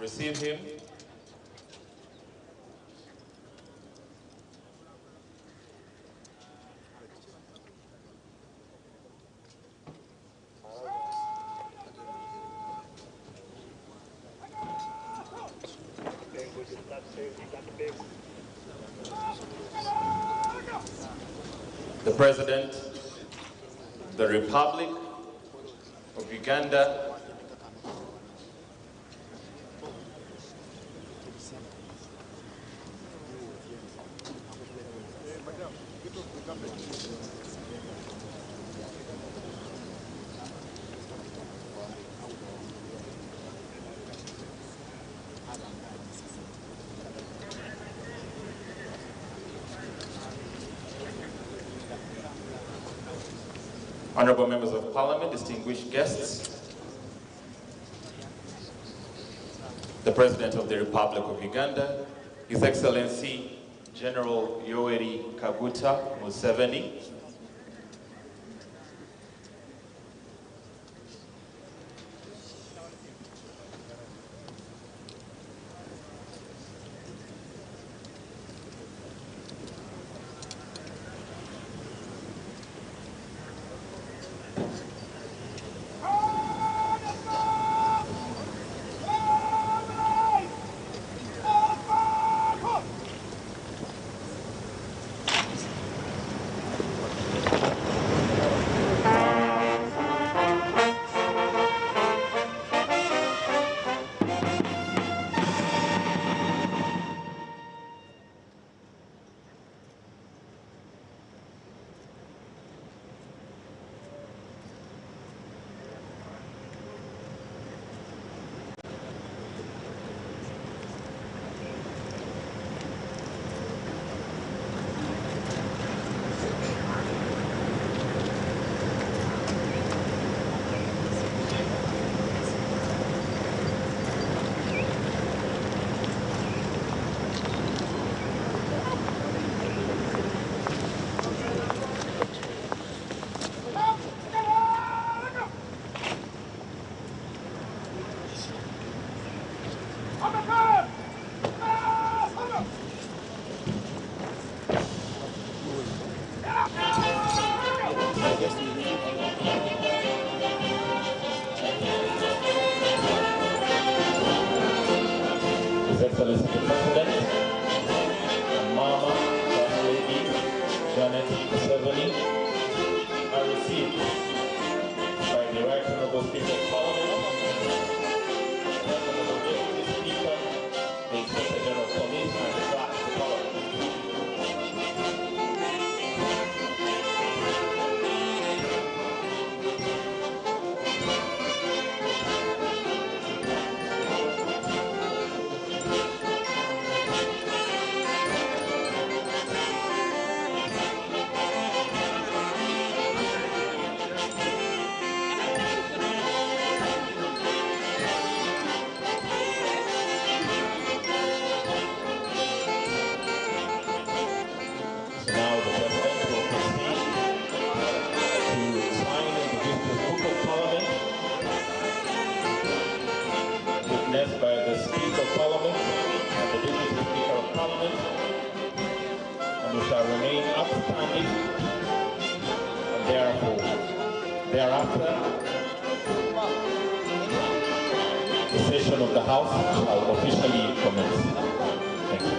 receive him. The President of the Republic of Uganda, Honorable Members of Parliament, distinguished guests, the President of the Republic of Uganda, His Excellency General Yoweri Kaguta Museveni, His Excellency the President, and Mama, First Lady, Janet Museveni, are received by the Right Honorable Speaker of Parliament, the Right Honorable Deputy Speaker, the Inspector General of Police, and the Clerk of the Parliament. By the Speaker of Parliament and the Deputy Speaker of Parliament, and we shall remain upstanding, and thereafter, the session of the House shall officially commence. Thank you.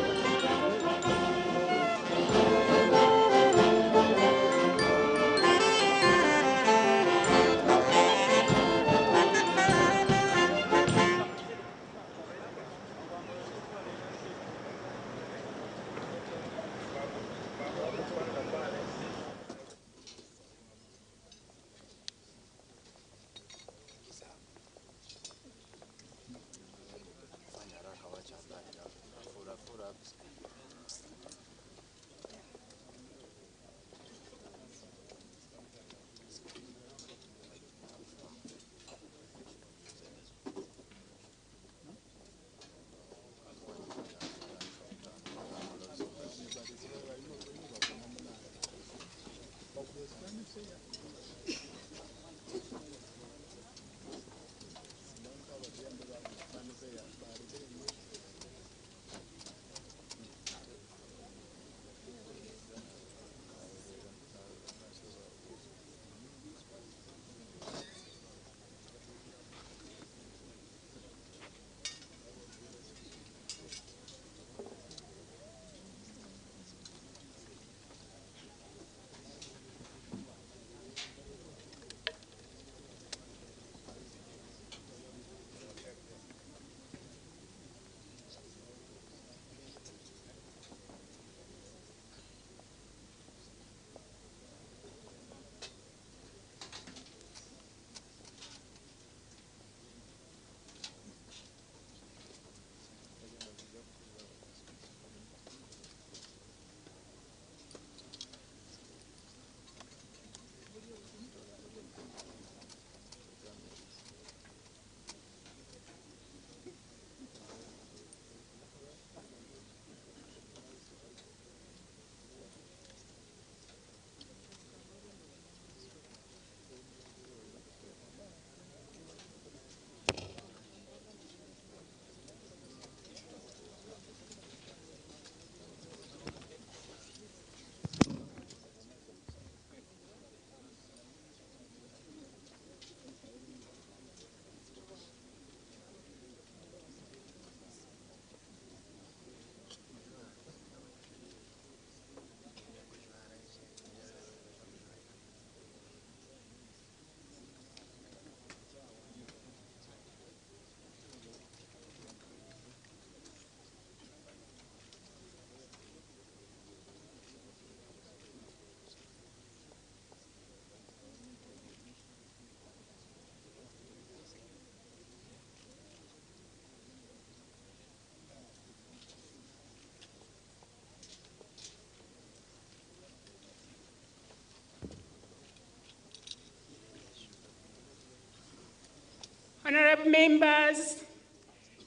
Honorable members,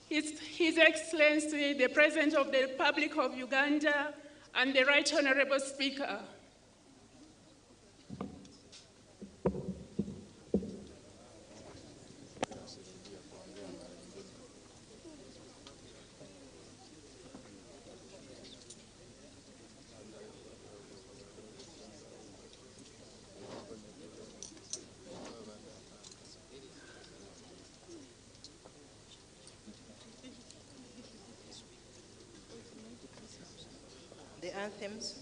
His Excellency, the President of the Republic of Uganda, and the Right Honorable Speaker. The anthems.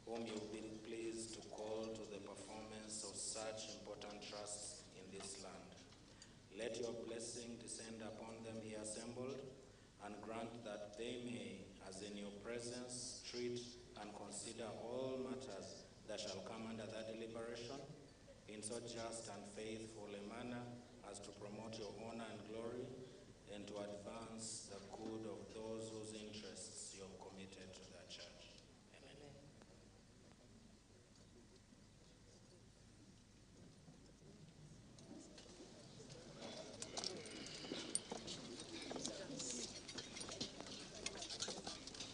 whom you will be pleased to call to the performance of such important trusts in this land. Let your blessing descend upon them here assembled, and grant that they may, as in your presence, treat and consider all matters that shall come under their deliberation in so just and faithful a manner as to promote your honor and glory, and to advance the good of those whose interests you have committed to the church. Amen.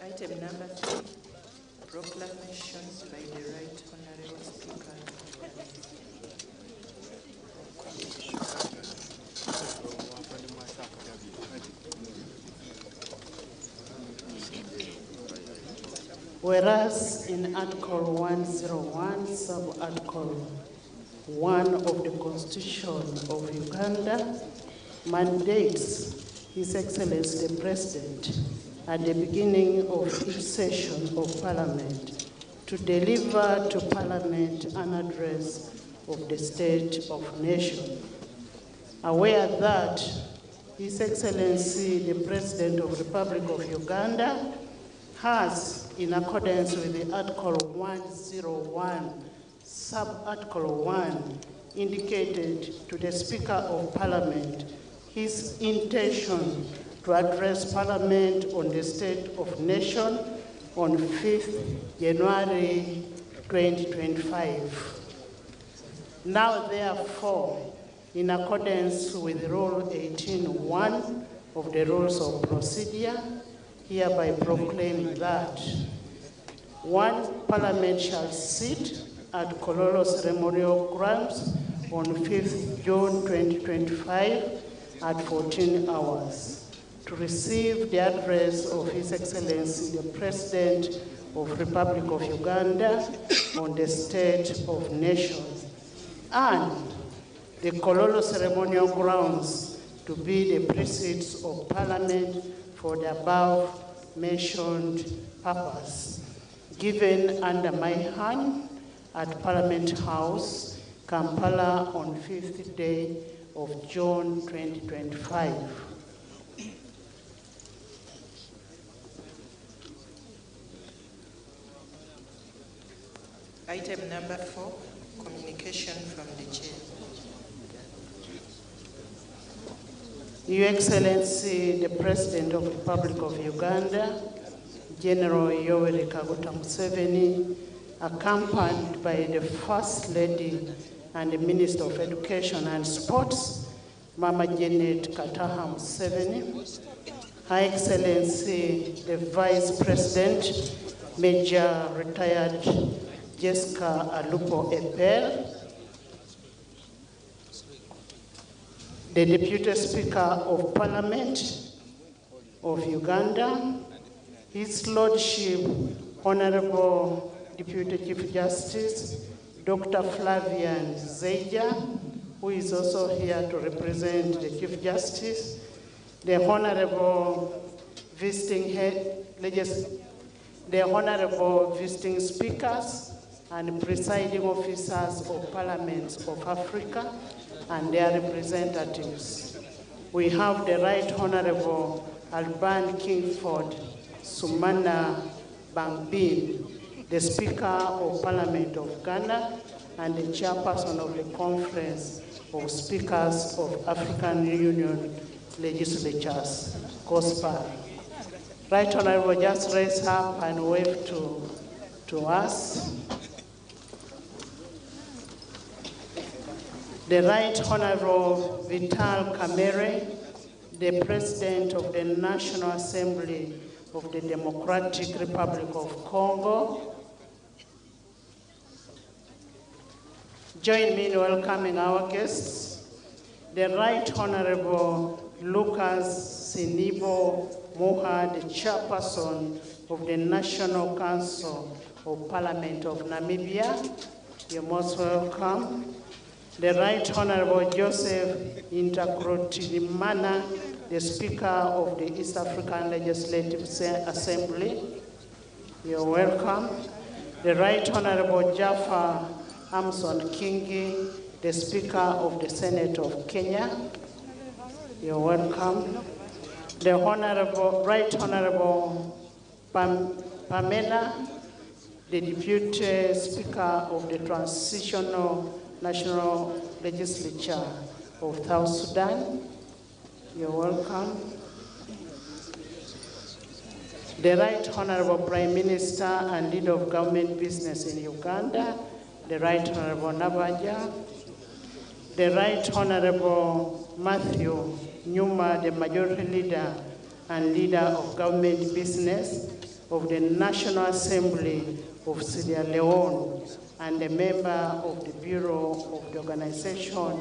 Item number 3, proclamations by the Right Honorable Speaker. Whereas in Article 101, Sub-Article 1 of the Constitution of Uganda mandates His Excellency the President at the beginning of each session of Parliament to deliver to Parliament an address of the State of Nation. Aware that His Excellency the President of the Republic of Uganda has, in accordance with the Article 101, Sub-Article 1, indicated to the Speaker of Parliament his intention to address Parliament on the State of Nation on 5th January 2025. Now, therefore, in accordance with Rule 18.1 of the Rules of Procedure, hereby proclaim that 1. Parliament shall sit at Kololo Ceremonial Grounds on 5th June 2025 at 14 hours to receive the address of His Excellency the President of the Republic of Uganda on the State of Nation, and the Kololo Ceremonial Grounds to be the precincts of Parliament for the above-mentioned purpose, given under my hand at Parliament House, Kampala, on 5th day of June 2025. Item number 4, communication from the Chair. Your Excellency, the President of the Republic of Uganda, General Yoweri Kaguta Museveni, accompanied by the First Lady and the Minister of Education and Sports, Mama Janet Kataha Museveni, Her Excellency, the Vice President, Major Retired Jessica Alupo Epel, the Deputy Speaker of Parliament of Uganda, His Lordship, Honorable Deputy Chief Justice, Dr. Flavian Zeija, who is also here to represent the Chief Justice, the Honorable Visiting Speakers and Presiding Officers of Parliaments of Africa and their representatives. We have the Right Honorable Alban Kingford Sumana Bangbin, the Speaker of Parliament of Ghana and the Chairperson of the Conference of Speakers of African Union Legislatures, COSPA. Right Honorable, just raise up and wave to us. The Right Honorable Vital Kamerhe, the President of the National Assembly of the Democratic Republic of Congo. Join me in welcoming our guests, the Right Honorable Lucas Sinibo Moha, the Chairperson of the National Council of Parliament of Namibia. You're most welcome. The Right Honorable Joseph Intakrotirimana, the Speaker of the East African Legislative Assembly. You're welcome. The Right Honorable Jaffa Amson Kingi, the Speaker of the Senate of Kenya. You're welcome. The Right Honorable Pamela, the Deputy Speaker of the Transitional National Legislature of South Sudan. You're welcome. The Right Honorable Prime Minister and Leader of Government Business in Uganda, the Right Honorable Nabaja. The Right Honorable Matthew Nyuma, the Majority Leader and Leader of Government Business of the National Assembly of Sierra Leone, and a member of the Bureau of the Organization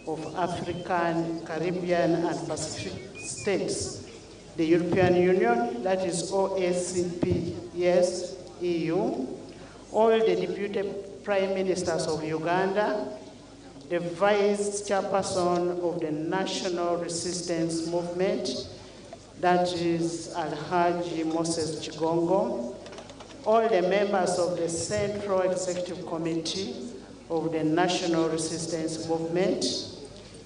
of African, Caribbean, and Pacific States, the European Union, that is OACP, yes, EU, all the Deputy Prime Ministers of Uganda, the Vice Chairperson of the National Resistance Movement, that is Alhaji Moses Chigongo, all the members of the Central Executive Committee of the National Resistance Movement,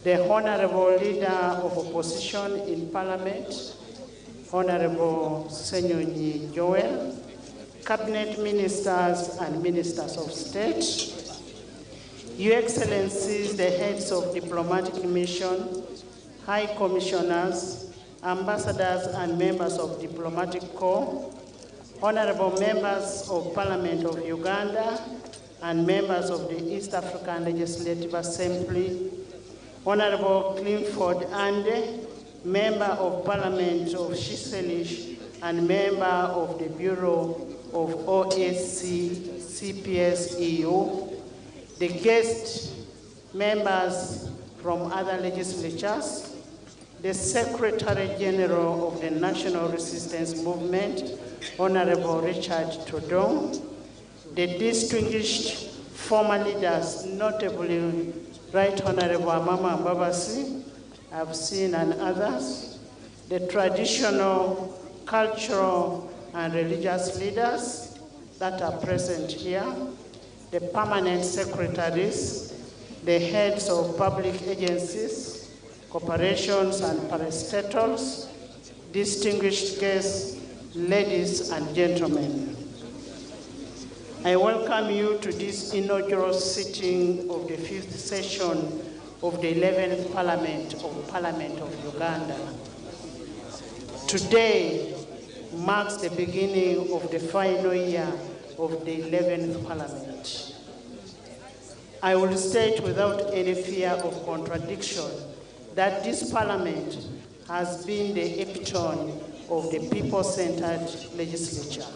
the Honorable Leader of Opposition in Parliament, Honorable Senyonyi Joel, Cabinet Ministers and Ministers of State, Your Excellencies, the heads of diplomatic mission, High Commissioners, Ambassadors and members of Diplomatic Corps, Honorable members of Parliament of Uganda and members of the East African Legislative Assembly, Honorable Clifford Ande, Member of Parliament of Shiselish and Member of the Bureau of OSC CPS EU, the guest members from other legislatures, the Secretary General of the National Resistance Movement, Honorable Richard Todong, the distinguished former leaders, notably Right Honorable Amama Mbabasi, I've seen, and others, the traditional, cultural, and religious leaders that are present here, the permanent secretaries, the heads of public agencies, corporations, and parastatals, distinguished guests, ladies and gentlemen. I welcome you to this inaugural sitting of the 5th session of the 11th Parliament of Uganda. Today marks the beginning of the final year of the 11th Parliament. I will state without any fear of contradiction that this Parliament has been the epitome of the people-centered legislature.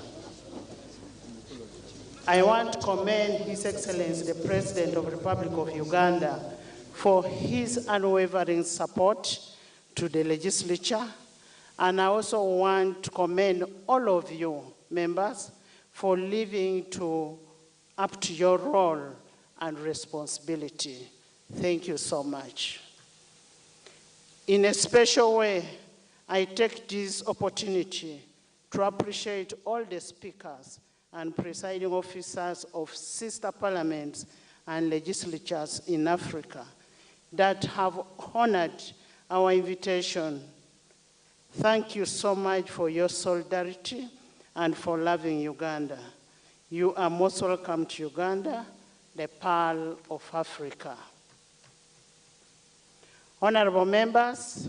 I want to commend His Excellency, the President of the Republic of Uganda, for his unwavering support to the legislature. And I also want to commend all of you, members, for living up to your role and responsibility. Thank you so much. In a special way, I take this opportunity to appreciate all the speakers and presiding officers of sister parliaments and legislatures in Africa that have honored our invitation. Thank you so much for your solidarity and for loving Uganda. You are most welcome to Uganda, the Pearl of Africa. Honorable members,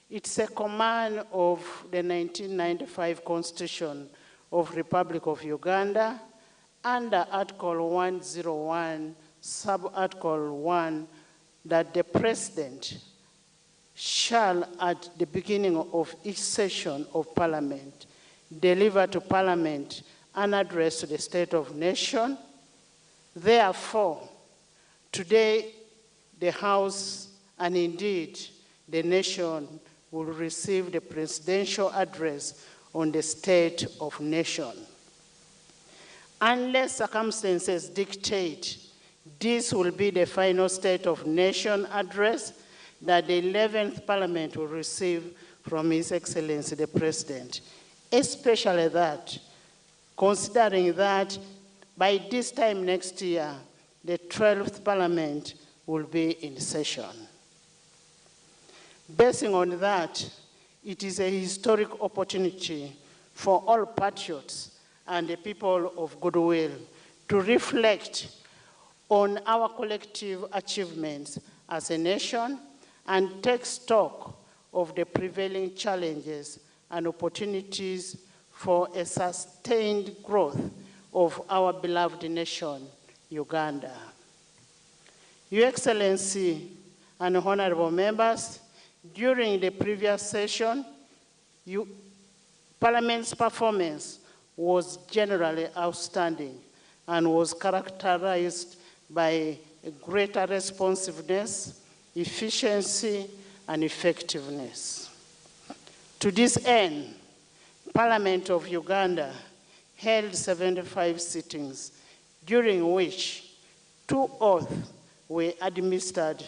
it's a command of the 1995 Constitution of Republic of Uganda under Article 101, Sub-Article 1, that the President shall, at the beginning of each session of Parliament, deliver to Parliament an address to the State of Nation. Therefore, today the House and indeed the nation will receive the presidential address on the State of Nation. Unless circumstances dictate, this will be the final State of Nation address that the 11th Parliament will receive from His Excellency the President. Especially that, considering that by this time next year, the 12th Parliament will be in session. Basing on that, it is a historic opportunity for all patriots and the people of goodwill to reflect on our collective achievements as a nation and take stock of the prevailing challenges and opportunities for a sustained growth of our beloved nation, Uganda. Your Excellency and honorable members, during the previous session, Parliament's performance was generally outstanding and was characterized by greater responsiveness, efficiency, and effectiveness. To this end, Parliament of Uganda held 75 sittings, during which 2 oaths were administered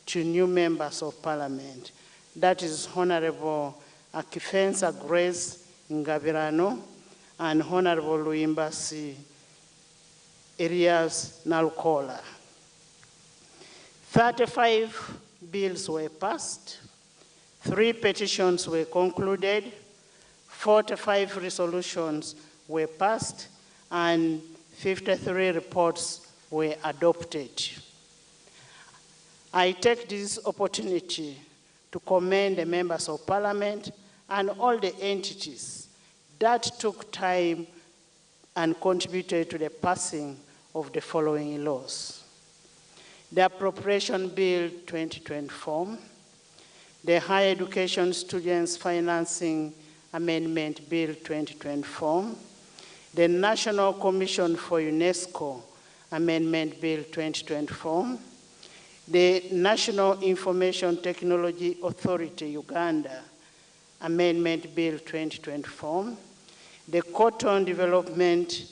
to new members of parliament. That is Honorable Akifensa Grace Ngabirano and Honorable Luimbasi Elias Nalukola. 35 bills were passed, 3 petitions were concluded, 45 resolutions were passed, and 53 reports were adopted. I take this opportunity to commend the members of parliament and all the entities that took time and contributed to the passing of the following laws: the Appropriation Bill 2024, the Higher Education Students Financing Amendment Bill 2024, the National Commission for UNESCO Amendment Bill 2024, the National Information Technology Authority Uganda Amendment Bill 2024, the Cotton Development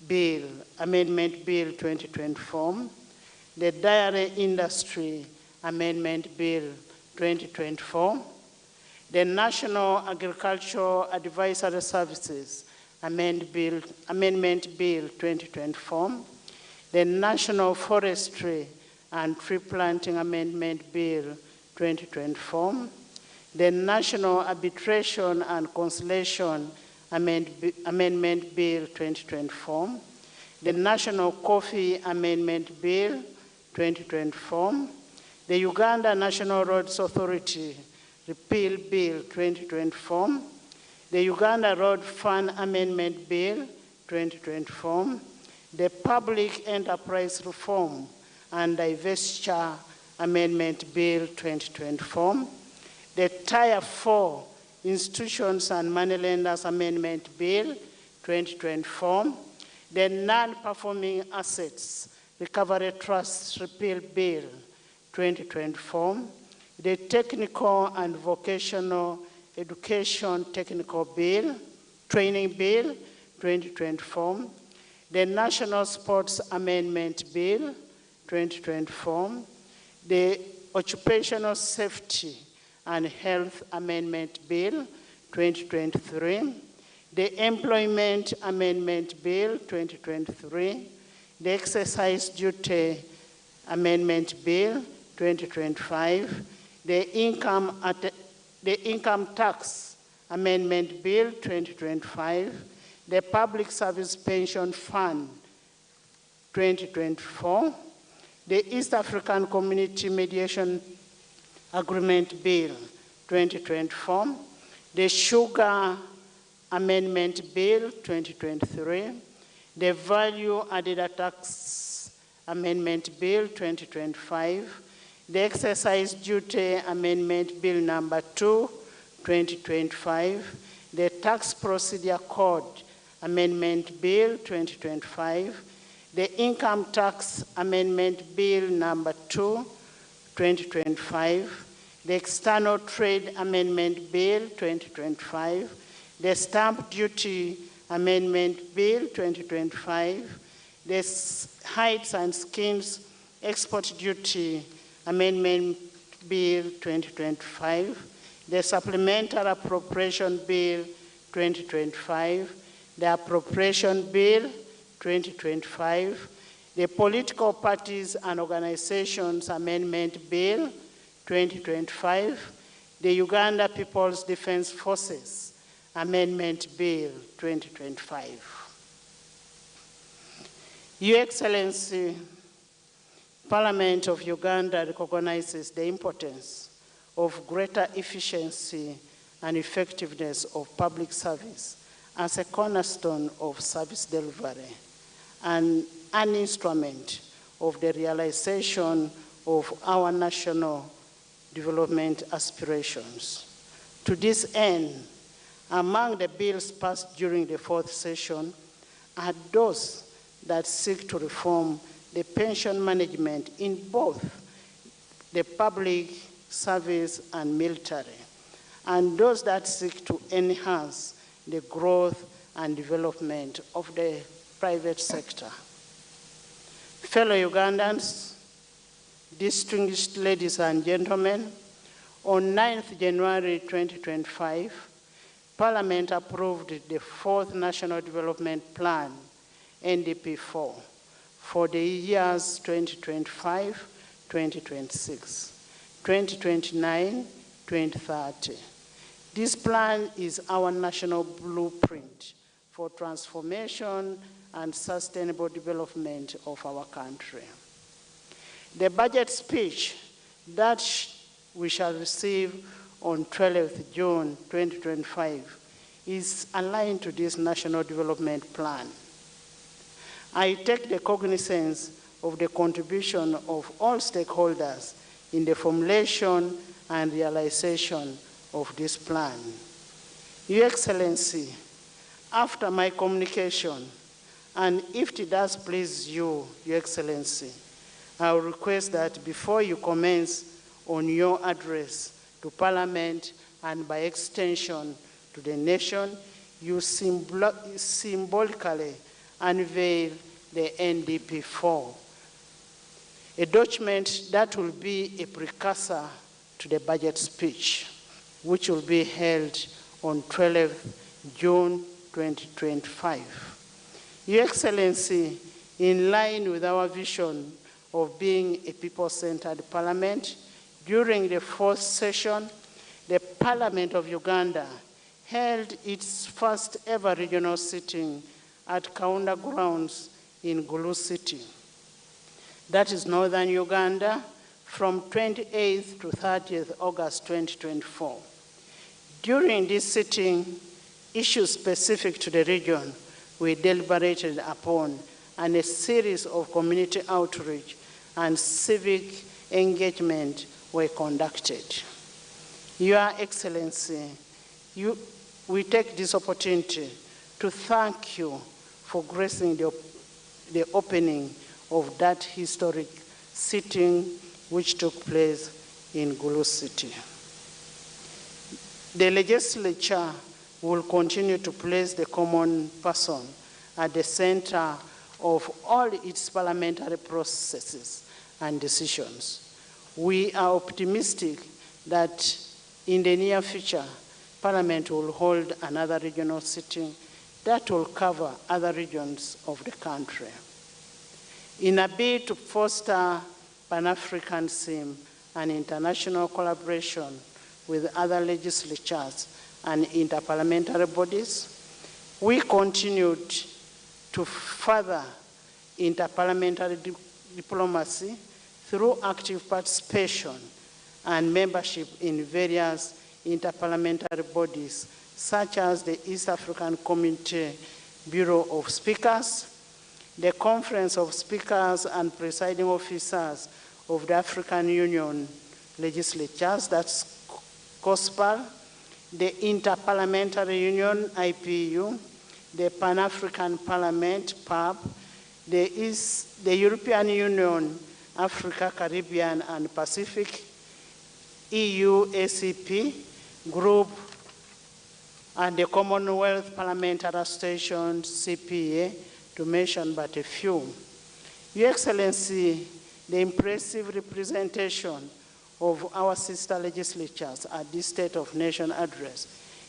Bill, Amendment Bill 2024, the Dairy Industry Amendment Bill 2024, the National Agricultural Advisory Services Amendment Bill 2024, the National Forestry and Tree Planting Amendment Bill 2024, the National Arbitration and Conciliation Amendment Bill 2024, the National Coffee Amendment Bill 2024, the Uganda National Roads Authority Repeal Bill 2024, the Uganda Road Fund Amendment Bill 2024, the Public Enterprise Reform and Divestiture Amendment Bill 2024, the Tier 4 Institutions and Moneylenders Amendment Bill 2024, the Non-Performing Assets Recovery Trust Repeal Bill 2024, the Technical and Vocational Education Technical Bill, Training Bill 2024, the National Sports Amendment Bill 2024, the Occupational Safety and Health Amendment Bill 2023, the Employment Amendment Bill 2023, the Exercise Duty Amendment Bill 2025, the Income Tax Amendment Bill 2025, the Public Service Pension Fund 2024, the East African Community Mediation Agreement Bill 2024, the Sugar Amendment Bill 2023, the Value Added Tax Amendment Bill 2025, the Exercise Duty Amendment Bill number 2, 2025, the Tax Procedure Code Amendment Bill 2025, the Income Tax Amendment Bill number 2, 2025, the External Trade Amendment Bill 2025, the Stamp Duty Amendment Bill 2025, the Heights and Skins Export Duty Amendment Bill 2025, the Supplementary Appropriation Bill 2025, the Appropriation Bill 2025, the Political Parties and Organizations Amendment Bill 2025, the Uganda People's Defense Forces Amendment Bill 2025. Your Excellency, Parliament of Uganda recognizes the importance of greater efficiency and effectiveness of public service as a cornerstone of service delivery and an instrument of the realization of our national development aspirations. To this end, among the bills passed during the 4th session are those that seek to reform the pension management in both the public service and military, and those that seek to enhance the growth and development of the private sector. Fellow Ugandans, distinguished ladies and gentlemen, on 9th January 2025, Parliament approved the 4th National Development Plan, NDP4, for the years 2025, 2026, 2029, 2030. This plan is our national blueprint for transformation and sustainable development of our country. The budget speech that we shall receive on 12th June 2025 is aligned to this National Development Plan. I take the cognizance of the contribution of all stakeholders in the formulation and realization of this plan. Your Excellency, after my communication, and if it does please you, Your Excellency, I will request that before you commence on your address to Parliament and by extension to the nation, you symbolically unveil the NDP4, a document that will be a precursor to the budget speech, which will be held on 12th June 2025. Your Excellency, in line with our vision of being a people-centered parliament, during the 4th session, the Parliament of Uganda held its first ever regional sitting at Kaunda Grounds in Gulu City. That is northern Uganda, from 28th to 30th August 2024. During this sitting, issues specific to the region were deliberated upon, and a series of community outreach and civic engagement were conducted. Your Excellency, we take this opportunity to thank you for gracing the opening of that historic sitting which took place in Gulu City. The legislature will continue to place the common person at the center of all its parliamentary processes and decisions. We are optimistic that in the near future, Parliament will hold another regional sitting that will cover other regions of the country. In a bid to foster Pan-Africanism and international collaboration with other legislatures and interparliamentary bodies, we continued to further interparliamentary diplomacy through active participation and membership in various interparliamentary bodies, such as the East African Community Bureau of Speakers, the Conference of Speakers and Presiding Officers of the African Union Legislatures, that's COSPAL, the Interparliamentary Union, IPU, the Pan-African Parliament, PAP, the European Union, Africa, Caribbean, and Pacific, EU, ACP, Group, and the Commonwealth Parliamentary Association, CPA, to mention but a few. Your Excellency, the impressive representation of our sister legislatures at this State of Nation address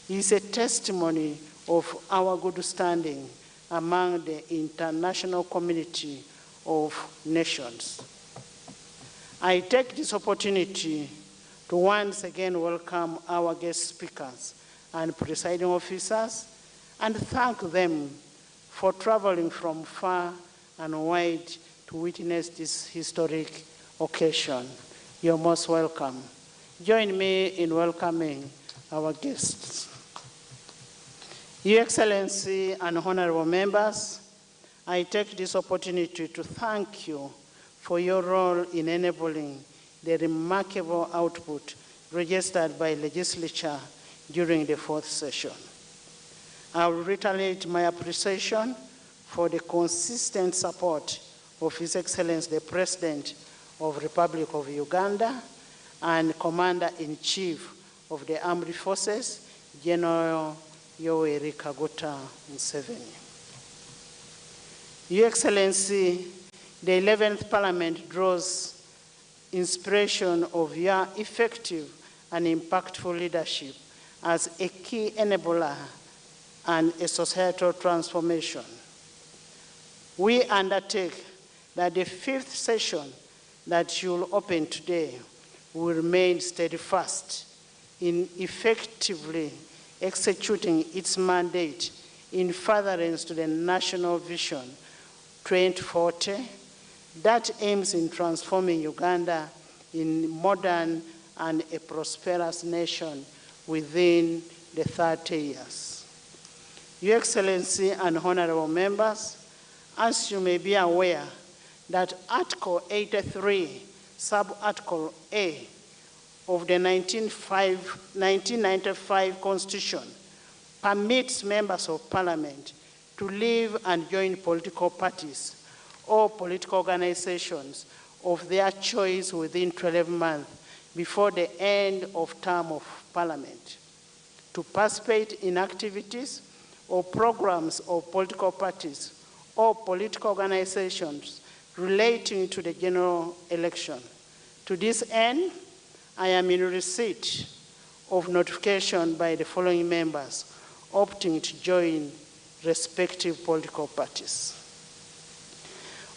is a testimony of our good standing among the international community of nations. I take this opportunity to once again welcome our guest speakers and presiding officers and thank them for traveling from far and wide to witness this historic occasion. You're most welcome. Join me in welcoming our guests. Your Excellency and honorable members, I take this opportunity to thank you for your role in enabling the remarkable output registered by legislature during the 4th session. I will reiterate my appreciation for the consistent support of His Excellency the President of the Republic of Uganda and Commander-in-Chief of the Armed Forces, General Yoweri Kaguta Museveni. Your Excellency, the 11th Parliament draws inspiration of your effective and impactful leadership as a key enabler and a societal transformation. We undertake that the 5th session that you'll open today will remain steadfast in effectively executing its mandate in furtherance to the National Vision 2040 that aims in transforming Uganda in modern and a prosperous nation within the 30 years. Your Excellency and honorable members, as you may be aware that Article 83, Sub-Article A of the 1995 Constitution permits members of Parliament to leave and join political parties or political organizations of their choice within 12 months before the end of term of Parliament, to participate in activities or programs of political parties or political organizations relating to the general election. To this end, I am in receipt of notification by the following members opting to join respective political parties.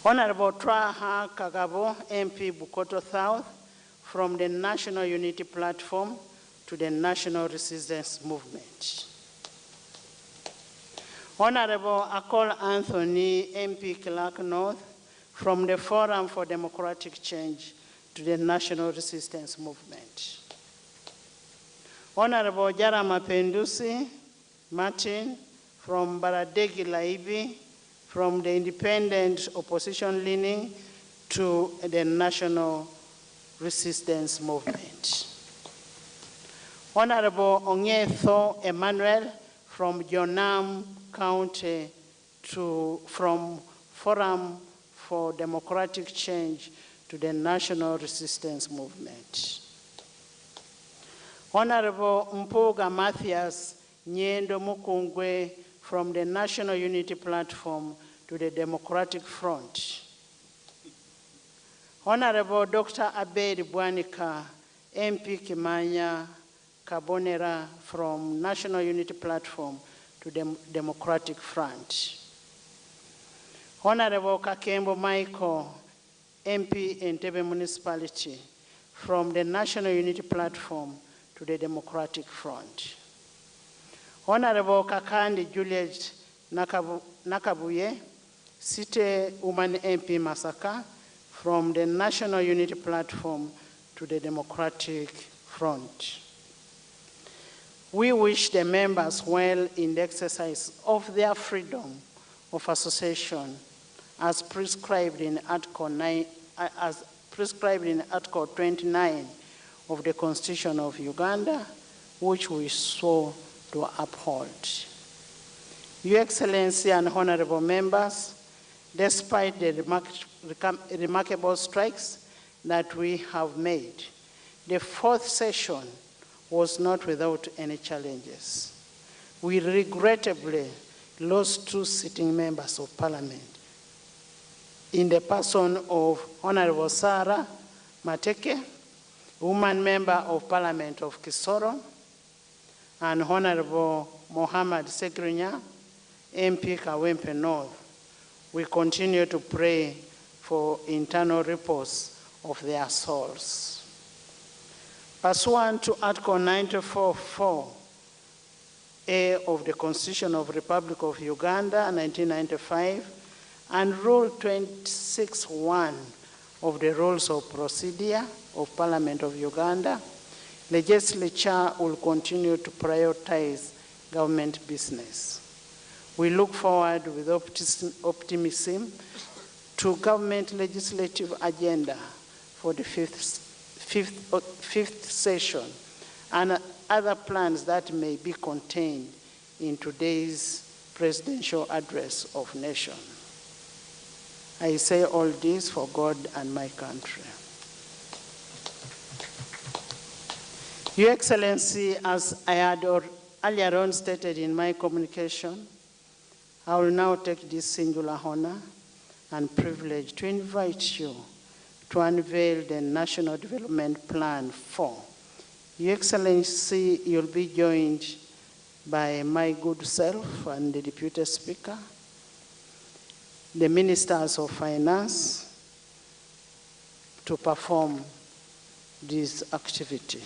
Honorable Twaha Kagabo, MP Bukoto South, from the National Unity Platform to the National Resistance Movement. Honorable Akol Anthony, MP Clark North, from the Forum for Democratic Change to the National Resistance Movement. Honorable Jarama Pendusi Martin, from Baradegi Laibi, from the Independent Opposition Leaning to the National Resistance Movement. Honorable Ongetho Emmanuel, from Jonam County from Forum for Democratic Change to the National Resistance Movement. Honorable Mpuga Matthias Nyendo Mukungwe, from the National Unity Platform to the Democratic Front. Honorable Dr. Abed Bwanika, MP Kimanya Kabonera, from National Unity Platform to the Democratic Front. Honorable Kakembo Michael, MP Entebbe Municipality, from the National Unity Platform to the Democratic Front. Honorable Kakandi Juliet Nakabuye, City Woman MP Masaka, from the National Unity Platform to the Democratic Front. We wish the members well in the exercise of their freedom of association as prescribed in Article 29 of the Constitution of Uganda, which we swore to uphold. Your Excellency and honorable members, despite the remarkable strikes that we have made, the 4th session was not without any challenges. We regrettably lost 2 sitting members of Parliament in the person of Honorable Sarah Mateke, woman member of Parliament of Kisoro, and Honorable Mohammed Segrinya, MP Kawempe North. We continue to pray for internal repose of their souls. Pursuant to Article 94(4)A of the Constitution of the Republic of Uganda, 1995, and Rule 26(1) of the Rules of Procedure of Parliament of Uganda, legislature will continue to prioritize government business. We look forward with optimism to government legislative agenda for the fifth session and other plans that may be contained in today's presidential address of nation. I say all this for God and my country. Your Excellency, as I had earlier on stated in my communication, I will now take this singular honor and privilege to invite you to unveil the National Development Plan 4. Your Excellency, you'll be joined by my good self and the Deputy Speaker, the Ministers of Finance, to perform this activity.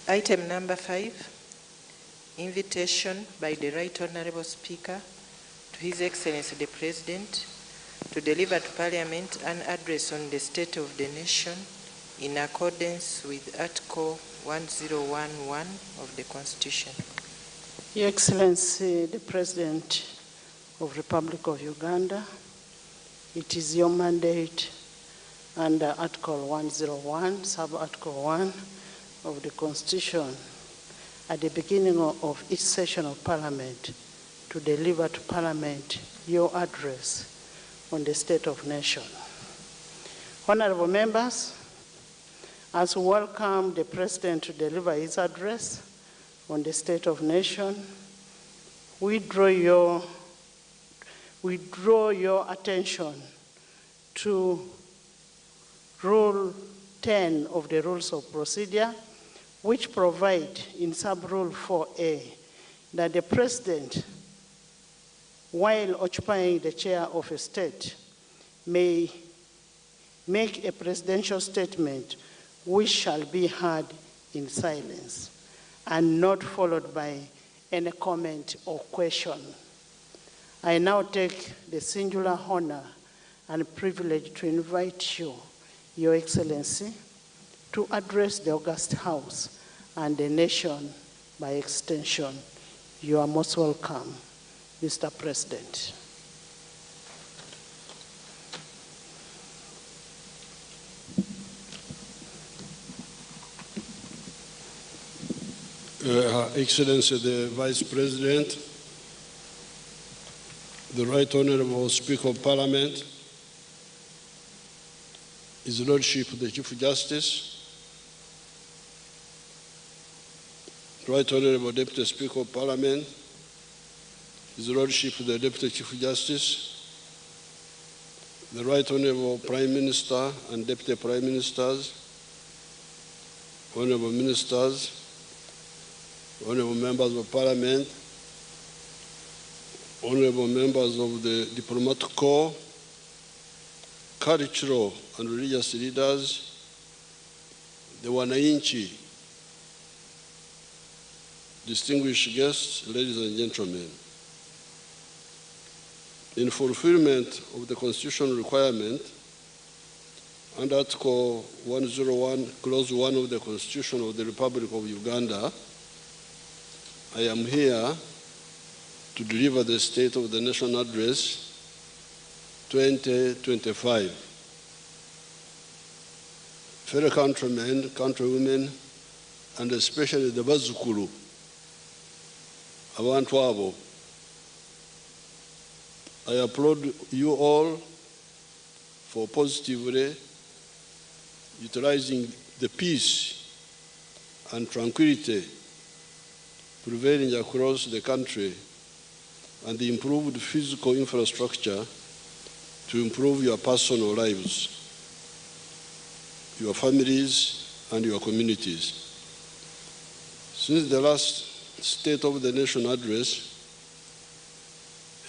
Item number 5, invitation by the Right Honourable Speaker to His Excellency the President to deliver to Parliament an address on the state of the nation in accordance with Article 1011 of the Constitution. Your Excellency the President of the Republic of Uganda, it is your mandate under Article 101, Sub-Article 1 of the Constitution at the beginning of each session of Parliament to deliver to Parliament your address on the state of nation. Honorable members, as we welcome the President to deliver his address on the state of nation, we draw your attention to Rule 10 of the Rules of Procedure, which provide in Sub-Rule 4A that the President, while occupying the chair of a state, may make a presidential statement which shall be heard in silence and not followed by any comment or question. I now take the singular honor and privilege to invite you, Your Excellency, to address the August House and the nation by extension. You are most welcome, Mr. President. Her Excellency the Vice President, the Right Honourable Speaker of Parliament, His Lordship the Chief Justice, Right Honourable Deputy Speaker of Parliament, His Lordship the Deputy Chief Justice, the Right Honourable Prime Minister and Deputy Prime Ministers, Honourable Ministers, Honourable Members of Parliament, Honourable Members of the Diplomatic Corps, cultural and religious leaders, the wananchi, distinguished guests, ladies and gentlemen. In fulfillment of the constitutional requirement under Article 101, Clause 1 of the Constitution of the Republic of Uganda, I am here to deliver the State of the Nation Address 2025. Fellow countrymen, countrywomen, and especially the Bazukulu, abantu abo, I applaud you all for positively utilizing the peace and tranquility prevailing across the country and the improved physical infrastructure to improve your personal lives, your families, and your communities. Since the last State of the Nation address,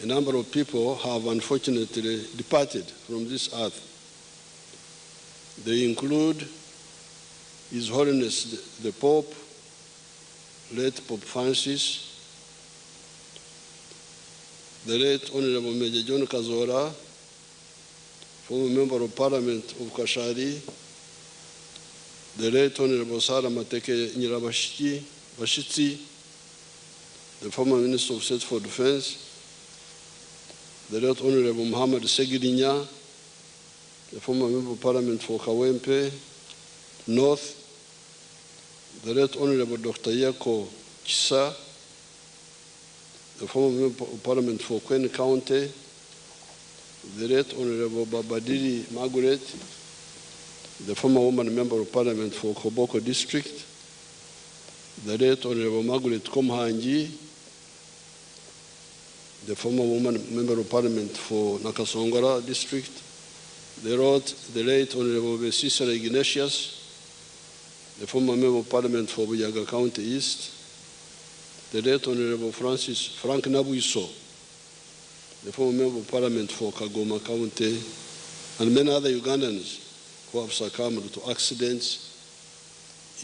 a number of people have unfortunately departed from this earth. They include His Holiness the Pope, late Pope Francis, the late Honorable Major John Kazora, former Member of Parliament of Kashari, the late Honorable Sarah Mateke Nyirabashitsi, the former Minister of State for Defense, the late Honorable Muhammad Segirinya, the former Member of Parliament for Kawempe North, the late Honorable Dr. Yako Chisa, the former Member of Parliament for Queen County, the late Honorable Babadiri Margaret, the former woman Member of Parliament for Koboko District, the late Honorable Margaret Komhanji, the former woman Member of Parliament for Nakasongora District, the late Honorable Cicero Ignatius, the former Member of Parliament for Buyaga County East, the late Honorable Frank Nabuiso, the former Member of Parliament for Kagoma County, and many other Ugandans who have succumbed to accidents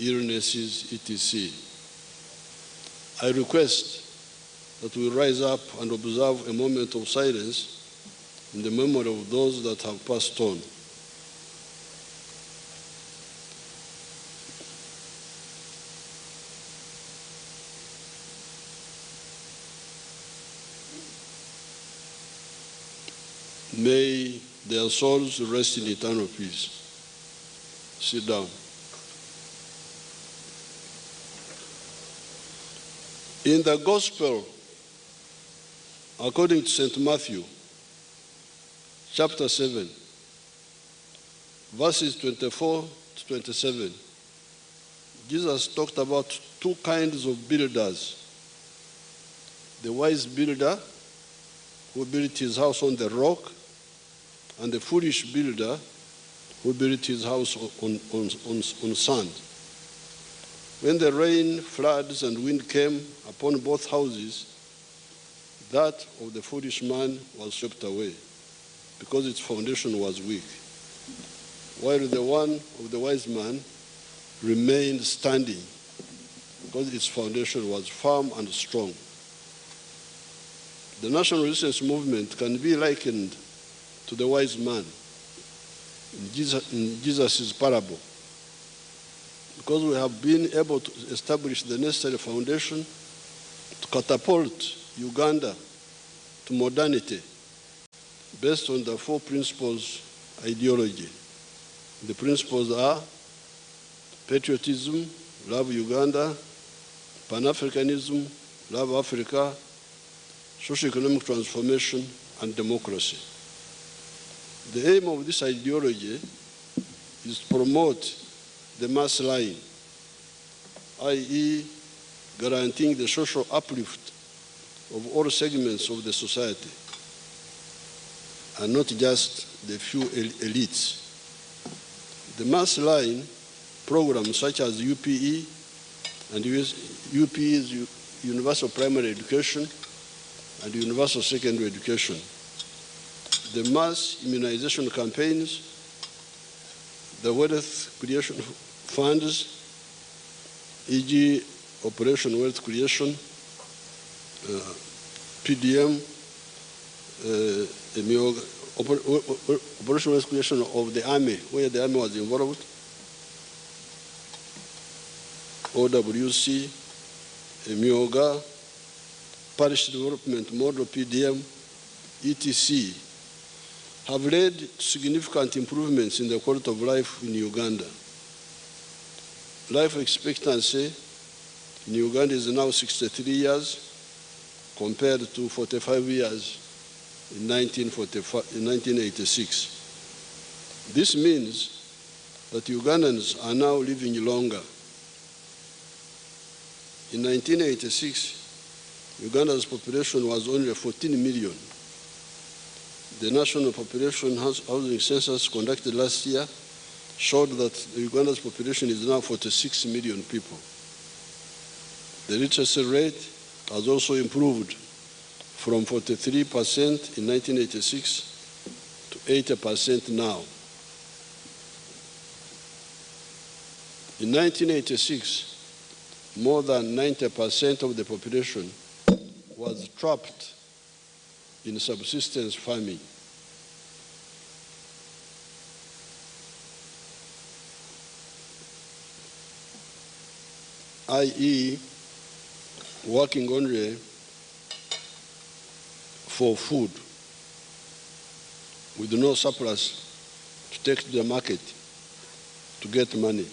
illnesses, etc. I request that we rise up and observe a moment of silence in the memory of those that have passed on. May their souls rest in eternal peace. Sit down. In the Gospel, according to St. Matthew, chapter 7, verses 24 to 27, Jesus talked about two kinds of builders. The wise builder who built his house on the rock, and the foolish builder who built his house on sand. When the rain, floods, and wind came upon both houses, that of the foolish man was swept away, because its foundation was weak, while the one of the wise man remained standing, because its foundation was firm and strong. The national resistance movement can be likened to the wise man in Jesus' parable, because we have been able to establish the necessary foundation to catapult Uganda to modernity based on the four principles ideology. The principles are patriotism, love Uganda; Pan-Africanism, love Africa; socio-economic transformation, and democracy. The aim of this ideology is to promote the mass line, i.e. guaranteeing the social uplift of all segments of the society, and not just the few elites. The mass line programs such as UPE and UPE's Universal Primary Education and Universal Secondary Education, the mass immunization campaigns, the wealth creation funds, e.g. Operation Wealth Creation, PDM, Operation Wealth Creation of the Army, where the Army was involved, OWC, Myoga, Parish Development Model, PDM, etc., have led to significant improvements in the quality of life in Uganda. Life expectancy in Uganda is now 63 years compared to 45 years in 1986. This means that Ugandans are now living longer. In 1986, Uganda's population was only 14 million. The national population housing census conducted last year showed that Uganda's population is now 46 million people. The literacy rate has also improved from 43% in 1986 to 80% now. In 1986, more than 90% of the population was trapped in subsistence farming. i.e. working only for food with no surplus to take to the market to get money.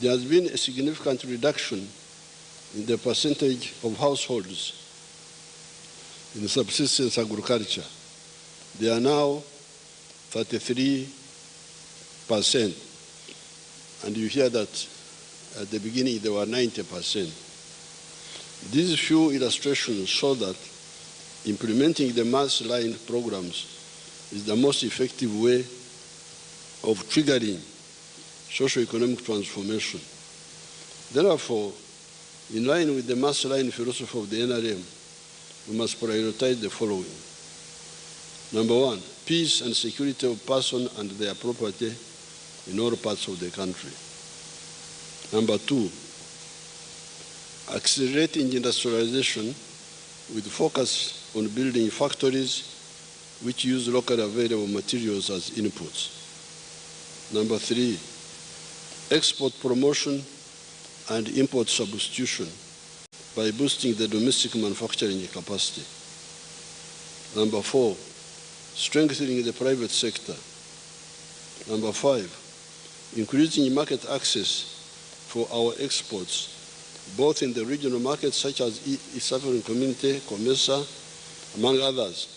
There has been a significant reduction in the percentage of households in subsistence agriculture. They are now 33%, and you hear that at the beginning they were 90%. These few illustrations show that implementing the mass line programs is the most effective way of triggering socio-economic transformation. Therefore, in line with the mass line philosophy of the NRM, we must prioritize the following. Number one, peace and security of person and their property in all parts of the country. Number 2, accelerating industrialization with focus on building factories which use locally available materials as inputs. Number 3, export promotion and import substitution by boosting the domestic manufacturing capacity. Number 4, strengthening the private sector. Number 5, increasing market access for our exports, both in the regional markets such as East African Community, COMESA, among others,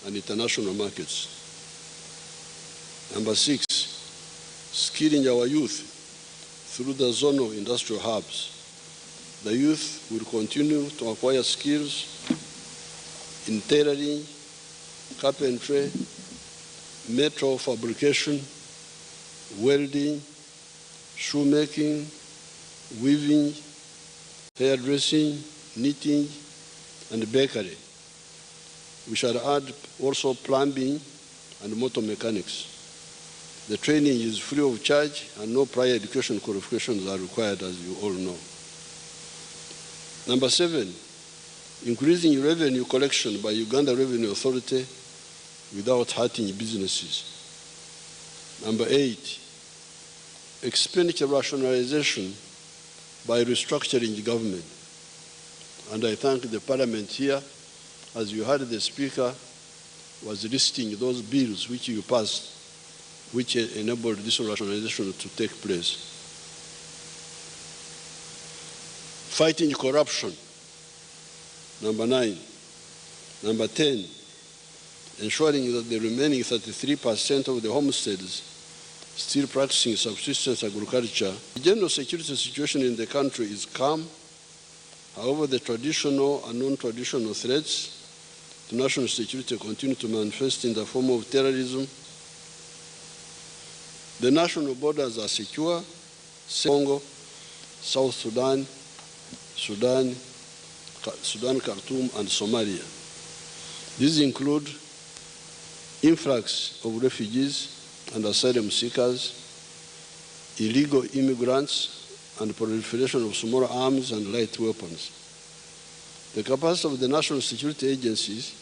and international markets. Number 6, skilling our youth through the zonal industrial hubs. The youth will continue to acquire skills in tailoring, carpentry, metal fabrication, welding, shoemaking, weaving, hairdressing, knitting, and bakery. We shall add also plumbing and motor mechanics. The training is free of charge and no prior education qualifications are required, as you all know. Number 7, increasing revenue collection by Uganda Revenue Authority without hurting businesses. Number 8, expenditure rationalization by restructuring the government. And I thank the Parliament here, as you heard the Speaker was listing those bills which you passed, which enabled this rationalization to take place. Fighting corruption, number 9. Number 10, ensuring that the remaining 33% of the homesteads still practicing subsistence agriculture. The general security situation in the country is calm. However, the traditional and non-traditional threats to national security continue to manifest in the form of terrorism. The national borders are secure: Congo, South Sudan, Sudan, Khartoum, and Somalia. These include influx of refugees and asylum seekers, illegal immigrants, and proliferation of small arms and light weapons. The capacity of the national security agencies,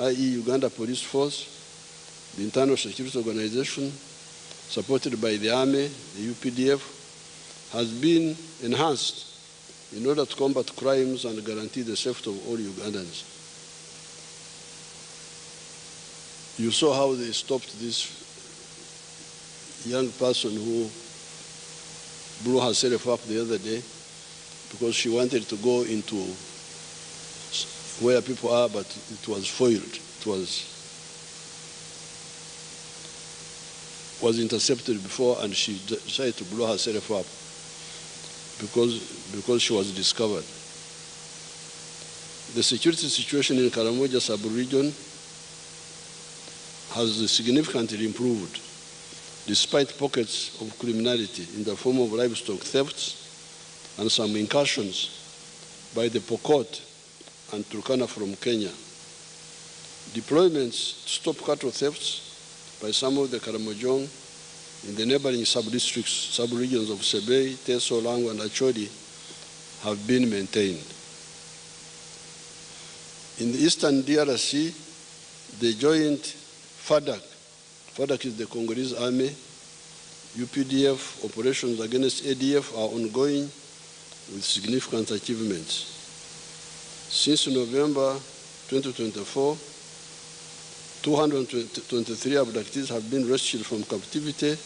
i.e. Uganda Police Force, the Internal Security Organization, supported by the Army, the UPDF, has been enhanced in order to combat crimes and guarantee the safety of all Ugandans. You saw how they stopped this young person who blew herself up the other day because she wanted to go into where people are, but it was foiled. It was intercepted before, and she decided to blow herself up because she was discovered. The security situation in Karamoja sub-region has significantly improved, despite pockets of criminality in the form of livestock thefts and some incursions by the Pokot and Turkana from Kenya. Deployments to stop cattle thefts by some of the Karamojong in the neighboring sub-districts, sub-regions of Sebei, Teso, Langu, and Acholi have been maintained. In the eastern DRC, the joint FADC is the Congolese army, UPDF operations against ADF are ongoing with significant achievements. Since November 2024, 223 abductees have been rescued from captivity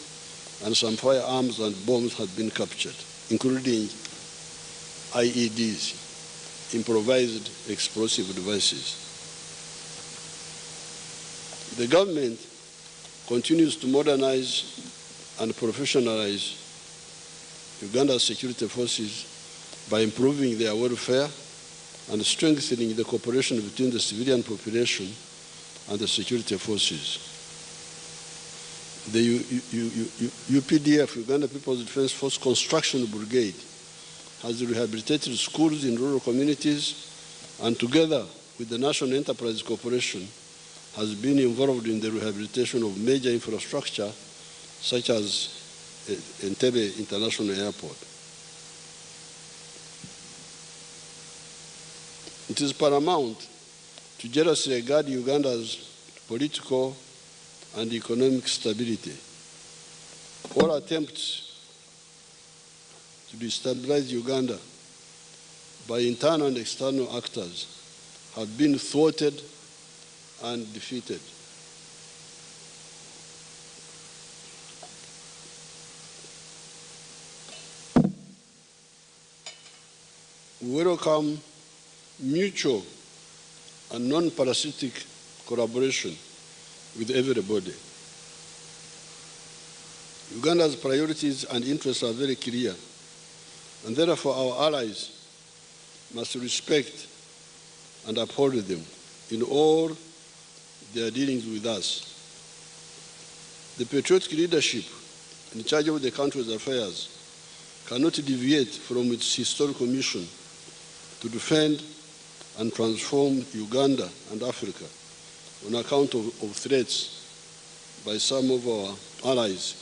and some firearms and bombs have been captured, including IEDs, improvised explosive devices. The government continues to modernize and professionalize Uganda's security forces by improving their welfare and strengthening the cooperation between the civilian population and the security forces. The UPDF, Uganda People's Defense Force Construction Brigade, has rehabilitated schools in rural communities and together with the National Enterprise Corporation has been involved in the rehabilitation of major infrastructure such as Entebbe International Airport. It is paramount to jealously regard Uganda's political and economic stability. All attempts to destabilize Uganda by internal and external actors have been thwarted and defeated. We welcome mutual and non-parasitic collaboration with everybody. Uganda's priorities and interests are very clear, and therefore our allies must respect and uphold them in all their dealings with us. The patriotic leadership in charge of the country's affairs cannot deviate from its historical mission to defend and transform Uganda and Africa on account of threats by some of our allies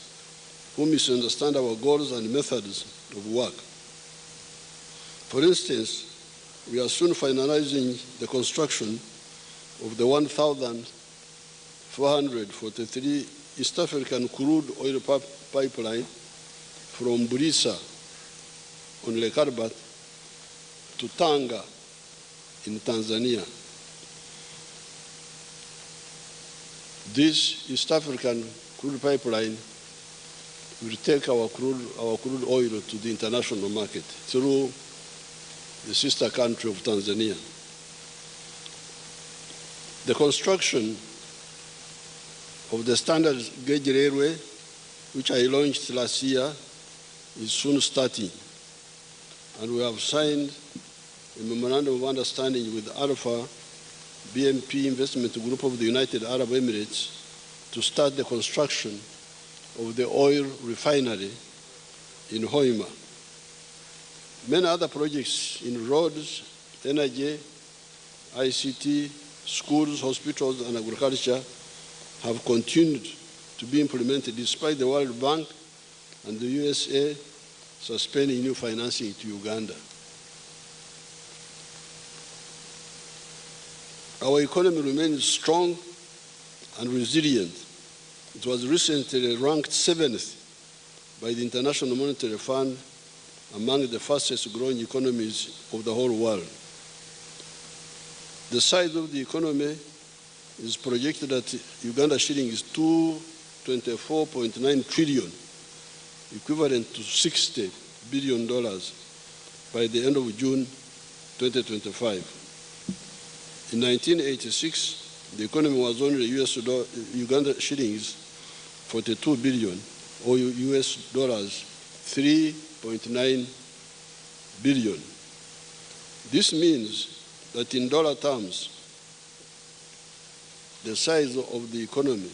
who misunderstand our goals and methods of work. For instance, we are soon finalizing the construction of the 1,443 East African crude oil pipeline from Burisa on Lake Albert to Tanga in Tanzania. This East African crude pipeline will take our crude oil to the international market through the sister country of Tanzania. The construction of the standard gauge railway, which I launched last year, is soon starting, and we have signed a memorandum of understanding with Alpha BMP Investment Group of the United Arab Emirates to start the construction of the oil refinery in Hoima. Many other projects in roads, energy, ICT, schools, hospitals, and agriculture have continued to be implemented despite the World Bank and the USA suspending new financing to Uganda. Our economy remains strong and resilient. It was recently ranked 7th by the International Monetary Fund among the fastest growing economies of the whole world. The size of the economy is projected at Uganda shillings $224.9 trillion, equivalent to $60 billion by the end of June 2025. In 1986, the economy was only Uganda shillings 42 billion, or US dollars 3.9 billion. This means that in dollar terms, the size of the economy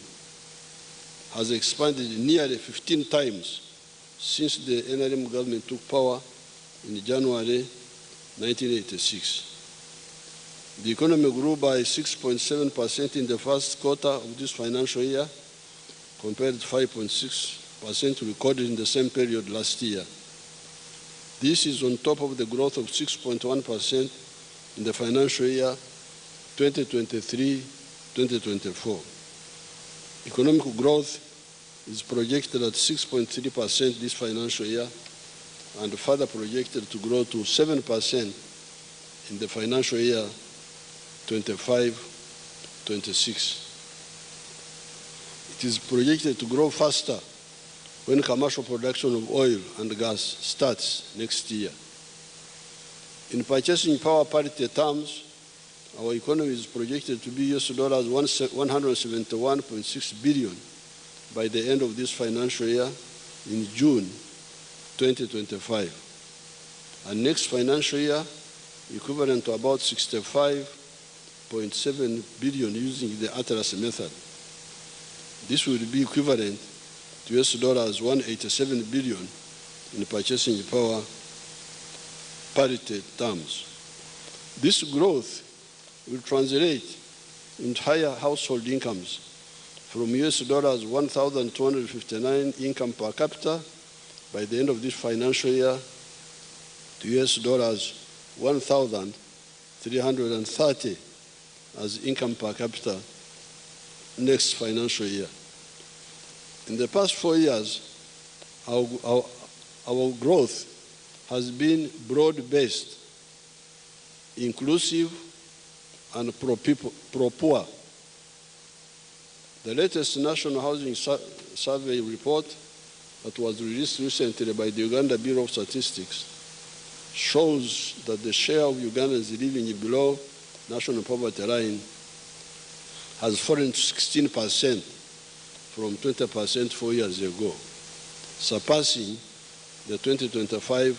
has expanded nearly 15 times since the NRM government took power in January 1986. The economy grew by 6.7% in the first quarter of this financial year, compared to 5.6% recorded in the same period last year. This is on top of the growth of 6.1% in the financial year 2023-2024. Economic growth is projected at 6.3% this financial year and further projected to grow to 7% in the financial year 25-26. It is projected to grow faster when commercial production of oil and gas starts next year. In purchasing power parity terms, our economy is projected to be US dollars 171.6 billion by the end of this financial year in June 2025. And next financial year, equivalent to about 65.7 billion using the Atlas method. This will be equivalent to US dollars 187 billion in purchasing power parity terms. This growth will translate into higher household incomes from US dollars 1,259 income per capita by the end of this financial year to US dollars 1,000 330 as income per capita next financial year. In the past 4 years, our growth has been broad-based, inclusive, and pro-poor. The latest National Housing Survey report that was released recently by the Uganda Bureau of Statistics shows that the share of Ugandans living below national poverty line has fallen to 16% from 20% 4 years ago, surpassing the 2025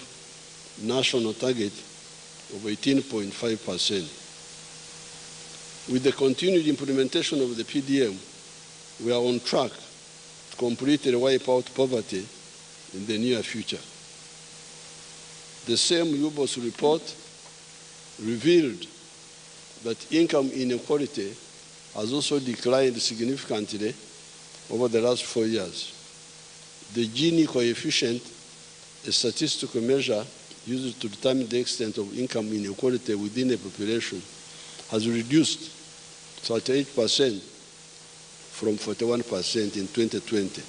national target of 18.5%. With the continued implementation of the PDM, we are on track to completely wipe out poverty in the near future. The same UBOS report revealed that income inequality has also declined significantly over the last 4 years. The Gini coefficient, a statistical measure used to determine the extent of income inequality within a population, has reduced 38% from 41% in 2020.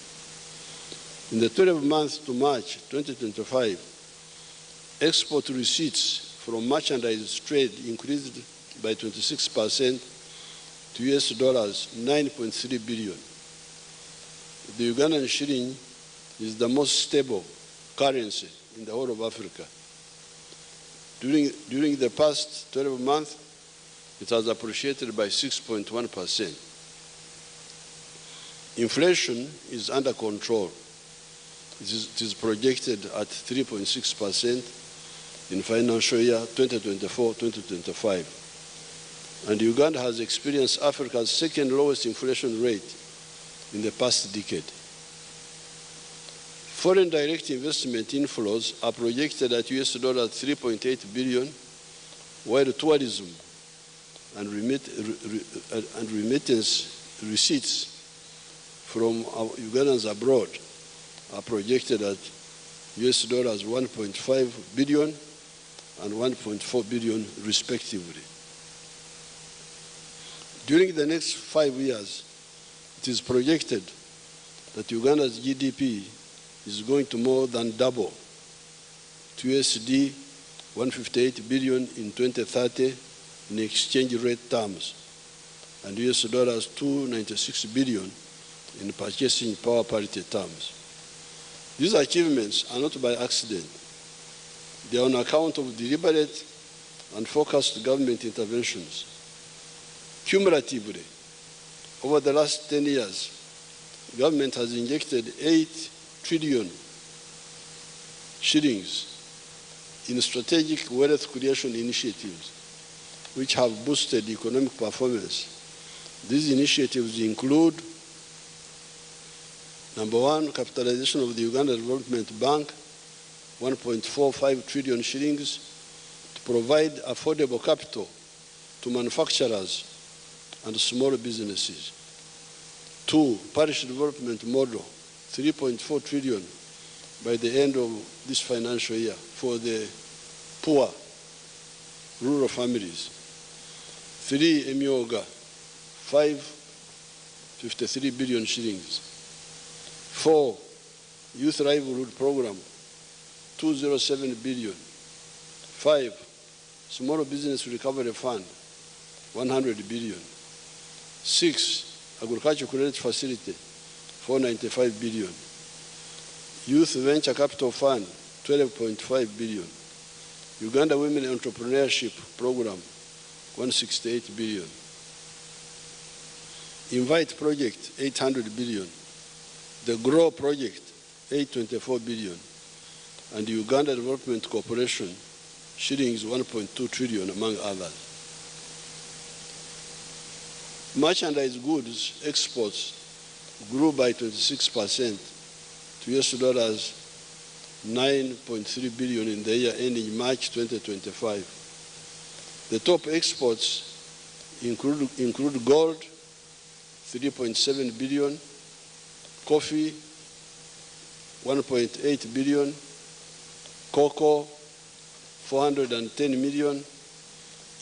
In the 12 months to March 2025, export receipts from merchandise trade increased by 26% to $9.3 billion. The Ugandan shilling is the most stable currency in the whole of Africa. During the past 12 months, it has appreciated by 6.1%. Inflation is under control. It is projected at 3.6% in financial year 2024-2025. And Uganda has experienced Africa's second lowest inflation rate in the past decade. Foreign direct investment inflows are projected at $3.8 billion, while tourism and remittance receipts from Ugandans abroad are projected at $1.5 billion and $1.4 billion respectively. During the next 5 years, it is projected that Uganda's GDP is going to more than double to $158 billion in 2030 in exchange rate terms and $296 billion in purchasing power parity terms. These achievements are not by accident. They are on account of deliberate and focused government interventions. Cumulatively, over the last 10 years, government has injected 8 trillion shillings in strategic wealth creation initiatives, which have boosted economic performance. These initiatives include: number one, capitalization of the Uganda Development Bank, 1.45 trillion shillings, to provide affordable capital to manufacturers and small businesses. 2, parish development model, 3.4 trillion by the end of this financial year for the poor rural families. 3, Emyoga, 53 billion shillings. 4, youth livelihood program, 207 billion. 5, small business recovery fund, 100 billion. 6, agricultural credit facility, 495 billion. Youth venture capital fund, 12.5 billion. Uganda Women Entrepreneurship Program, 168 billion. Invite project, 800 billion. The Grow project, 824 billion. And the Uganda Development Corporation, shillings 1.2 trillion, among others. Merchandise goods exports grew by 26% to $9.3 billion in the year ending March 2025. The top exports include gold, 3.7 billion, coffee, 1.8 billion, cocoa, 410 million,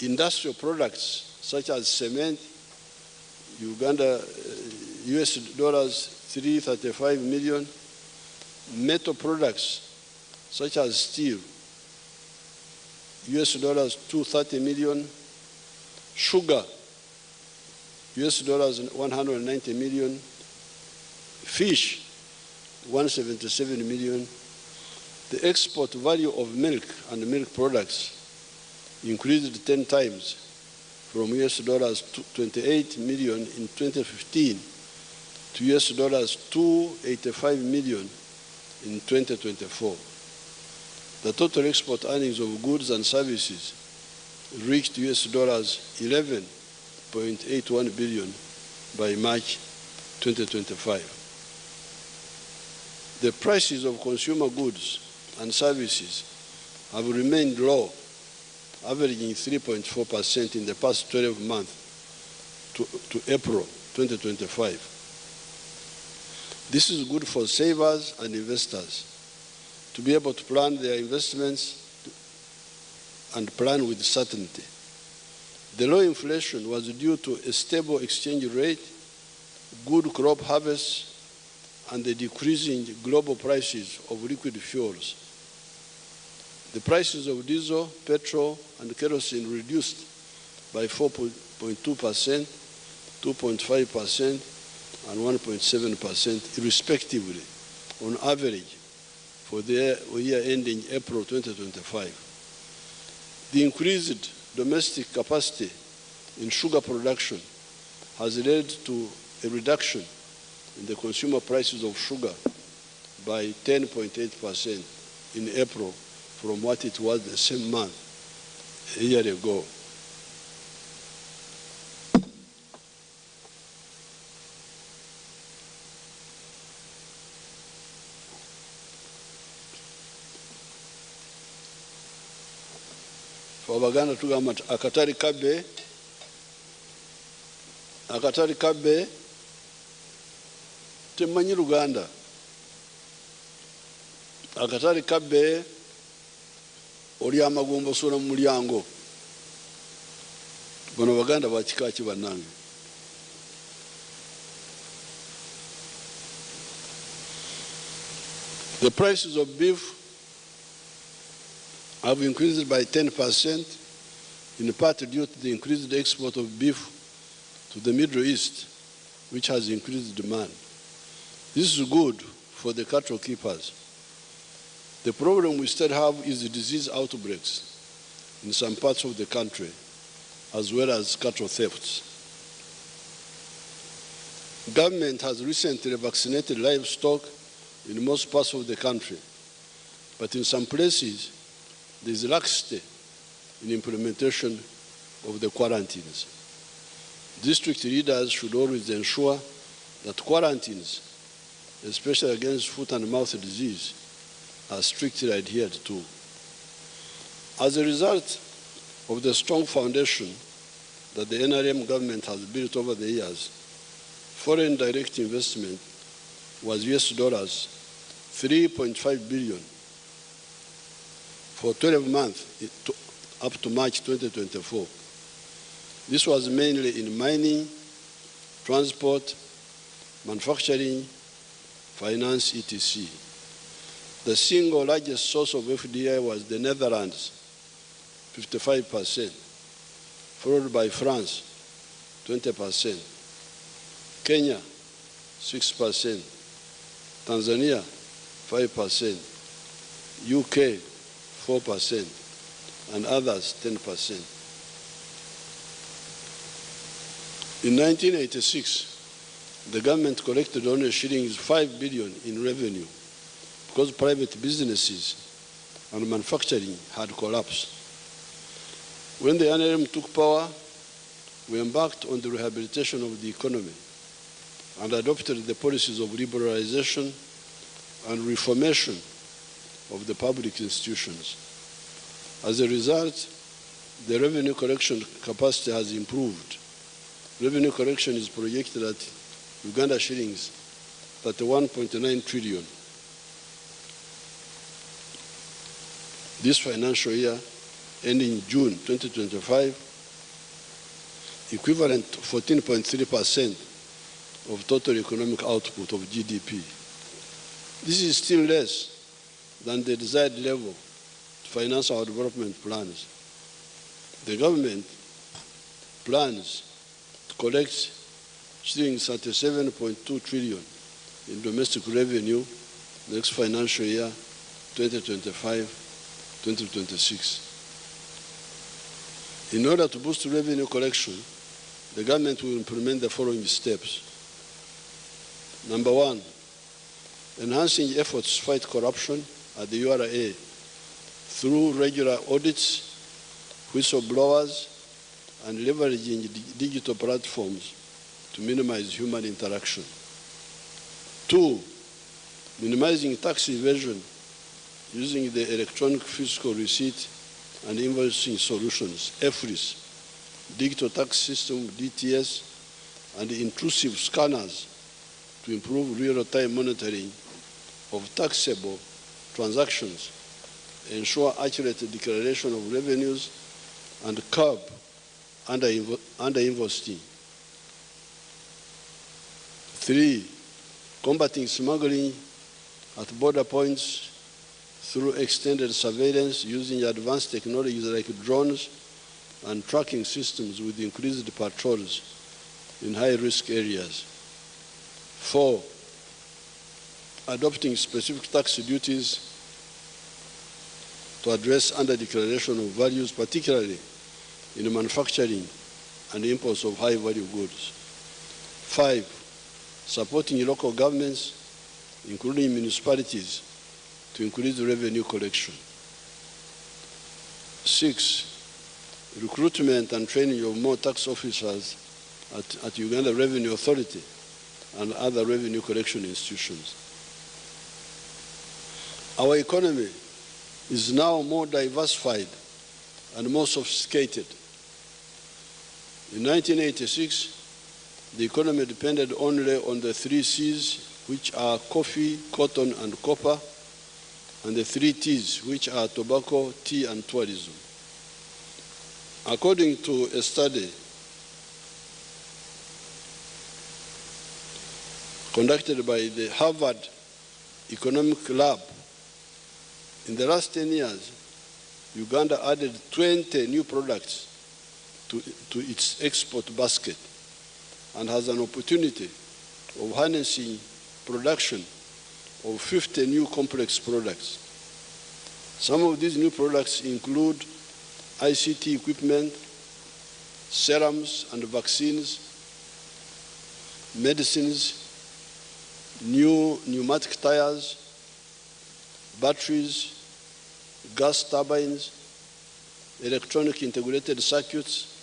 industrial products such as cement, Uganda, US dollars 335 million, metal products such as steel, US dollars 230 million, sugar, US dollars 190 million, fish, 177 million. The export value of milk and milk products increased 10 times from US dollars 28 million in 2015 to US dollars 285 million in 2024. The total export earnings of goods and services reached US dollars 11.81 billion by March 2025. The prices of consumer goods and services have remained low, averaging 3.4% in the past 12 months to April 2025. This is good for savers and investors to be able to plan their investments and plan with certainty. The low inflation was due to a stable exchange rate, good crop harvests, and the decreasing global prices of liquid fuels. The prices of diesel, petrol, and kerosene reduced by 4.2%, 2.5%, and 1.7% respectively on average for the year ending April 2025. The increased domestic capacity in sugar production has led to a reduction in the consumer prices of sugar by 10.8% in April from what it was the same month a year ago. Abaganda tugamba akatali kabbe temanyi Luganda. Akatali kabbe oli amagombo sula mu mulyango. Bano Baganda bakika ki bannange? The prices of beef have increased by 10%, in part due to the increased export of beef to the Middle East, which has increased demand. This is good for the cattle keepers. The problem we still have is the disease outbreaks in some parts of the country, as well as cattle thefts. Government has recently vaccinated livestock in most parts of the country, but in some places, there is laxity in implementation of the quarantines. District leaders should always ensure that quarantines, especially against foot and mouth disease, are strictly adhered to. As a result of the strong foundation that the NRM government has built over the years, foreign direct investment was US dollars 3.5 billion for 12 months up to March 2024. This was mainly in mining, transport, manufacturing, finance, etc. The single largest source of FDI was the Netherlands, 55%, followed by France, 20%, Kenya, 6%, Tanzania, 5%, UK, 4%, and others 10%. In 1986, the government collected only shillings 5 billion in revenue because private businesses and manufacturing had collapsed. When the NRM took power, we embarked on the rehabilitation of the economy and adopted the policies of liberalization and reformation of the public institutions. As a result, the revenue collection capacity has improved. Revenue collection is projected at Uganda shillings 31.9 trillion. This financial year, ending June 2025, equivalent to 14.3% of total economic output of GDP. This is still less than the desired level to finance our development plans. The government plans to collect shillings 37.2 trillion in domestic revenue next financial year, 2025-2026. In order to boost revenue collection, the government will implement the following steps. Number one, enhancing efforts to fight corruption at the URA through regular audits, whistleblowers, and leveraging digital platforms to minimize human interaction. Two, minimizing tax evasion using the electronic fiscal receipt and invoicing solutions, EFRIS, digital tax system, DTS, and intrusive scanners to improve real-time monitoring of taxable transactions, ensure accurate declaration of revenues, and curb under-invoicing. Three, combating smuggling at border points through extended surveillance using advanced technologies like drones and tracking systems with increased patrols in high-risk areas. Four, adopting specific tax duties to address under-declaration of values, particularly in manufacturing and imports of high-value goods. Five, supporting local governments, including municipalities, to increase revenue collection. Six, recruitment and training of more tax officers at Uganda Revenue Authority and other revenue collection institutions. Our economy is now more diversified and more sophisticated. In 1986, the economy depended only on the 3 C's, which are coffee, cotton, and copper, and the 3 T's, which are tobacco, tea, and tourism. According to a study conducted by the Harvard Economic Lab, in the last 10 years, Uganda added 20 new products to its export basket and has an opportunity of harnessing production of 50 new complex products. Some of these new products include ICT equipment, serums and vaccines, medicines, new pneumatic tires, batteries, gas turbines, electronic integrated circuits,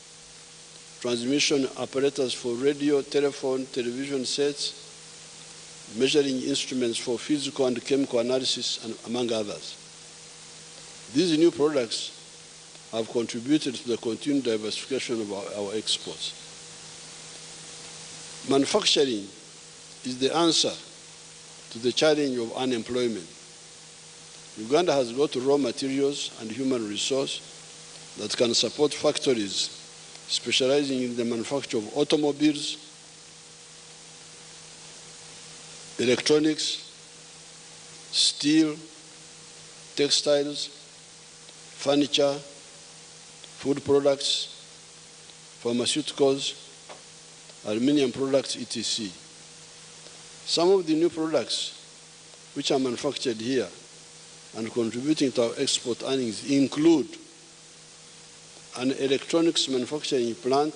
transmission apparatus for radio, telephone, television sets, measuring instruments for physical and chemical analysis, and among others. These new products have contributed to the continued diversification of our exports. Manufacturing is the answer to the challenge of unemployment. Uganda has got raw materials and human resource that can support factories specializing in the manufacture of automobiles, electronics, steel, textiles, furniture, food products, pharmaceuticals, aluminium products, etc. Some of the new products which are manufactured here and contributing to our export earnings include an electronics manufacturing plant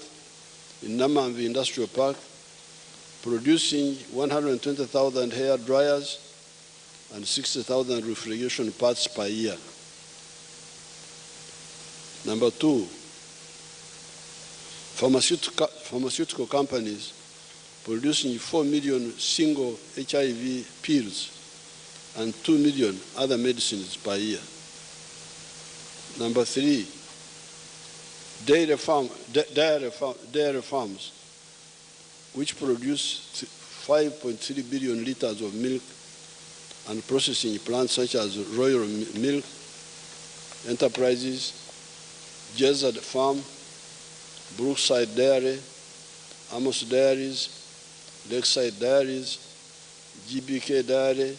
in Namamvi Industrial Park, producing 120,000 hair dryers and 60,000 refrigeration parts per year. Number two, pharmaceutical companies producing 4 million single HIV pills and 2 million other medicines per year. Number three, dairy farms, which produce 5.3 billion liters of milk, and processing plants such as Royal Milk Enterprises, Jezad Farm, Brookside Dairy, Amos Dairies, Lakeside Dairies, GBK Dairy,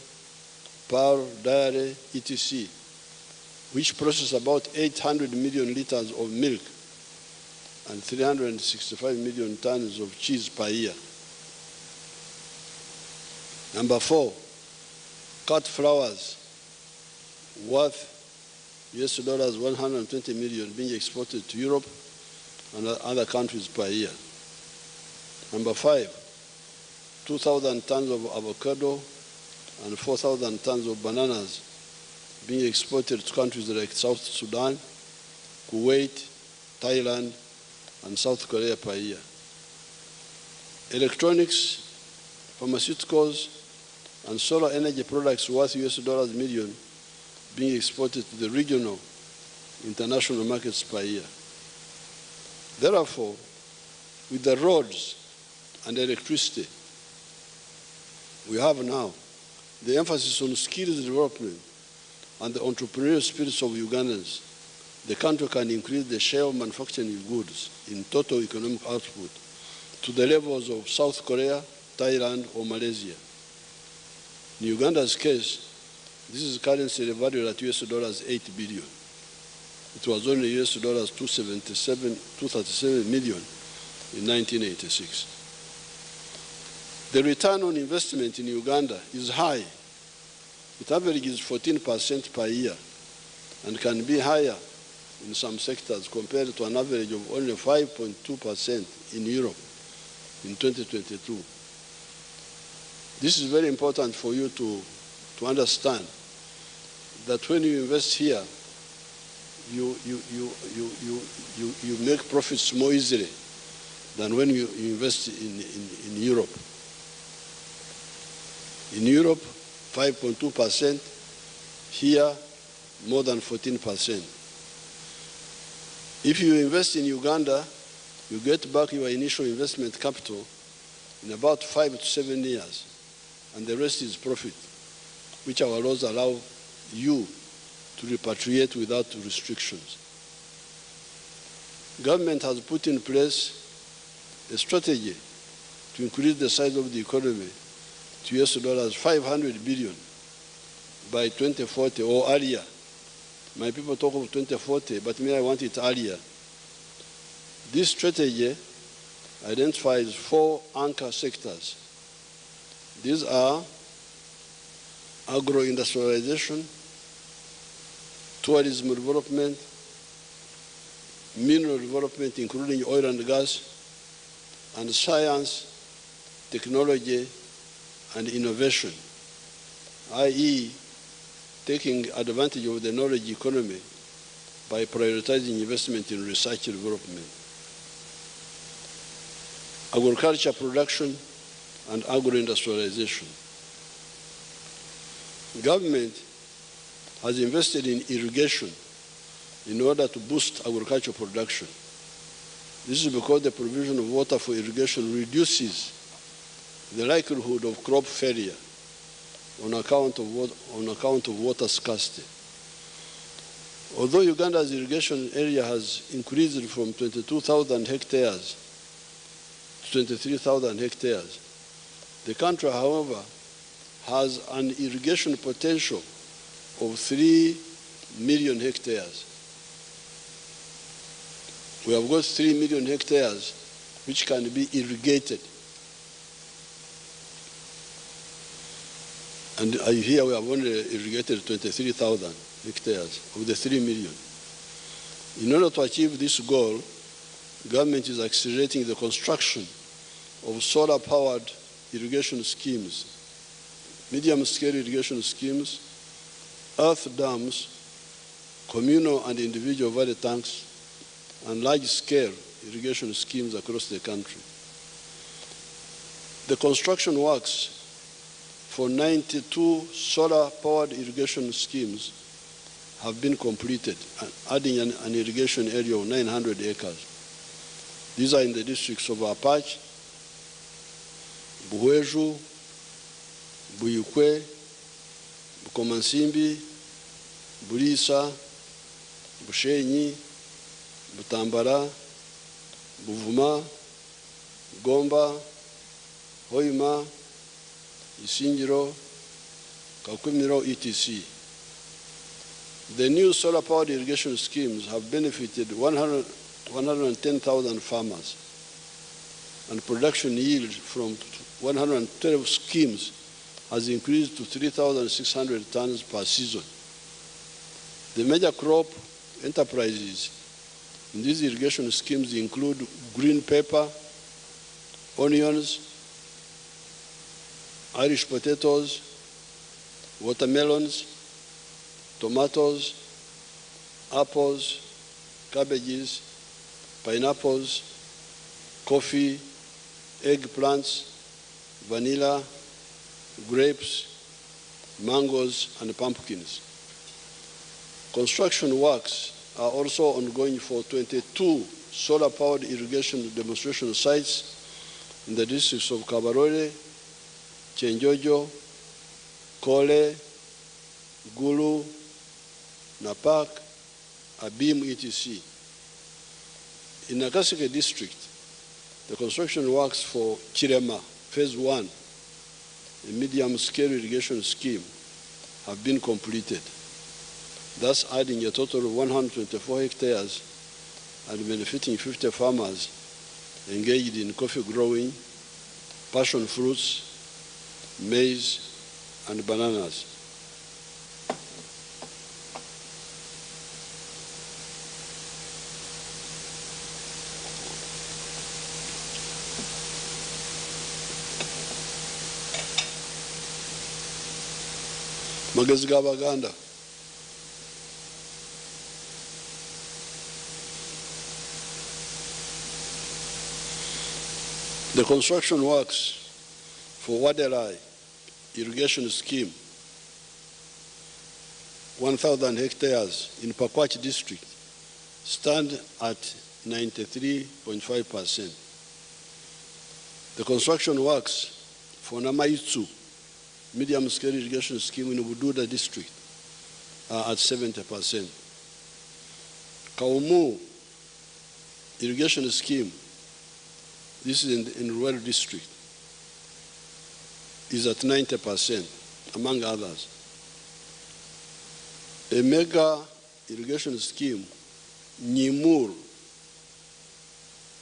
Pearl Dairy, etc., which process about 800 million liters of milk and 365 million tons of cheese per year. Number 4, cut flowers worth $120 million being exported to Europe and other countries per year. Number 5, 2,000 tons of avocado and 4,000 tons of bananas being exported to countries like South Sudan, Kuwait, Thailand, and South Korea per year. Electronics, pharmaceuticals, and solar energy products worth $1 million being exported to the regional international markets per year. Therefore, with the roads and electricity we have now, the emphasis on skills development and the entrepreneurial spirits of Ugandans, the country can increase the share of manufacturing goods in total economic output to the levels of South Korea, Thailand, or Malaysia. In Uganda's case, this is currently valued at $8 billion. It was only $237 million in 1986. The return on investment in Uganda is high. It averages 14% per year and can be higher in some sectors compared to an average of only 5.2% in Europe in 2022. This is very important for you to understand that when you invest here, you make profits more easily than when you invest in Europe. In Europe, 5.2%, here more than 14%. If you invest in Uganda, you get back your initial investment capital in about 5 to 7 years, and the rest is profit, which our laws allow you to repatriate without restrictions. Government has put in place a strategy to increase the size of the economy to $500 billion by 2040 or earlier. My people talk of 2040, but me, I want it earlier. This strategy identifies 4 anchor sectors. These are agro-industrialization, tourism development, mineral development, including oil and gas, and science, technology, and innovation, i.e., taking advantage of the knowledge economy by prioritizing investment in research and development. Agriculture production and agro-industrialization. Government has invested in irrigation in order to boost agricultural production. This is because the provision of water for irrigation reduces the likelihood of crop failure on account of water scarcity. Although Uganda's irrigation area has increased from 22,000 hectares to 23,000 hectares, the country, however, has an irrigation potential of 3 million hectares. We have got 3 million hectares which can be irrigated. And here we have only irrigated 23,000 hectares of the 3 million. In order to achieve this goal, government is accelerating the construction of solar-powered irrigation schemes, medium-scale irrigation schemes, earth dams, communal and individual valley tanks, and large-scale irrigation schemes across the country. The construction works for 92 solar-powered irrigation schemes have been completed, adding an irrigation area of 900 acres. These are in the districts of Apache, Buhweju, Buyukwe, Bukomansimbi, Bulisa, Bushenyi, Butambara, Buvuma, Gomba, Hoima, Isingiro, Kakumiro, etc. The new solar-powered irrigation schemes have benefited 110,000 farmers, and production yield from 112 schemes has increased to 3,600 tons per season. The major crop enterprises in these irrigation schemes include green pepper, onions, Irish potatoes, watermelons, tomatoes, apples, cabbages, pineapples, coffee, eggplants, vanilla, grapes, mangoes, and pumpkins. Construction works are also ongoing for 22 solar-powered irrigation demonstration sites in the districts of Kabarole, Chenjojo, Kole, Gulu, Napak, Abim, etc. In Nakaseke district, the construction works for Chirema, Phase 1, a medium-scale irrigation scheme, have been completed, thus adding a total of 124 hectares and benefiting 50 farmers engaged in coffee growing, passion fruits, maize, and bananas. Magezi g'Abaganda. The construction works for Wadelai irrigation scheme, 1,000 hectares in Pakwach district, stand at 93.5%. The construction works for Namaitsu medium-scale irrigation scheme in Bududa district are at 70%. Kaumu irrigation scheme, this is in Rural district, is at 90%, among others. A mega irrigation scheme, Nyimur,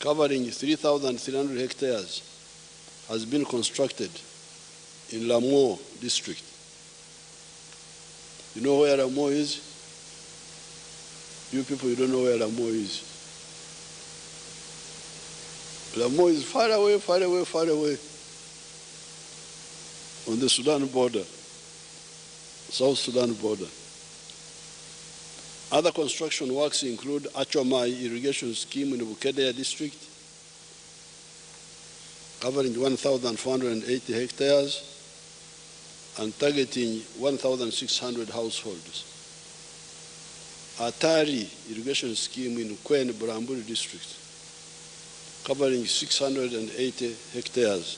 covering 3,300 hectares, has been constructed in Lamo district. You know where Lamo is? You people, you don't know where Lamo is. Lamo is far away, far away, far away on the Sudan border, South Sudan border. Other construction works include Achomai irrigation scheme in the Bukedea district, covering 1,480 hectares and targeting 1,600 households. Atari irrigation scheme in Kwen Buramburi district, covering 680 hectares,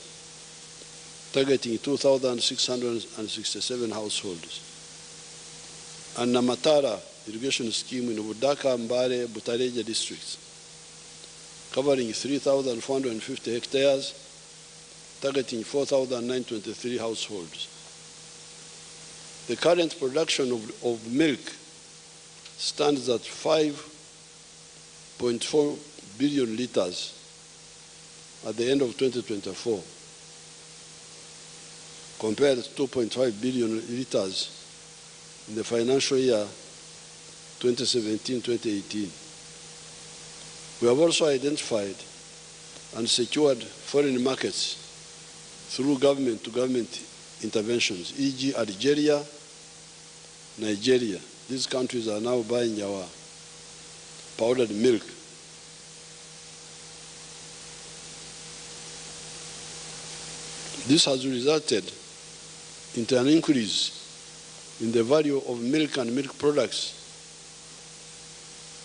targeting 2,667 households. And Namatara irrigation scheme in Budaka, Mbare, Butareja districts, covering 3,450 hectares, targeting 4,923 households. The current production of milk stands at 5.4 billion liters at the end of 2024, compared to 2.5 billion liters in the financial year 2017-2018. We have also identified and secured foreign markets through government-to-government interventions, e.g. Algeria, Nigeria. These countries are now buying our powdered milk. This has resulted into an increase in the value of milk and milk products,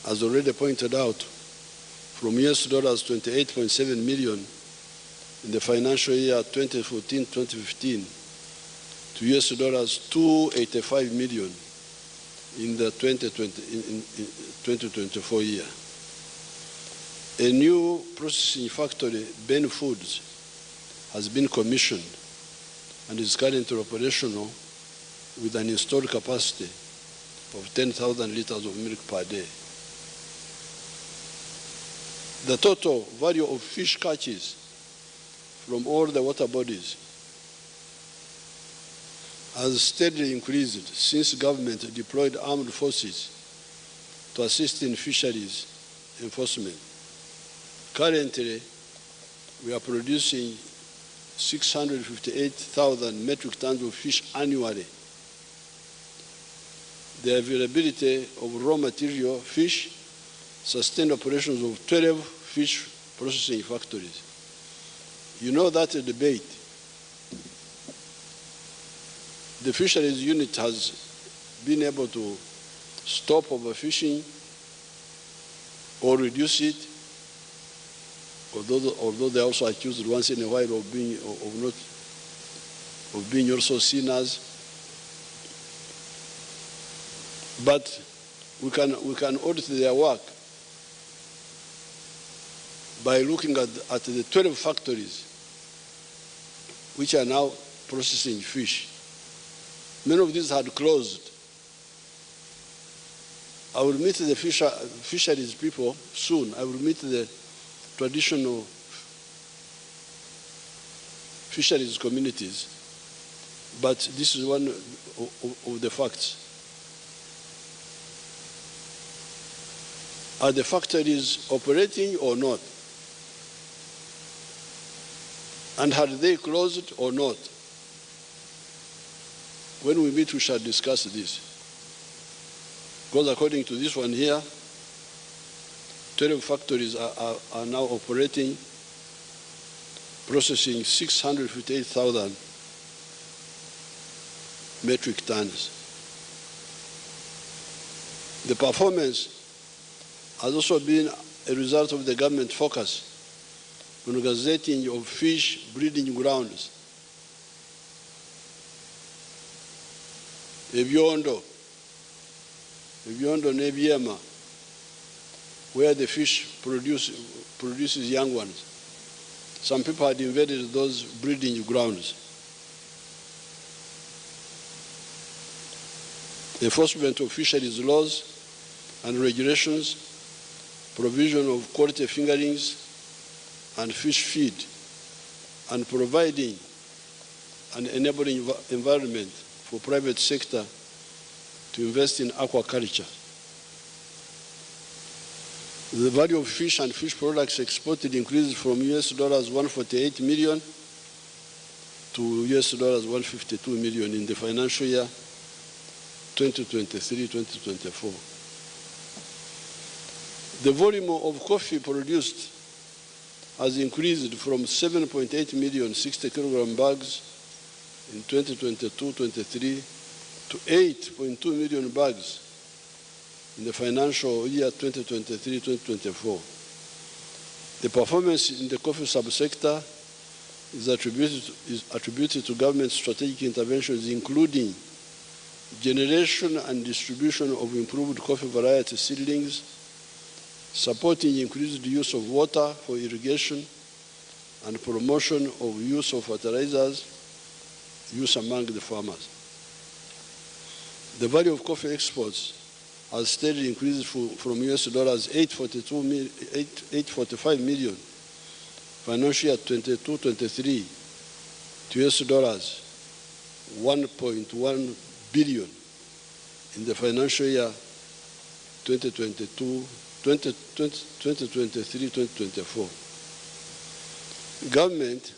as already pointed out, from US $28.7 million in the financial year 2014-2015 to US $285 million in the 2024 year. A new processing factory, Ben Foods, has been commissioned and is currently operational with an installed capacity of 10,000 liters of milk per day. The total value of fish catches from all the water bodies has steadily increased since government deployed armed forces to assist in fisheries enforcement. Currently, we are producing 658,000 metric tons of fish annually. The availability of raw material, fish, sustained operations of 12 fish processing factories. You know that debate. The fisheries unit has been able to stop overfishing or reduce it, although they also accused once in a while of being also sinners. But we can audit their work by looking at the 12 factories which are now processing fish. Many of these had closed. I will meet the fisheries people soon. I will meet the traditional fisheries communities. But this is one of the facts. Are the factories operating or not? And had they closed or not? When we meet, we shall discuss this. Because according to this one here, 12 factories are now operating, processing 658,000 metric tons. The performance has also been a result of the government focus on gazetting of fish breeding grounds. Ebyondo Nebiema, where the fish produces young ones. Some people had invaded those breeding grounds. Enforcement of fisheries laws and regulations, provision of quality fingerlings and fish feed, and providing an enabling environment for private sector to invest in aquaculture. The value of fish and fish products exported increased from US dollars 148 million to US dollars 152 million in the financial year 2023-2024. The volume of coffee produced has increased from 7.8 million 60 kilogram bags in 2022-23 to 8.2 million bags in the financial year 2023-2024. The performance in the coffee subsector is attributed to government strategic interventions, including generation and distribution of improved coffee variety seedlings, supporting increased use of water for irrigation, and promotion of use of fertilizers use among the farmers. The value of coffee exports has steadily increased from US dollars 845 million financial year 22-23 to US dollars 1.1 billion in the financial year 2023-2024. Government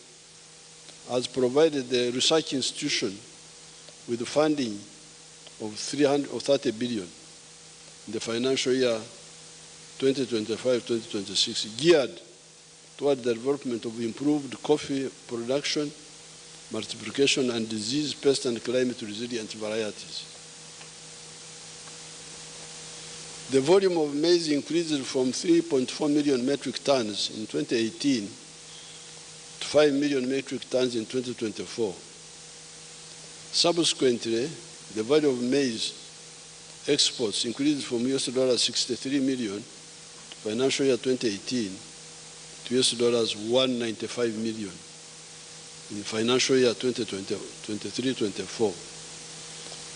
has provided the research institution with funding of 30 billion in the financial year 2025-2026, geared toward the development of improved coffee production, multiplication, and disease, pest, and climate resilient varieties. The volume of maize increased from 3.4 million metric tons in 2018 to 5 million metric tons in 2024. Subsequently, the value of maize exports increased from US $63 million financial year 2018 to $195 million in financial year 2023-24.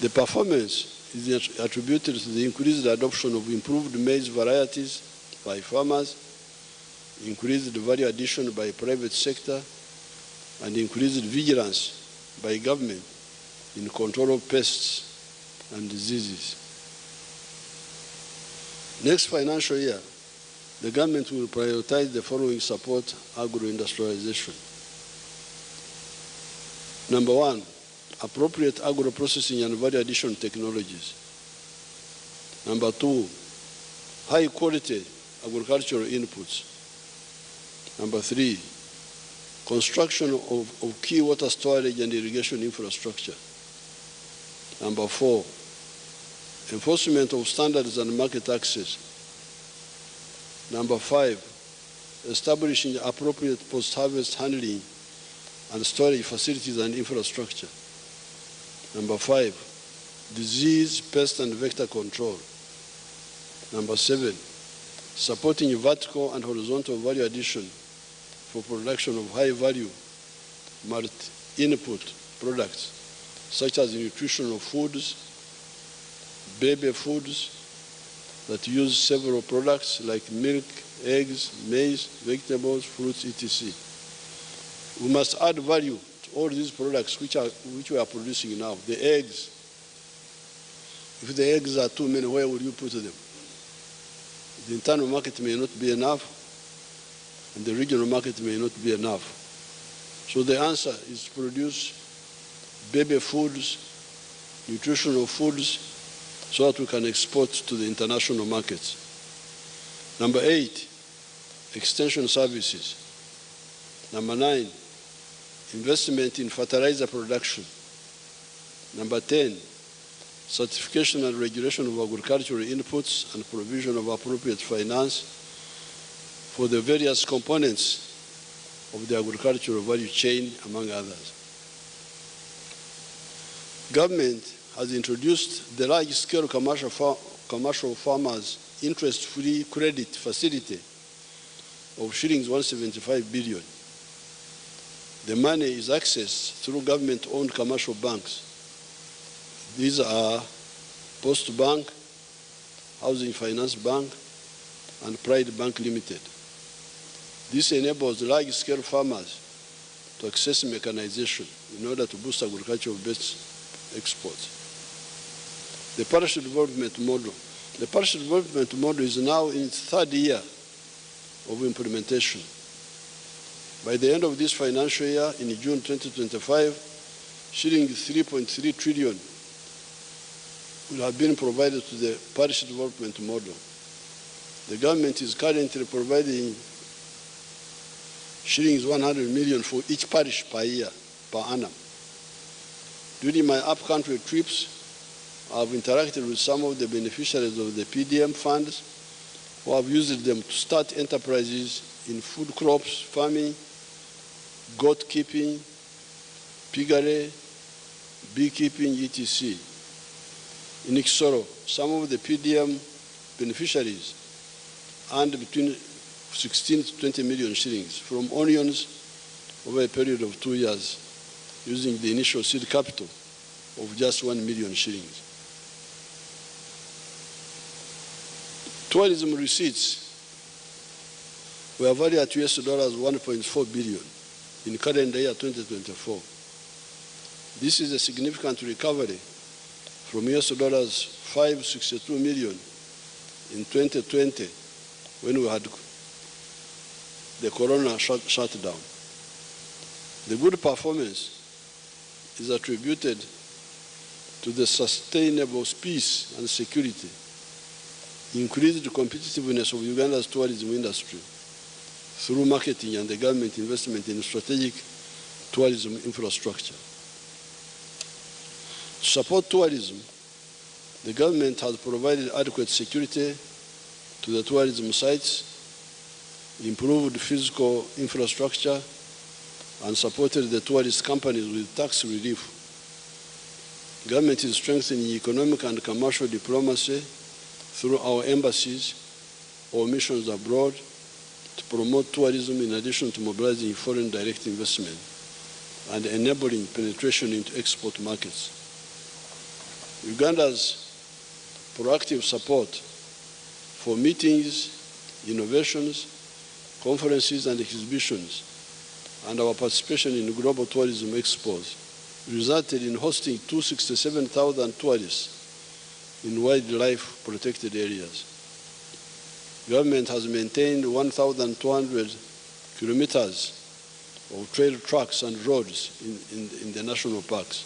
The performance is attributed to the increased adoption of improved maize varieties by farmers, increased value addition by private sector, and increased vigilance by government in control of pests and diseases. Next financial year, the government will prioritize the following support agro-industrialization. Number one, appropriate agro-processing and value addition technologies. Number two, high-quality agricultural inputs. Number three, construction of key water storage and irrigation infrastructure. Number four, enforcement of standards and market access. Number five, establishing appropriate post-harvest handling and storage facilities and infrastructure. Number five, disease, pest, and vector control. Number seven, supporting vertical and horizontal value addition for production of high-value multi-input products, such as nutritional foods, baby foods that use several products like milk, eggs, maize, vegetables, fruits, etc. We must add value to all these products which we are producing now. The eggs, if the eggs are too many, where will you put them? The internal market may not be enough, and the regional market may not be enough. So the answer is to produce baby foods, nutritional foods, so that we can export to the international markets. Number eight, extension services. Number nine, investment in fertilizer production. Number 10, certification and regulation of agricultural inputs and provision of appropriate finance for the various components of the agricultural value chain, among others. Government has introduced the large-scale commercial farmers interest-free credit facility of shillings 175 billion. The money is accessed through government-owned commercial banks. These are Post Bank, Housing Finance Bank, and Pride Bank Limited. This enables large-scale farmers to access mechanization in order to boost agricultural-based exports. The parish development model. The parish development model is now in its third year of implementation. By the end of this financial year, in June 2025, shilling 3.3 trillion will have been provided to the parish development model. The government is currently providing shillings 100 million for each parish per year, per annum. During my up-country trips, I have interacted with some of the beneficiaries of the PDM funds who have used them to start enterprises in food crops, farming, goat keeping, piggery, beekeeping, etc. In Ikisoro, some of the PDM beneficiaries earned between 16 to 20 million shillings from onions over a period of 2 years, using the initial seed capital of just 1 million shillings. Tourism receipts were valued at $1.4 billion in calendar year 2024. This is a significant recovery from $562 million in 2020 when we had the corona shutdown. The good performance is attributed to the sustainable peace and security, increased competitiveness of Uganda's tourism industry through marketing and the government investment in strategic tourism infrastructure. To support tourism, the government has provided adequate security to the tourism sites, improved physical infrastructure, and supported the tourist companies with tax relief. Government is strengthening economic and commercial diplomacy through our embassies or missions abroad to promote tourism in addition to mobilizing foreign direct investment and enabling penetration into export markets. Uganda's proactive support for meetings, innovations, conferences and exhibitions, and our participation in global tourism expos resulted in hosting 267,000 tourists in wildlife protected areas. Government has maintained 1,200 kilometers of trail tracks and roads in the national parks.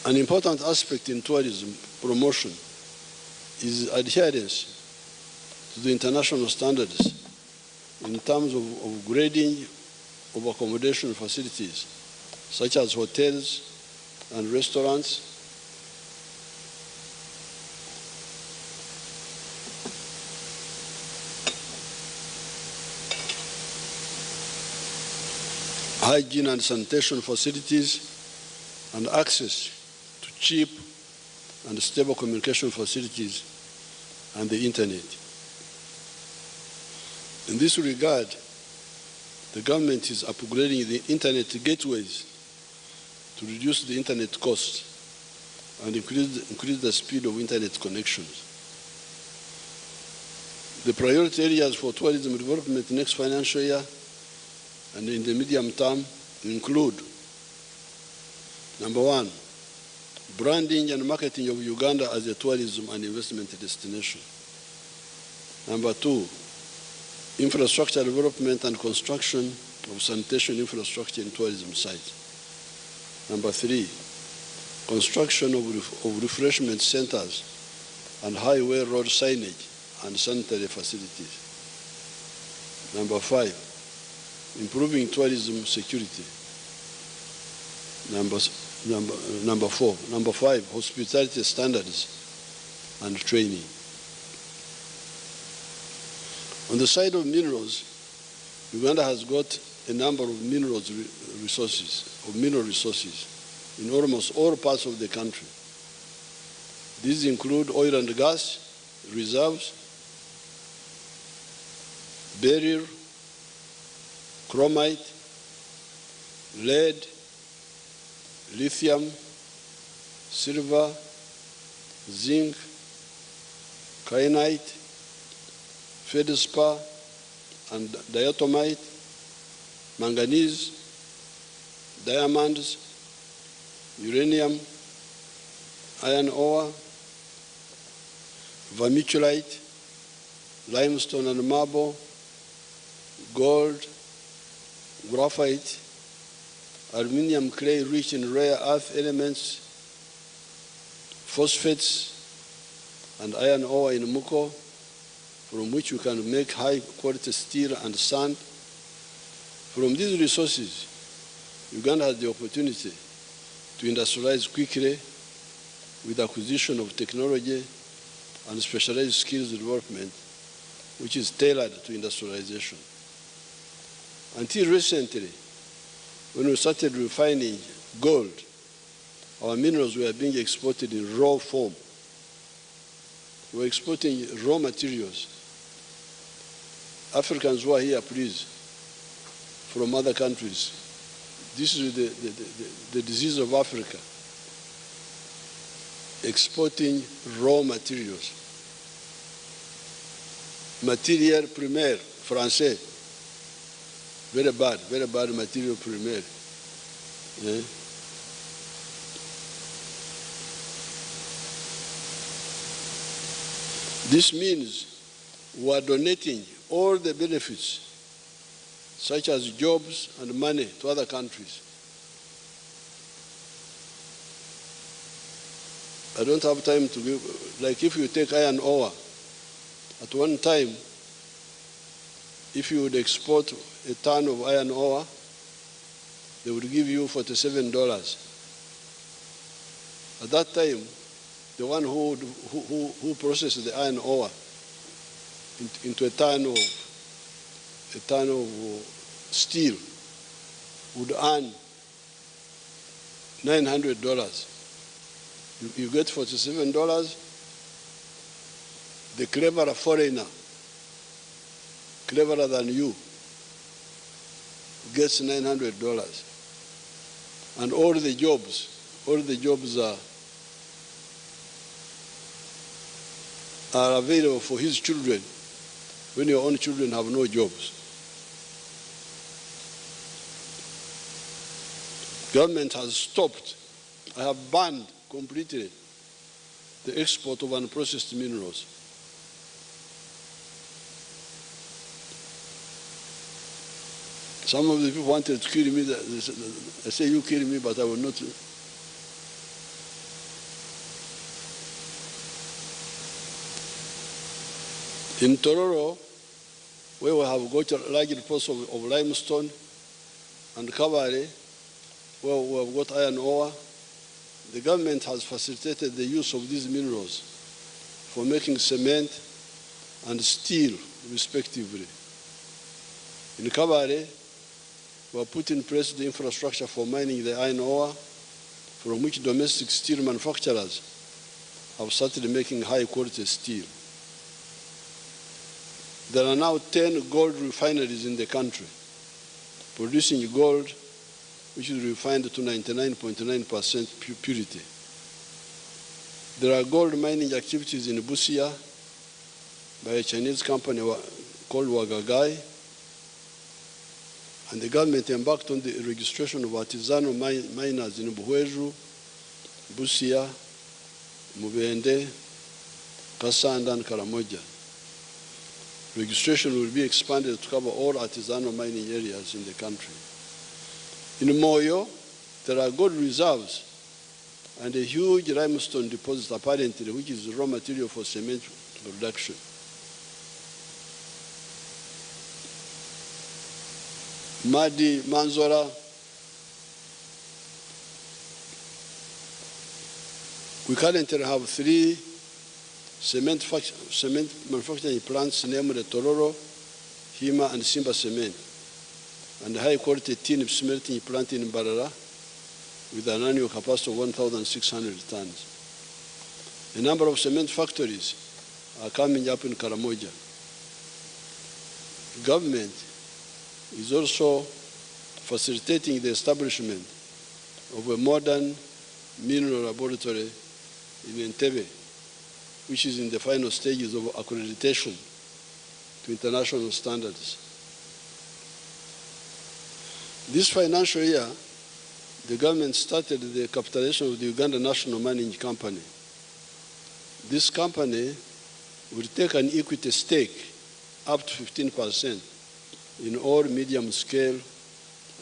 An important aspect in tourism promotion is adherence to the international standards in terms of grading of accommodation facilities, such as hotels and restaurants, hygiene and sanitation facilities, and access to cheap and stable communication facilities and the internet. In this regard, the government is upgrading the internet gateways to reduce the internet costs and increase the speed of internet connections. The priority areas for tourism development next financial year and in the medium term include: number one, branding and marketing of Uganda as a tourism and investment destination. Number two, infrastructure development and construction of sanitation infrastructure in tourism sites. Number three, construction of refreshment centers and highway road signage and sanitary facilities. Number five, improving tourism security. Number five, hospitality standards and training. On the side of minerals, Uganda has got a number of mineral resources in almost all parts of the country. These include oil and gas reserves, beryl, chromite, lead, lithium, silver, zinc, kyanite, feldspar, and diatomite, manganese, diamonds, uranium, iron ore, vermiculite, limestone and marble, gold, graphite, aluminium clay rich in rare earth elements, phosphates, and iron ore in Mukuru, from which you can make high-quality steel and sand. From these resources, Uganda has the opportunity to industrialize quickly with acquisition of technology and specialized skills development, which is tailored to industrialization. Until recently, when we started refining gold, our minerals were being exported in raw form. We were exporting raw materials. Africans who are here, please, from other countries. This is the disease of Africa. Exporting raw materials. Matière primaire, français. Very bad material primaire. Yeah. This means we are donating all the benefits, such as jobs and money, to other countries. I don't have time to give, like if you take iron ore, at one time, if you would export a ton of iron ore, they would give you $47. At that time, the one who processed the iron ore into a ton of steel would earn $900. You get $47. The clever foreigner cleverer than you, gets $900. And all the jobs are available for his children when your own children have no jobs. Government has stopped, I have banned completely the export of unprocessed minerals. Some of the people wanted to kill me. I say, you kill me, but I will not. In Tororo, where we have got a large deposit of limestone, and Kabare, where we have got iron ore, the government has facilitated the use of these minerals for making cement and steel, respectively. In Kabare, we have put in place the infrastructure for mining the iron ore, from which domestic steel manufacturers have started making high-quality steel. There are now 10 gold refineries in the country, producing gold which is refined to 99.9% purity. There are gold mining activities in Busia by a Chinese company called Wagagai, and the government embarked on the registration of artisanal miners in Buhweju, Busia, Mubende, Kasanda, and Karamoja. Registration will be expanded to cover all artisanal mining areas in the country. In Moyo, there are gold reserves and a huge limestone deposit apparently, which is raw material for cement production. Madi, Manzora, we currently have 3 cement manufacturing plants, namely Tororo, Hima, and Simba Cement, and high-quality tin smelting plant in Barara with an annual capacity of 1,600 tons. A number of cement factories are coming up in Karamoja. Government is also facilitating the establishment of a modern mineral laboratory in Entebbe, which is in the final stages of accreditation to international standards. This financial year, the government started the capitalization of the Uganda National Mining Company. This company will take an equity stake up to 15% in all medium-scale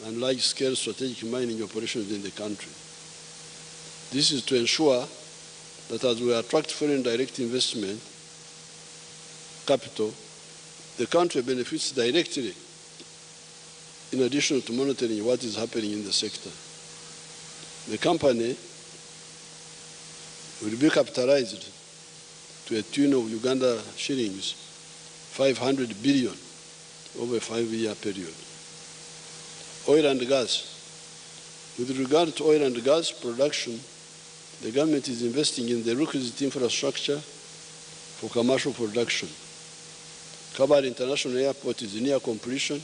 and large-scale strategic mining operations in the country. This is to ensure that as we attract foreign direct investment capital, the country benefits directly in addition to monitoring what is happening in the sector. The company will be capitalized to a tune of Uganda shillings 500 billion over a 5-year period. Oil and gas. With regard to oil and gas production, the government is investing in the requisite infrastructure for commercial production. Kabale International Airport is near completion,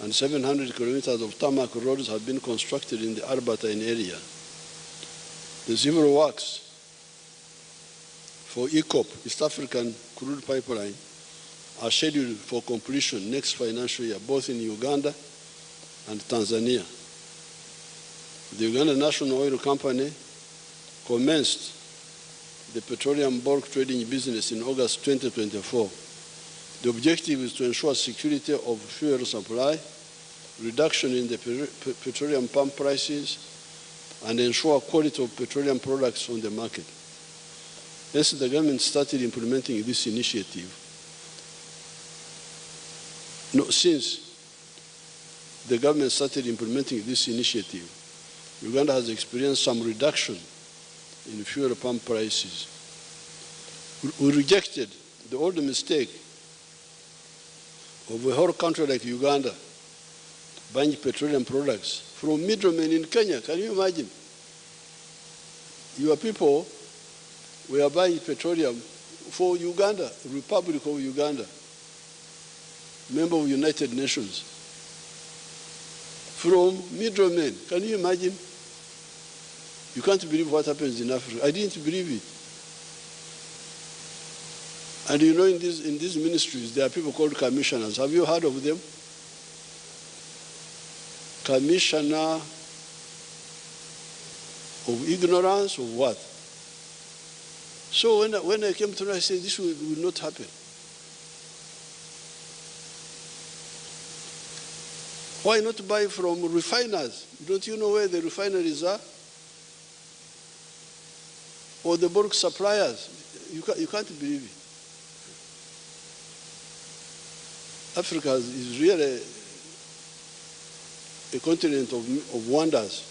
and 700 kilometers of tarmac roads have been constructed in the Albertine area. The civil works for EACOP, East African Crude Pipeline, are scheduled for completion next financial year, both in Uganda and Tanzania. The Uganda National Oil Company commenced the petroleum bulk trading business in August 2024. The objective is to ensure security of fuel supply, reduction in the petroleum pump prices, and ensure quality of petroleum products on the market. Hence, the government started implementing this initiative. Since the government started implementing this initiative, Uganda has experienced some reduction in fuel pump prices. We rejected the old mistake of a whole country like Uganda buying petroleum products from middlemen in Kenya. Can you imagine? Your people were buying petroleum for Uganda, Republic of Uganda. member of United Nations, from middlemen. Can you imagine? You can't believe what happens in Africa. I didn't believe it. And you know, in these ministries, there are people called commissioners. Have you heard of them? Commissioner of ignorance of what? So when I came to know, I said, this will not happen. Why not buy from refiners? Don't you know where the refineries are? Or the bulk suppliers? You can't believe it. Africa is really a continent of wonders.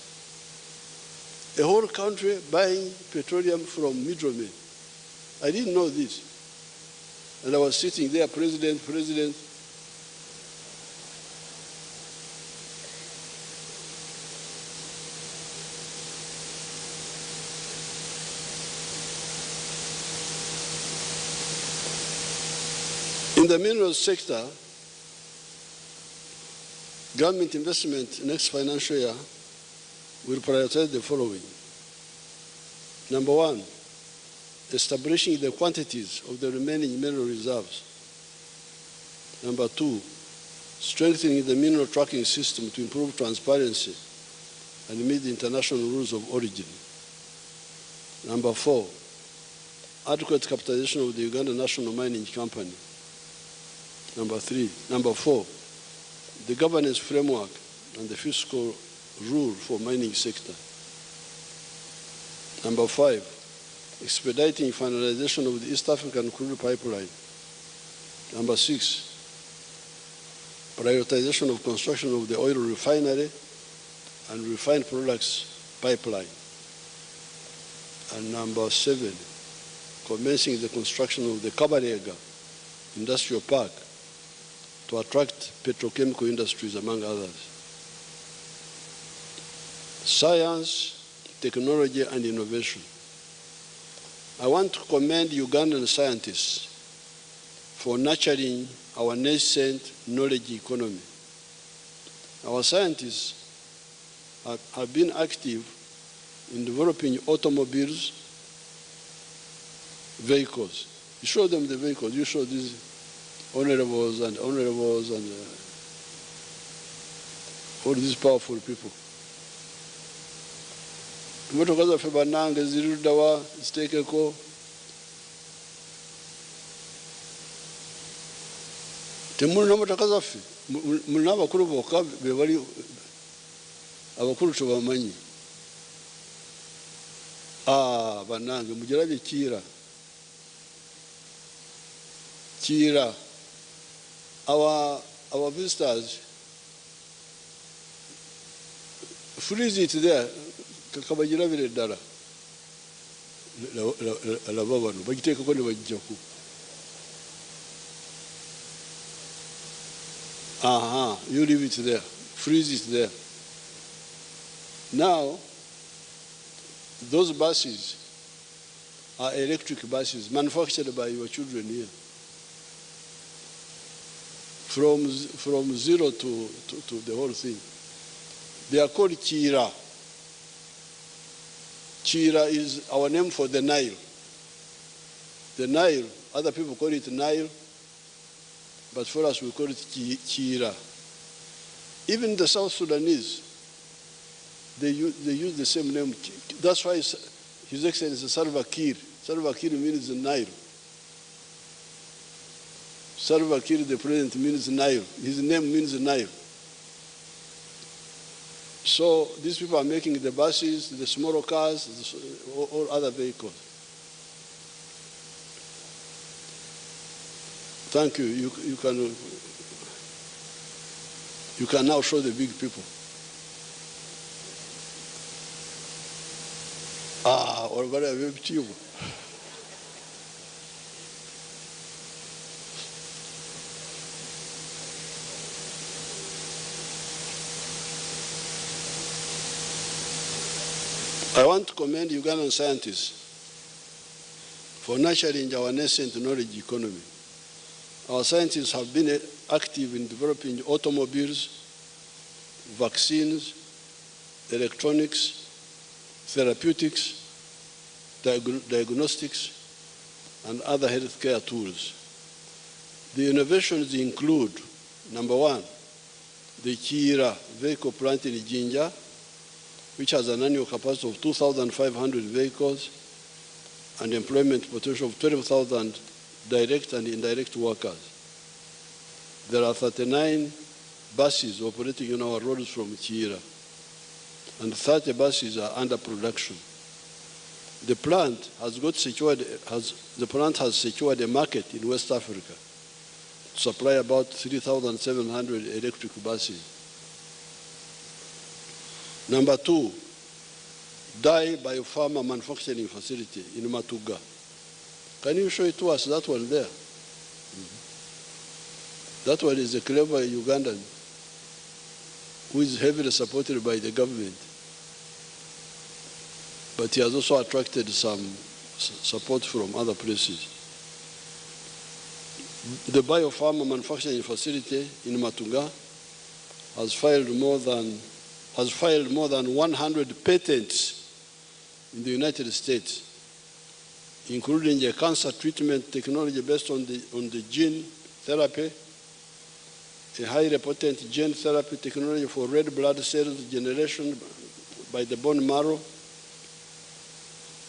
A whole country buying petroleum from middlemen. I didn't know this. And I was sitting there, president. In the minerals sector, government investment next financial year will prioritize the following. Number one, establishing the quantities of the remaining mineral reserves. Number two, strengthening the mineral tracking system to improve transparency and meet the international rules of origin. Number four, adequate capitalization of the Uganda National Mining Company. Number four, the governance framework and the fiscal rule for mining sector. Number five, expediting finalization of the East African crude pipeline. Number six, prioritization of construction of the oil refinery and refined products pipeline. And number seven, commencing the construction of the Kabarega Industrial Park to attract petrochemical industries, among others. Science, technology, and innovation. I want to commend Ugandan scientists for nurturing our nascent knowledge economy. Our scientists have been active in developing automobiles, vehicles. You show them the vehicles, you show these honorables and all these powerful people. Imotoka zaffe bannange ziri luddawa ziteekeko. Temulina motoka zaffe, mulina abakulu bokka be bali abakulu tebamanyi. Bannange mugirabye Kira. Our visitors, freeze it there. Kabagirabire ddala. Alaba bano bagiteekako ne bajjaku. You leave it there. Freeze it there. Now, those buses are electric buses manufactured by your children here. From zero to the whole thing. They are called Kira. Kira is our name for the Nile. The Nile, other people call it Nile, but for us we call it Kira. Even the South Sudanese, they use the same name. That's why His Excellency Salva Kiir. Salva Kiir means the Nile. Salva Kiir, the president, means Nile. His name means Nile. So these people are making the buses, the smaller cars, all other vehicles. Thank you. You can now show the big people. Or whatever you. I want to commend Ugandan scientists for nurturing our nascent knowledge economy. Our scientists have been active in developing automobiles, vaccines, electronics, therapeutics, diagnostics, and other healthcare tools. The innovations include, number one, the Kira vehicle plant in Jinja, which has an annual capacity of 2,500 vehicles and employment potential of 12,000 direct and indirect workers. There are 39 buses operating on our roads from Kira, and 30 buses are under production. The plant has secured a market in West Africa to supply about 3,700 electric buses. Number two, dye biopharma manufacturing facility in Matuga. Can you show it to us, that one there? That one is a clever Ugandan who is heavily supported by the government. But he has also attracted some support from other places. The biopharma manufacturing facility in Matuga has filed more than 100 patents in the United States, including a cancer treatment technology based on the gene therapy, a highly potent gene therapy technology for red blood cells generation by the bone marrow,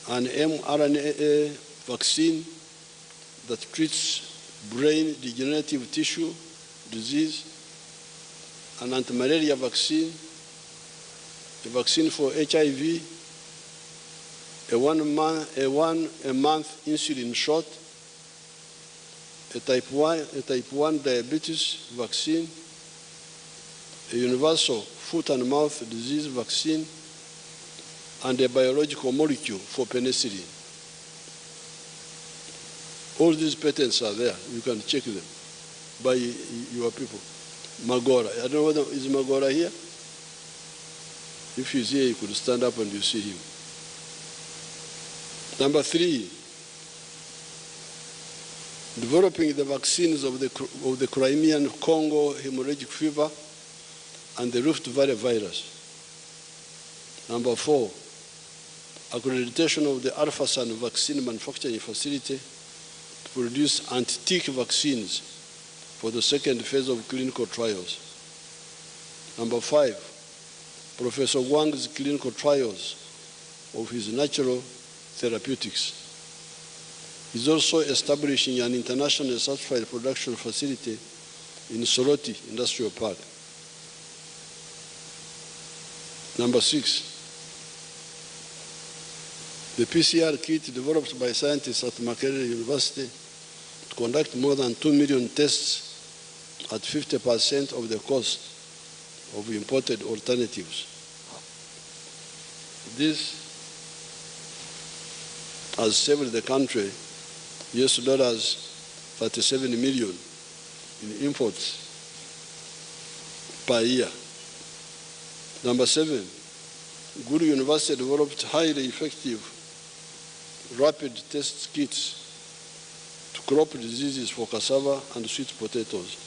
an mRNA vaccine that treats brain degenerative tissue disease, an anti-malaria vaccine, a vaccine for HIV, a one-month insulin shot, a type 1 diabetes vaccine, a universal foot and mouth disease vaccine, and a biological molecule for penicillin. All these patents are there. You can check them by your people. Magora. I don't know whether is Magora here. If he's here, you could stand up and you see him. Number three, developing the vaccines of the Crimean Congo hemorrhagic fever and the Rift Valley virus. Number four, accreditation of the Alphasan vaccine manufacturing facility to produce anti-tick vaccines for the second phase of clinical trials. Number five, Professor Wang's clinical trials of his natural therapeutics. He's also establishing an internationally certified production facility in Soroti Industrial Park. Number six, the PCR kit developed by scientists at Makerere University to conduct more than 2 million tests at 50% of the cost of imported alternatives. This has saved the country $37 million in imports per year. Number seven, Guru University developed highly effective rapid test kits to crop diseases for cassava and sweet potatoes.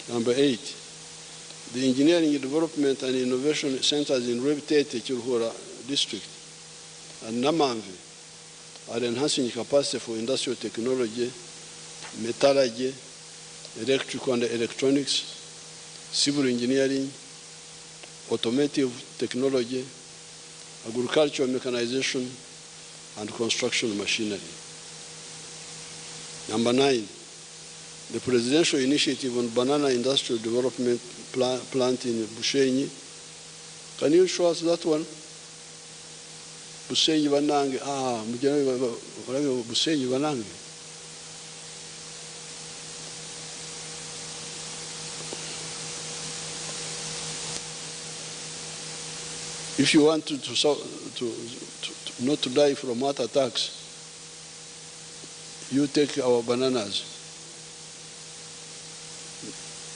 Number eight, the Engineering Development and Innovation Centers in Rwebitete, Kiruhura District, and Namamvi are enhancing capacity for industrial technology, metallurgy, electrical and electronics, civil engineering, automotive technology, agricultural mechanization, and construction machinery. Number nine, the presidential initiative on banana industrial development plant in Bushenyi. Can you show us that one? Bushenyi Banange. Bushenyi Banange. If you want to not to die from heart attacks, you take our bananas.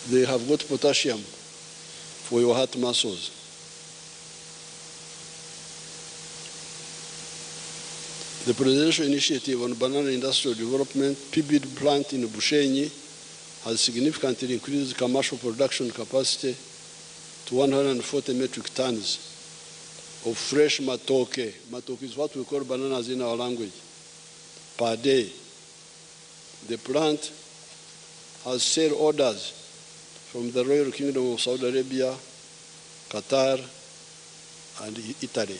They have got potassium for your heart muscles. The Presidential Initiative on Banana Industrial Development, PBID plant in Bushenyi, has significantly increased commercial production capacity to 140 metric tons of fresh matoke. Matoke is what we call bananas in our language, per day. The plant has sale orders from the Royal Kingdom of Saudi Arabia, Qatar, and Italy.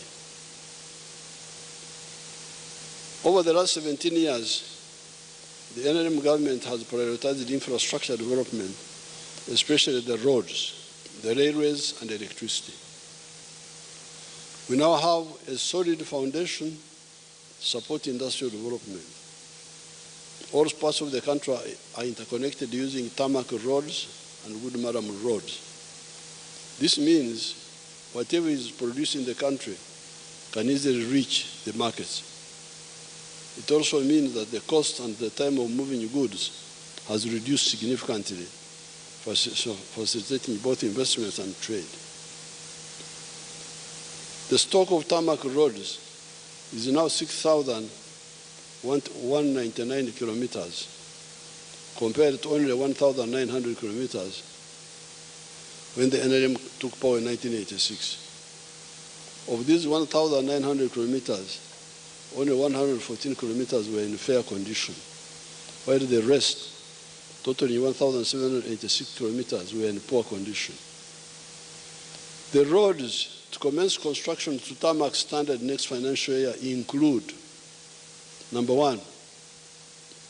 Over the last 17 years, the NRM government has prioritized infrastructure development, especially the roads, the railways, and electricity. We now have a solid foundation to support industrial development. All parts of the country are interconnected using tarmac roads and wood maram roads. This means whatever is produced in the country can easily reach the markets. It also means that the cost and the time of moving goods has reduced significantly, facilitating both investments and trade. The stock of tarmac roads is now 6,199 kilometers, compared to only 1,900 kilometers when the NRM took power in 1986. Of these 1,900 kilometers, only 114 kilometers were in fair condition, while the rest, totaling 1,786 kilometers, were in poor condition. The roads to commence construction to tarmac standard next financial year include: number one,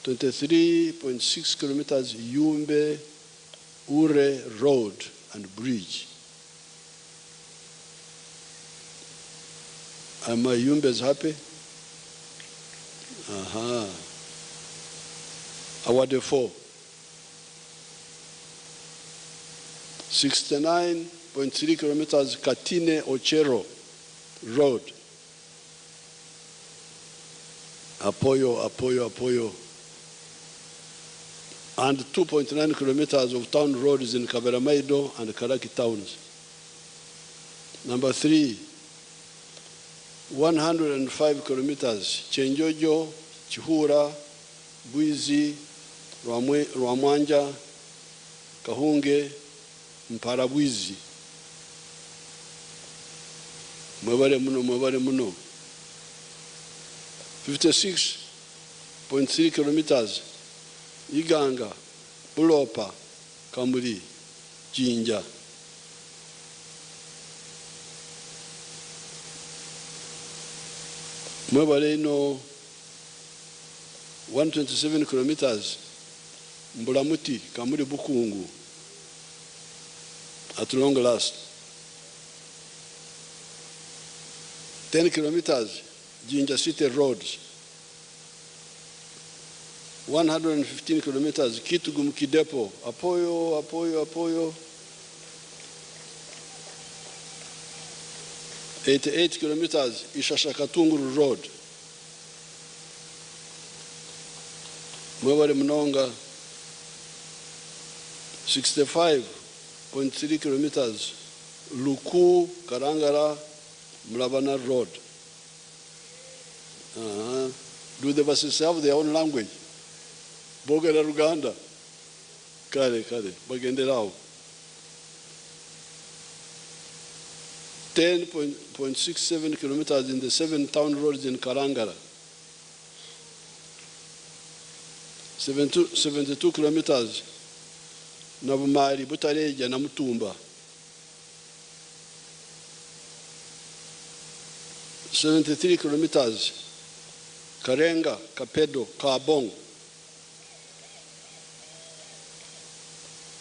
23.6 kilometers Yumbe Ure Road and Bridge. Are my Yumbes happy? Award 4. 69.3 kilometers Katine Ochero Road. Apoyo. And 2.9 kilometers of town roads in Kaberamaido and Karaki towns. Number 3, 105 kilometers Chenjojo, Chihura, Buizi, Rwamwanja, Kahunge, Mparabwizi. Mwebare muno. 56.3 kilometers Iganga, Bulopa, Kamuri, Jinja. Mwebare no 127 kilometers Mbulamuti, Kamuri Bukungu, at long last. 10 kilometers Jinja City roads. 115 kilometers Kitugum Kidepo, Apoyo. 88 kilometers Ishashakatunguru Road. Mweware Mnonga. 65.3 kilometers Luku Karangara Mlabana Road. Do the buses have their own language? Bogara Ruganda. Kare, Bagenderao. 10.67 kilometers in the 7 town roads in Karangara. 72 kilometers Nabumari, Butareja, Namutumba. 73 kilometers Karenga, Kapedo, Kabong.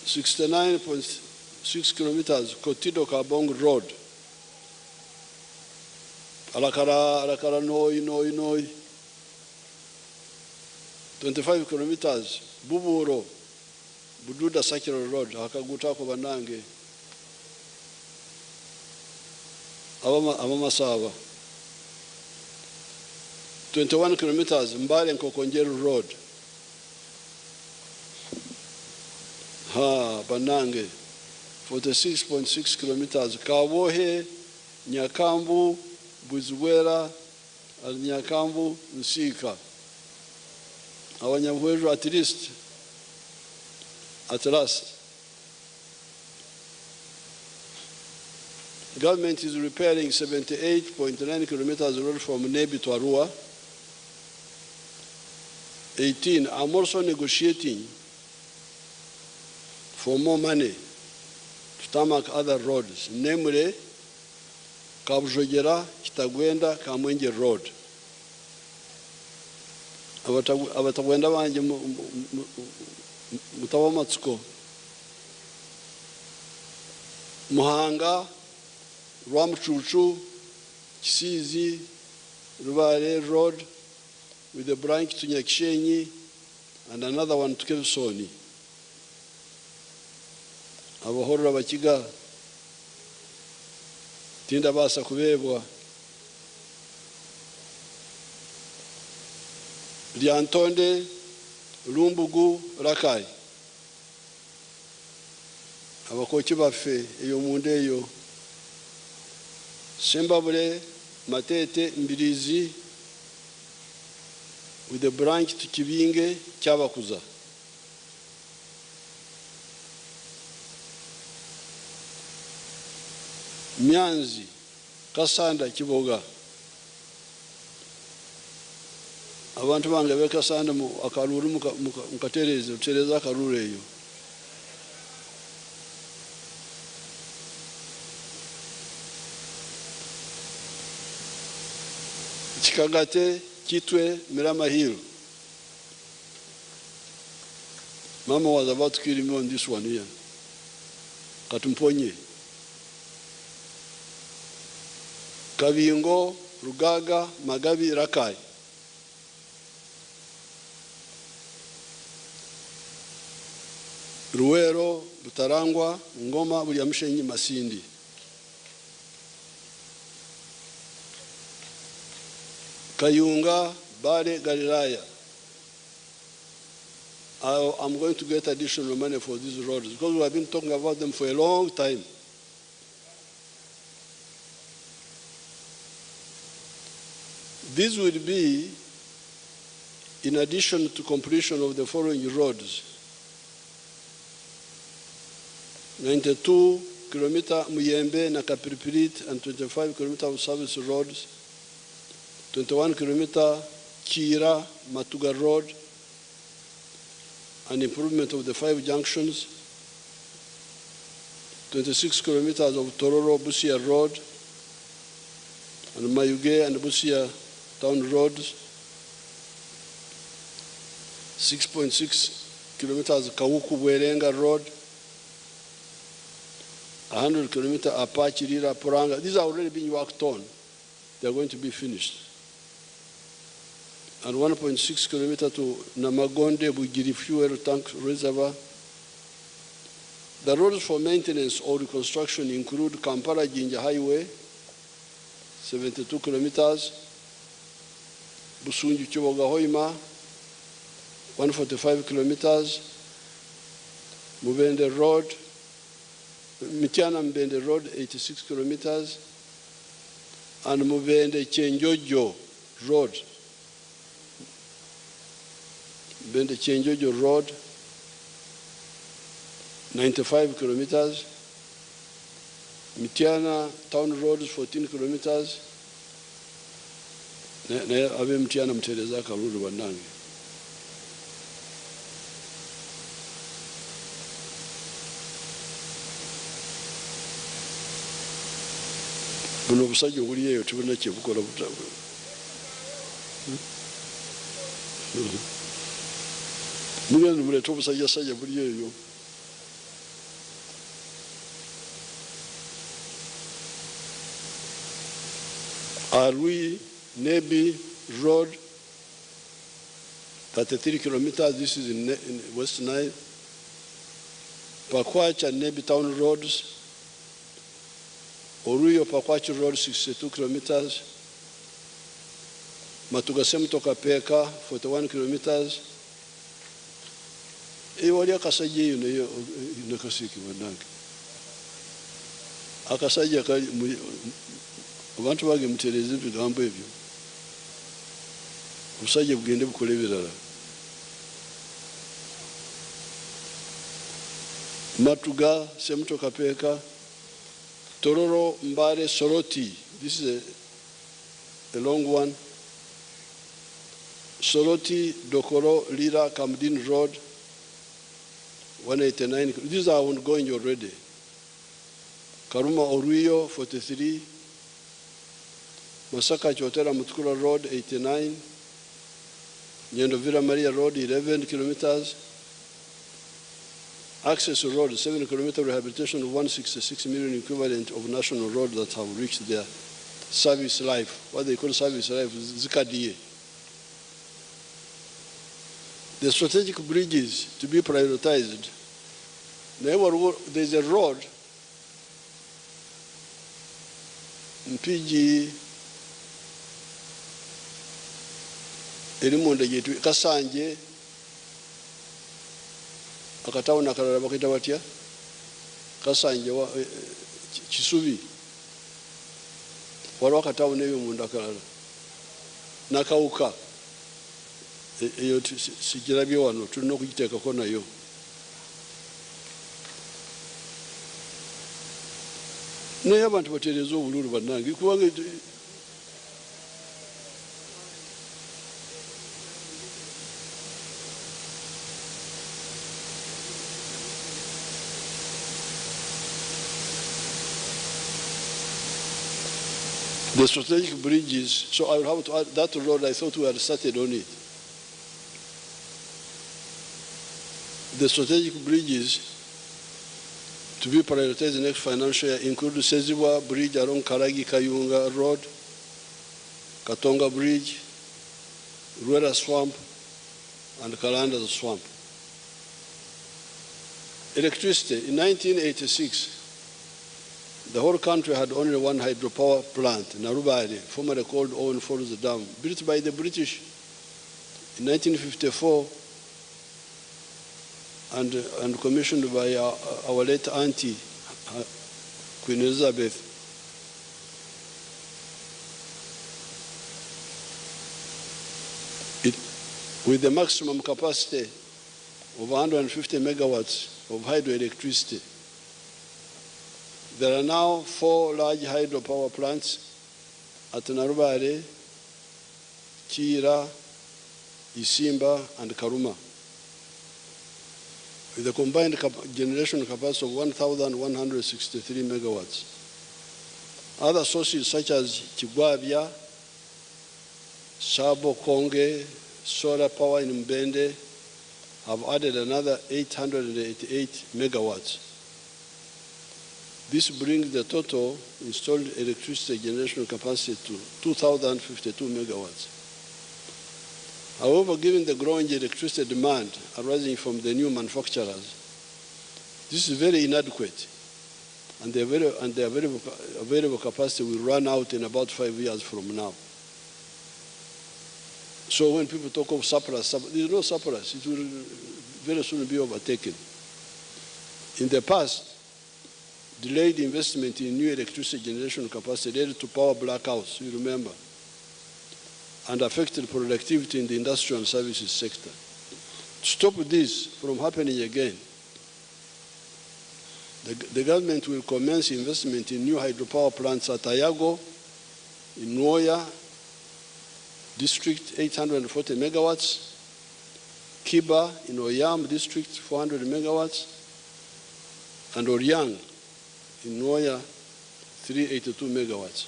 69.6 kilometers Kotido Kabong Road. Alakara, Noi. 25 kilometers Buburo, Bududa Sakira Road, Hakagutako Banange. Amamasava. 21 kilometers Mbale and Kokonjeru Road. Banange. 46.6 kilometers Kawohe, Nyakambu, Buzuwera, Nyakambu, Nsika. Awanyamweru at least At last, government is repairing 78.9 kilometers road from Nebi to Arua. 18, I'm also negotiating for more money to tarmac other roads, namely Kabujogera, Kitagwenda, Kamwenje Road. Abatagwenda banje mutawa matsuko. Muhanga, Rwamchuchu, Kisizi, Rubare Road, with a branch to Nyakishenyi and another one to Kevsoni. Abahorra bakiga tinda basa kubebwa Lyantonde, Lumbugu, Rakai. Abakochi baffe eyo munde eyo Sembabule, Matete, Mbirizi, with a branch to Kibinge, Kyavakuza. Myanzi, Kasanda, Kiboga. Abantu bange be Kasanda mu akaluru mukatereze utereza akaluru eyo. Chikagate, Kitwe, Mirama Hill. Mama was about to kill me on this one here. Katumponye. Kavingo, Rugaga, Magabi, Rakai. Ruero, Butarangwa, Ngoma, Williamshenyi, Masindi. Kayunga, Bade, Galilaya. I'm going to get additional money for these roads because we have been talking about them for a long time. This will be in addition to completion of the following roads. 92 kilometer Muyembe na Kapiripirit and 25 kilometer of service roads. 21 kilometer Kira, Matuga Road, an improvement of the 5 junctions. 26 kilometers of Tororo Busia Road, and Mayuge and Busia Town Roads. 6.6 kilometers Kawuku Werenga Road. 100 kilometers Apache Rira Puranga. These are already being worked on. They are going to be finished. And 1.6 kilometers to Namagonde Bugiri Fuel Tank Reservoir. The roads for maintenance or reconstruction include Kampala-Jinja Highway, 72 kilometers, Busunju-Kiboga-Hoima, 145 kilometers, Mubende Road, Mitiana-Mbende Road, 86 kilometers, and Mubende-Chenjojo Road, Bende Chenjojo Road, 95 kilometers. Mitiana Town Roads, 14 kilometers. Abe Mitiana Mtereza Karuru Bandangi. Buno busajja buli eyo tubona kye bukola butabu. Mugenda muleta obusajjasajja buli eyo. Arui, Nebi Road, 33 kilometers, this is in West Nile. Pakwacha and Nebi Town Roads. Oruyo Pakwacha Road, 62 kilometers. Matugasem toka Peka, 41 kilometers. Wali akasajja eyo nayo nakasiki wanange. Akasajja kali abantu bage mutereze bigambo ebyo. Obusajja bugende bukole birala. Matuga, Semto Kapeka, Tororo, Mbare, Soroti. This is a long one. Soroti, Dokoro, Lira, Kamdin Road, 189. These are ongoing already. Karuma Oruyo, 43. Masaka Chotera Mutkura Road, 89. Nyendovira Maria Road, 11 kilometers. Access Road, 7 kilometer rehabilitation of 166 million equivalent of national road that have reached their service life. What they call service life is Zikadiye. The strategic bridges to be prioritized. There's a road in PG Erimonde Yetu Kasanje akatawuna akalala bakita batya Kasanje wa Kisubi waliwo akatawuna ebyo munda akalala nakawuka eyo sikirabye wano tulina okugiteekako nayo. Naye abantu batereeza obululu bannange kubanga the strategic bridges, so I will have to add that road. I thought we had started on it. The strategic bridges to be prioritized in the next financial year include Sezibwa Bridge along Karagi Kayunga Road, Katonga Bridge, Ruera Swamp, and Kalanda Swamp. Electricity. In 1986, the whole country had only one hydropower plant, Narubari, formerly called Owen Falls Dam, built by the British in 1954 and commissioned by our late auntie, Queen Elizabeth. With the maximum capacity of 150 megawatts of hydroelectricity. There are now 4 large hydropower plants at Narubare, Chira, Isimba, and Karuma, with a combined generation capacity of 1,163 megawatts. Other sources such as Chigwabia, Sabo Konge, solar power in Mbende have added another 888 megawatts. This brings the total installed electricity generation capacity to 2,052 megawatts. However, given the growing electricity demand arising from the new manufacturers, this is very inadequate, and the available capacity will run out in about 5 years from now. So when people talk of surplus, there is no surplus. It will very soon be overtaken. In the past, delayed investment in new electricity generation capacity led to power blackouts, you remember, and affected productivity in the industrial and services sector. To stop this from happening again, the government will commence investment in new hydropower plants at Ayago, in Nwoya District, 840 megawatts, Kiba in Oyam District, 400 megawatts, and Oryang in Nwoya, 382 megawatts.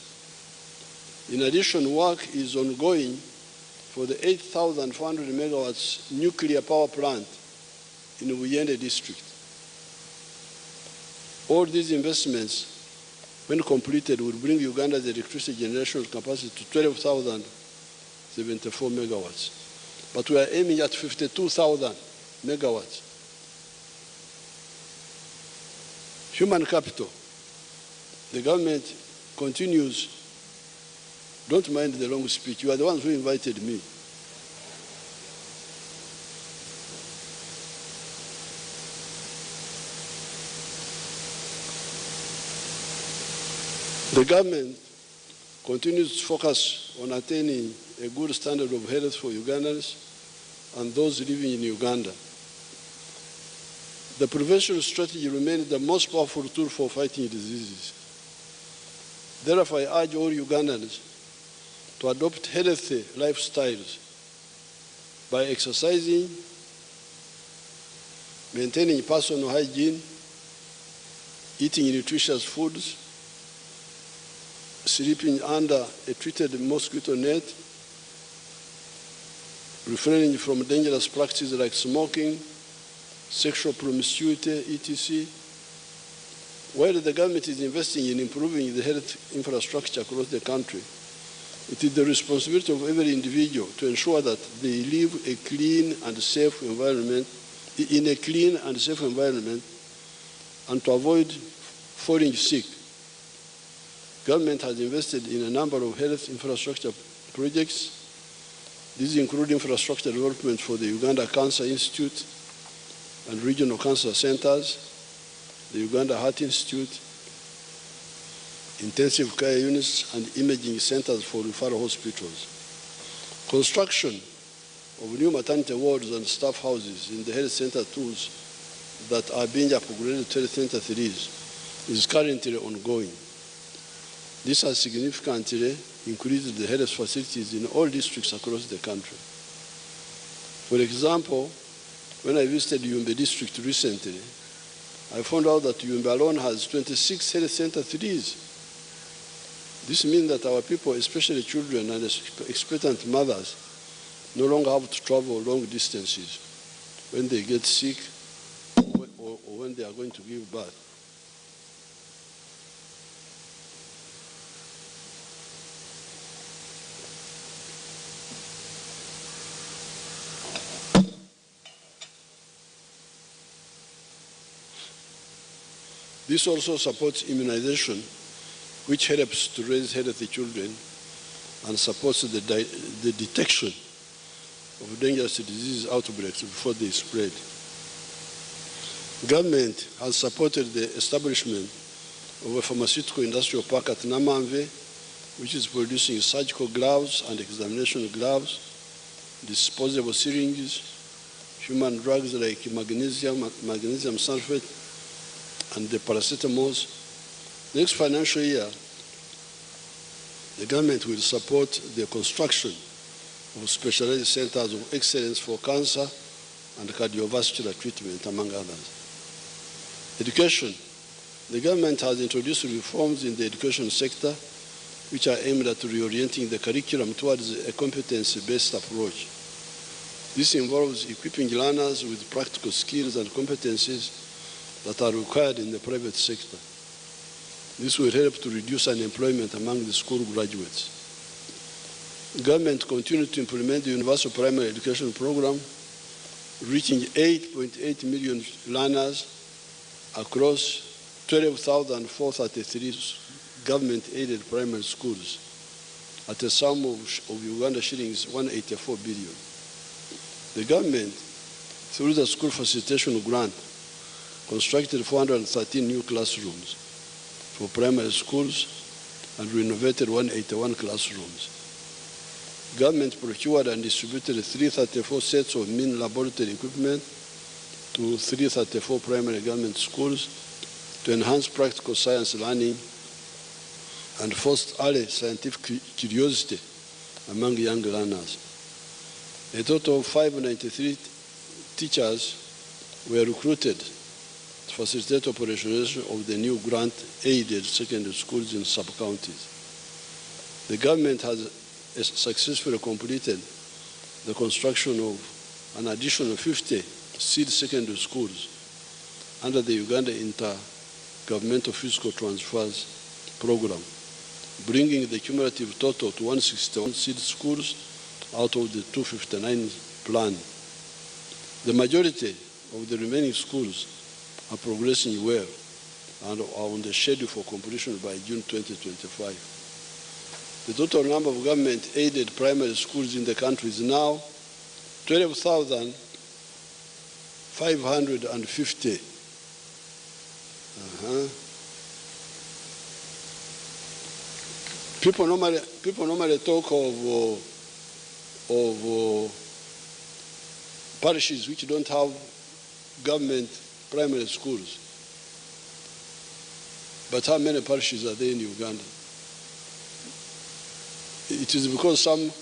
In addition, work is ongoing for the 8,400 megawatts nuclear power plant in Uyende District. All these investments, when completed, will bring Uganda's electricity generation capacity to 12,074 megawatts. But we are aiming at 52,000 megawatts. Human capital. The government continues. Don't mind the long speech. You are the ones who invited me. The government continues to focus on attaining a good standard of health for Ugandans and those living in Uganda. The prevention strategy remains the most powerful tool for fighting diseases. Therefore, I urge all Ugandans to adopt healthy lifestyles by exercising, maintaining personal hygiene, eating nutritious foods, sleeping under a treated mosquito net, refraining from dangerous practices like smoking, sexual promiscuity, etc. While the government is investing in improving the health infrastructure across the country, it is the responsibility of every individual to ensure that they live a clean and safe environment, in a clean and safe environment, and to avoid falling sick. Government has invested in a number of health infrastructure projects. These include infrastructure development for the Uganda Cancer Institute and regional cancer centers, the Uganda Heart Institute, intensive care units, and imaging centers for referral hospitals. Construction of new maternity wards and staff houses in the health center tools that are being upgraded to Health Center 3s is currently ongoing. This has significantly increased the health facilities in all districts across the country. For example, when I visited Yumbe district recently, I found out that Yumbe alone has 26 Health Center 3s. This means that our people, especially children and expectant mothers, no longer have to travel long distances when they get sick or when they are going to give birth. This also supports immunization, which helps to raise healthy children and supports the detection of dangerous disease outbreaks before they spread. Government has supported the establishment of a pharmaceutical industrial park at Namamve, which is producing surgical gloves and examination gloves, disposable syringes, human drugs like magnesium sulfate, and the paracetamols. Next financial year, the government will support the construction of specialized centers of excellence for cancer and cardiovascular treatment, among others. Education. The government has introduced reforms in the education sector which are aimed at reorienting the curriculum towards a competency-based approach. This involves equipping learners with practical skills and competencies that are required in the private sector. This will help to reduce unemployment among the school graduates. The government continued to implement the Universal Primary Education Program, reaching 8.8 million learners across 12,433 government-aided primary schools at a sum of Uganda shillings 184 billion. The government, through the school facilitation grant, constructed 413 new classrooms for primary schools and renovated 181 classrooms. Government procured and distributed 334 sets of mean laboratory equipment to 334 primary government schools to enhance practical science learning and foster early scientific curiosity among young learners. A total of 593 teachers were recruited to facilitate operationalization of the new grant-aided secondary schools in sub-counties. The government has successfully completed the construction of an additional 50 seed secondary schools under the Uganda Intergovernmental Fiscal Transfers Program, bringing the cumulative total to 161 seed schools out of the 259 planned. The majority of the remaining schools are progressing well and are on the schedule for completion by June 2025. The total number of government-aided primary schools in the country is now 12,550. People normally talk of parishes which don't have government primary schools. But how many parishes are there in Uganda? It is because some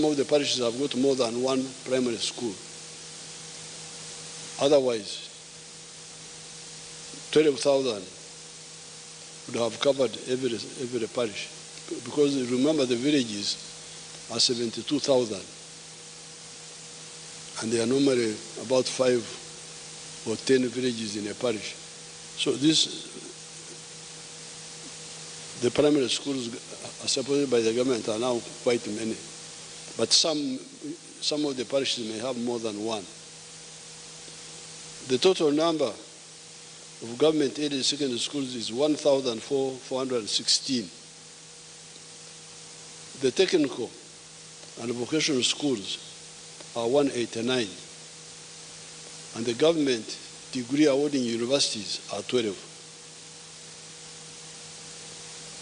of the parishes have got more than one primary school. Otherwise, 12,000 would have covered every parish. Because remember, the villages are 72,000. And there are normally about 5 or 10 villages in a parish. So the primary schools are supported by the government are now quite many. But some of the parishes may have more than one. The total number of government-aided secondary schools is 1,416. The technical and vocational schools are 189. And the government degree awarding universities are 12.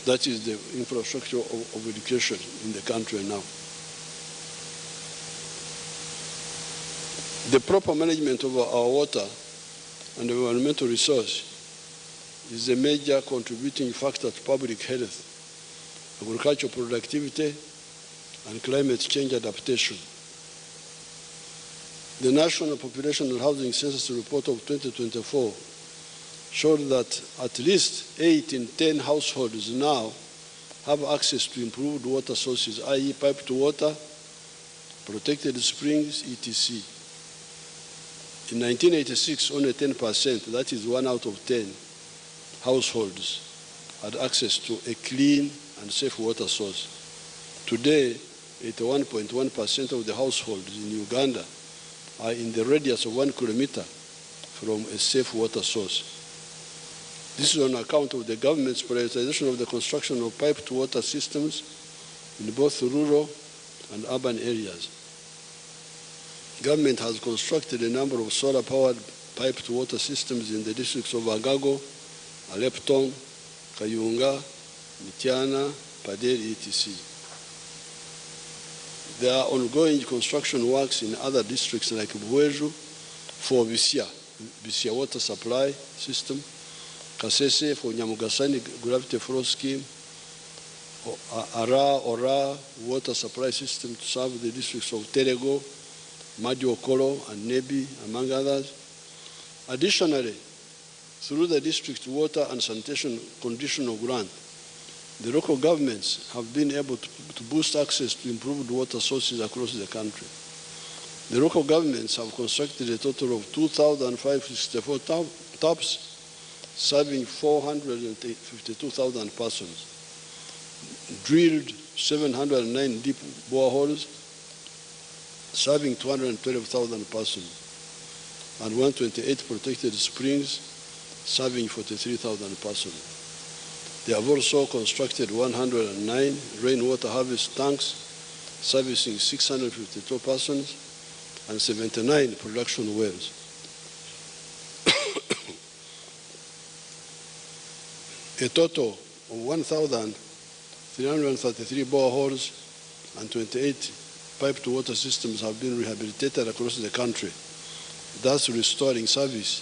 That is the infrastructure of education in the country now. The proper management of our water and environmental resource is a major contributing factor to public health, agricultural productivity, and climate change adaptation. The National Population and Housing Census Report of 2024 showed that at least 8 in 10 households now have access to improved water sources, i.e. piped water, protected springs, etc. In 1986, only 10%, that is 1 out of 10 households, had access to a clean and safe water source. Today, 81.1% of the households in Uganda are in the radius of 1 kilometer from a safe water source. This is on account of the government's prioritization of the construction of piped water systems in both rural and urban areas. Government has constructed a number of solar-powered piped water systems in the districts of Agago, Aleptong, Kayunga, Mityana, Paderi, etc. There are ongoing construction works in other districts like Buweju for Bisia water supply system, Kasese for Nyamugasani gravity flow scheme, Ora water supply system to serve the districts of Terego, Madiokolo, and Nebi, among others. Additionally, through the district water and sanitation conditional grant, the local governments have been able to boost access to improved water sources across the country. The local governments have constructed a total of 2,564 taps, serving 452,000 persons, drilled 709 deep boreholes, serving 212,000 persons, and 128 protected springs, serving 43,000 persons. They have also constructed 109 rainwater harvest tanks, servicing 652 persons, and 79 production wells. A total of 1,333 boreholes and 28 piped water systems have been rehabilitated across the country, thus restoring service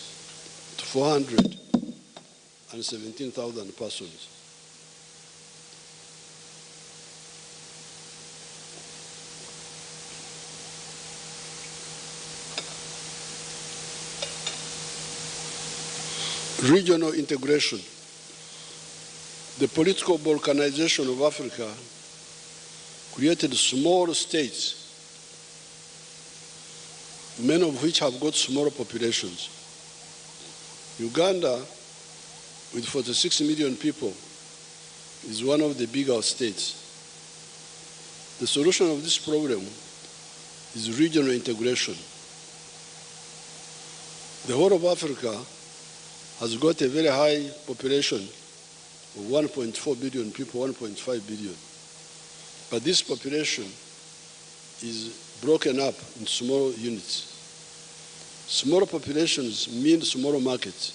to 417,000 persons. Regional integration. The political balkanization of Africa created small states, many of which have got smaller populations. Uganda, with 46 million people, is one of the bigger states. The solution of this problem is regional integration. The whole of Africa has got a very high population of 1.4 billion people, 1.5 billion. But this population is broken up in small units. Smaller populations mean smaller markets.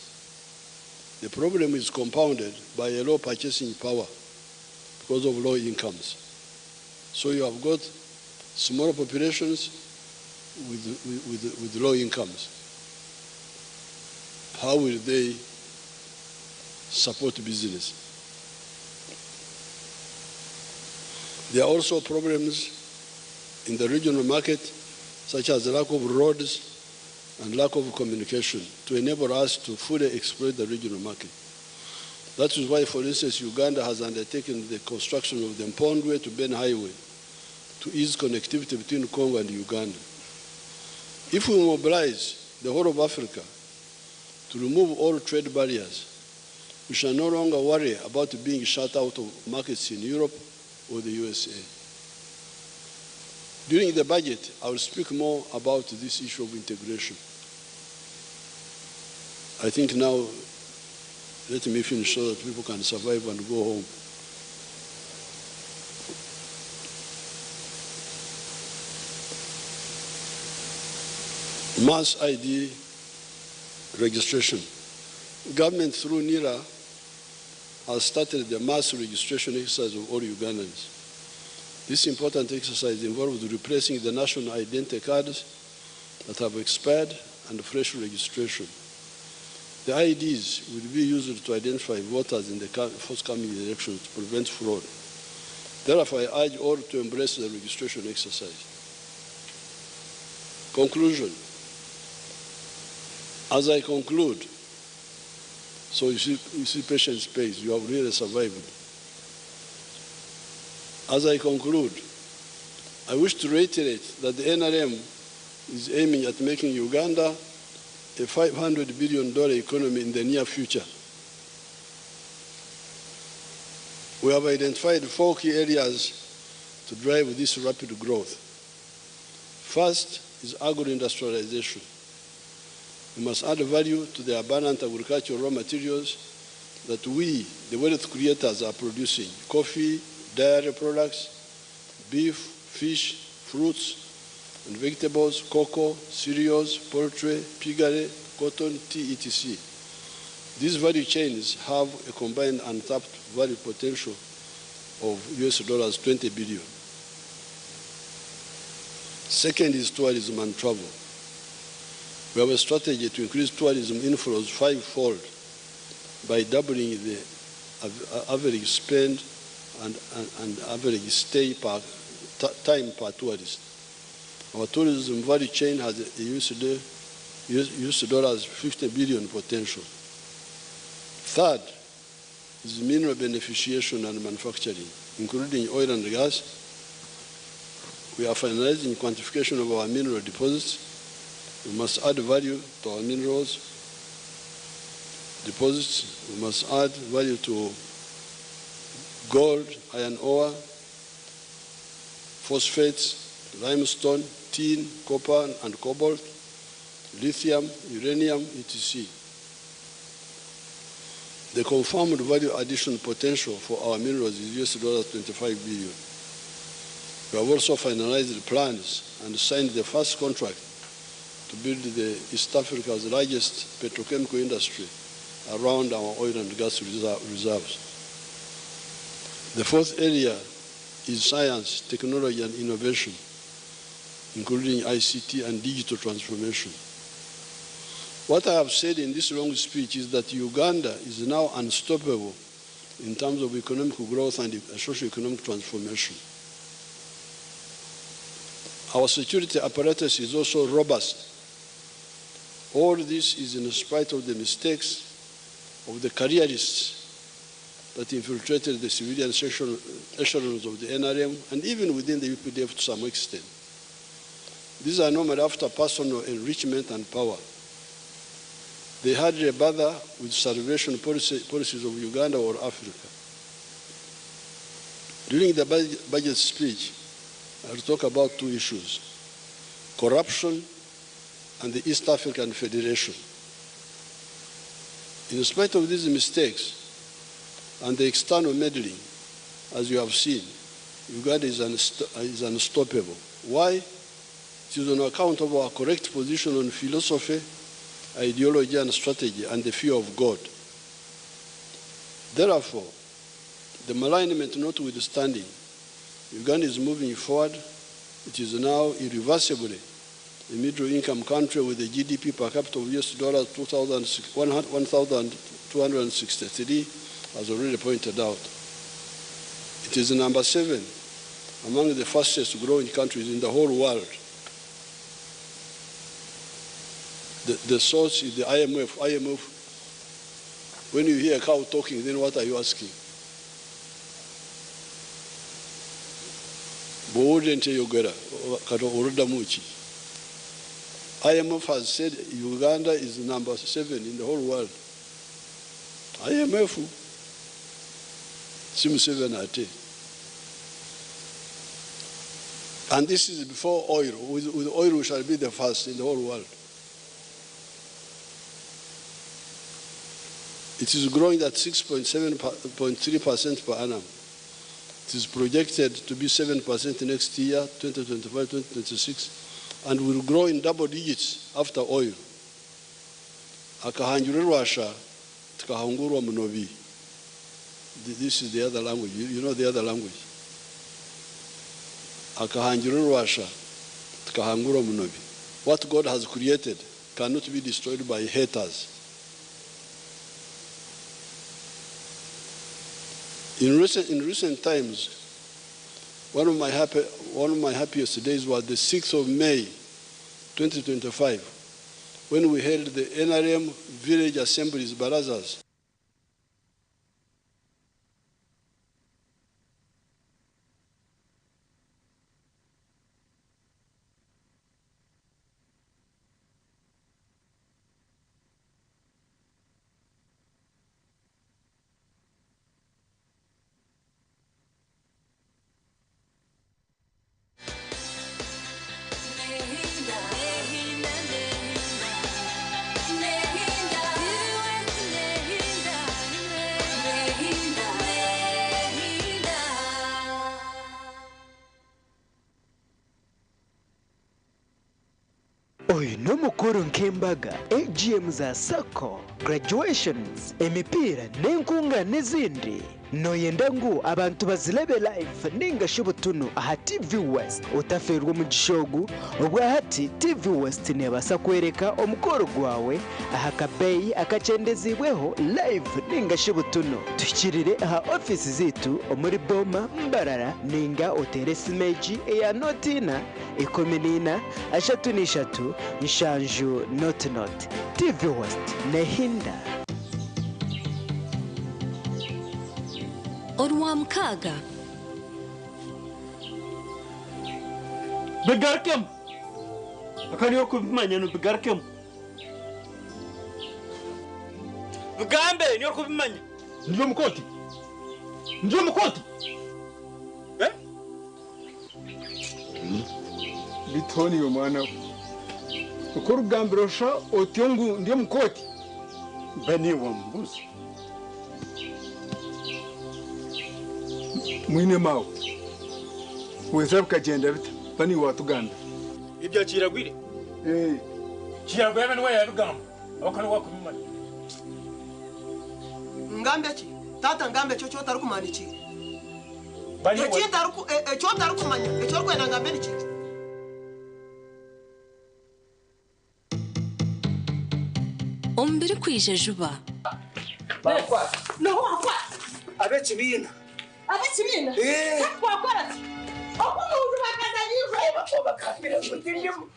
The problem is compounded by a low purchasing power because of low incomes. So you have got smaller populations with low incomes. how will they support business? There are also problems in the regional market, such as the lack of roads and lack of communication to enable us to fully exploit the regional market. That is why, for instance, Uganda has undertaken the construction of the Mpondwe to Ben Highway to ease connectivity between Congo and Uganda. If we mobilize the whole of Africa to remove all trade barriers, we shall no longer worry about being shut out of markets in Europe or the USA. During the budget, I will speak more about this issue of integration. I think now, let me finish so that people can survive and go home. Mass ID registration. Government through NIRA has started the mass registration exercise of all Ugandans. This important exercise involves replacing the national identity cards that have expired and fresh registration. The IDs will be used to identify voters in the forthcoming elections to prevent fraud. Therefore, I urge all to embrace the registration exercise. Conclusion. As I conclude, so you see patience pays, you have really survived. As I conclude, I wish to reiterate that the NRM is aiming at making Uganda a $500 billion economy in the near future. We have identified 4 key areas to drive this rapid growth. First is agro-industrialization. We must add value to the abundant agricultural raw materials that we, the wealth creators, are producing: coffee, dairy products, beef, fish, fruits and vegetables, cocoa, cereals, poultry, piggery, cotton, tea, etc. These value chains have a combined untapped value potential of US $20 billion. Second is tourism and travel. We have a strategy to increase tourism inflows 5-fold by doubling the average spend and average stay time per tourist. Our tourism value chain has a US $50 billion potential. Third is mineral beneficiation and manufacturing, including oil and gas. We are finalizing quantification of our mineral deposits. We must add value to our minerals deposits. We must add value to gold, iron ore, phosphates, limestone, tin, copper and cobalt, lithium, uranium, etc. The confirmed value addition potential for our minerals is US $25 billion. We have also finalized plans and signed the first contract to build the East Africa's largest petrochemical industry around our oil and gas reserves. The fourth area is science, technology, and innovation, including ICT and digital transformation. What I have said in this long speech is that Uganda is now unstoppable in terms of economic growth and socio-economic transformation. Our security apparatus is also robust. All this is in spite of the mistakes of the careerists that infiltrated the civilian echelons of the NRM and even within the UPDF to some extent. These are normally after personal enrichment and power. They hardly bother with salvation policies of Uganda or Africa. During the budget speech, I will talk about 2 issues: corruption and the East African Federation. In spite of these mistakes and the external meddling, as you have seen, Uganda is unstoppable. Why? It is on account of our correct position on philosophy, ideology and strategy, and the fear of God. Therefore, the malignment notwithstanding, Uganda is moving forward. It is now irreversibly a middle income country with a GDP per capita of US dollars 1,263, as already pointed out. It is number 7 among the fastest growing countries in the whole world. The source is the IMF. IMF, when you hear a cow talking, then what are you asking? IMF has said Uganda is number 7 in the whole world. IMF, Sim 7 at. And this is before oil. With oil, we shall be the first in the whole world. It is growing at 6.3% per annum. It is projected to be 7% next year, 2025, 2026, and will grow in double digits after oil. Akahanjururwasha, tukahungurwa munobi. This is the other language. You know the other language. Akahanjururwasha, tukahungurwa munobi. What God has created cannot be destroyed by haters. In recent times, one of my happiest days was the 6th of May, 2025, when we held the NRM Village Assemblies Barazas. Oyo no mukuru nk'embaga AGM za sako graduations emipira n'enkunga n'izindi noyenda ngu abantu bazilebe live ninga shubutunu aha TV West utaferwa mu gishogu obwa hati TV West nebasa kwereka omukoro gwawe aha kabeyi akacendezibweho live ninga shubutunu tukirire aha office zitu omuri Boma Mbarara ninga otere simeji eya notina ikomenina ashatu nishatu nshanju not TV West nehinda Orwa mkaga Begarkem akani okubimanya no begarkem Bugambe ni okubimanya Ndio mukoti Eh Bitoni yo mwana uko rugambirosha otyongu ndio mukoti Bani wa mbuzi Mwine mawo weza bukagenda bita bani watuganda ibyo kiragwire kiragwire bene wa yarugamba abakani wakubimanya Ngambe ki tata ngambe cyo cyota rukumana iki bani cyota rukumanya cyo kwenda ngambe iki Ombere kwije juba Bakwa no wakwa abekibina Kwakora Okumuntu bakazanyirwa bakobakambira mutindimu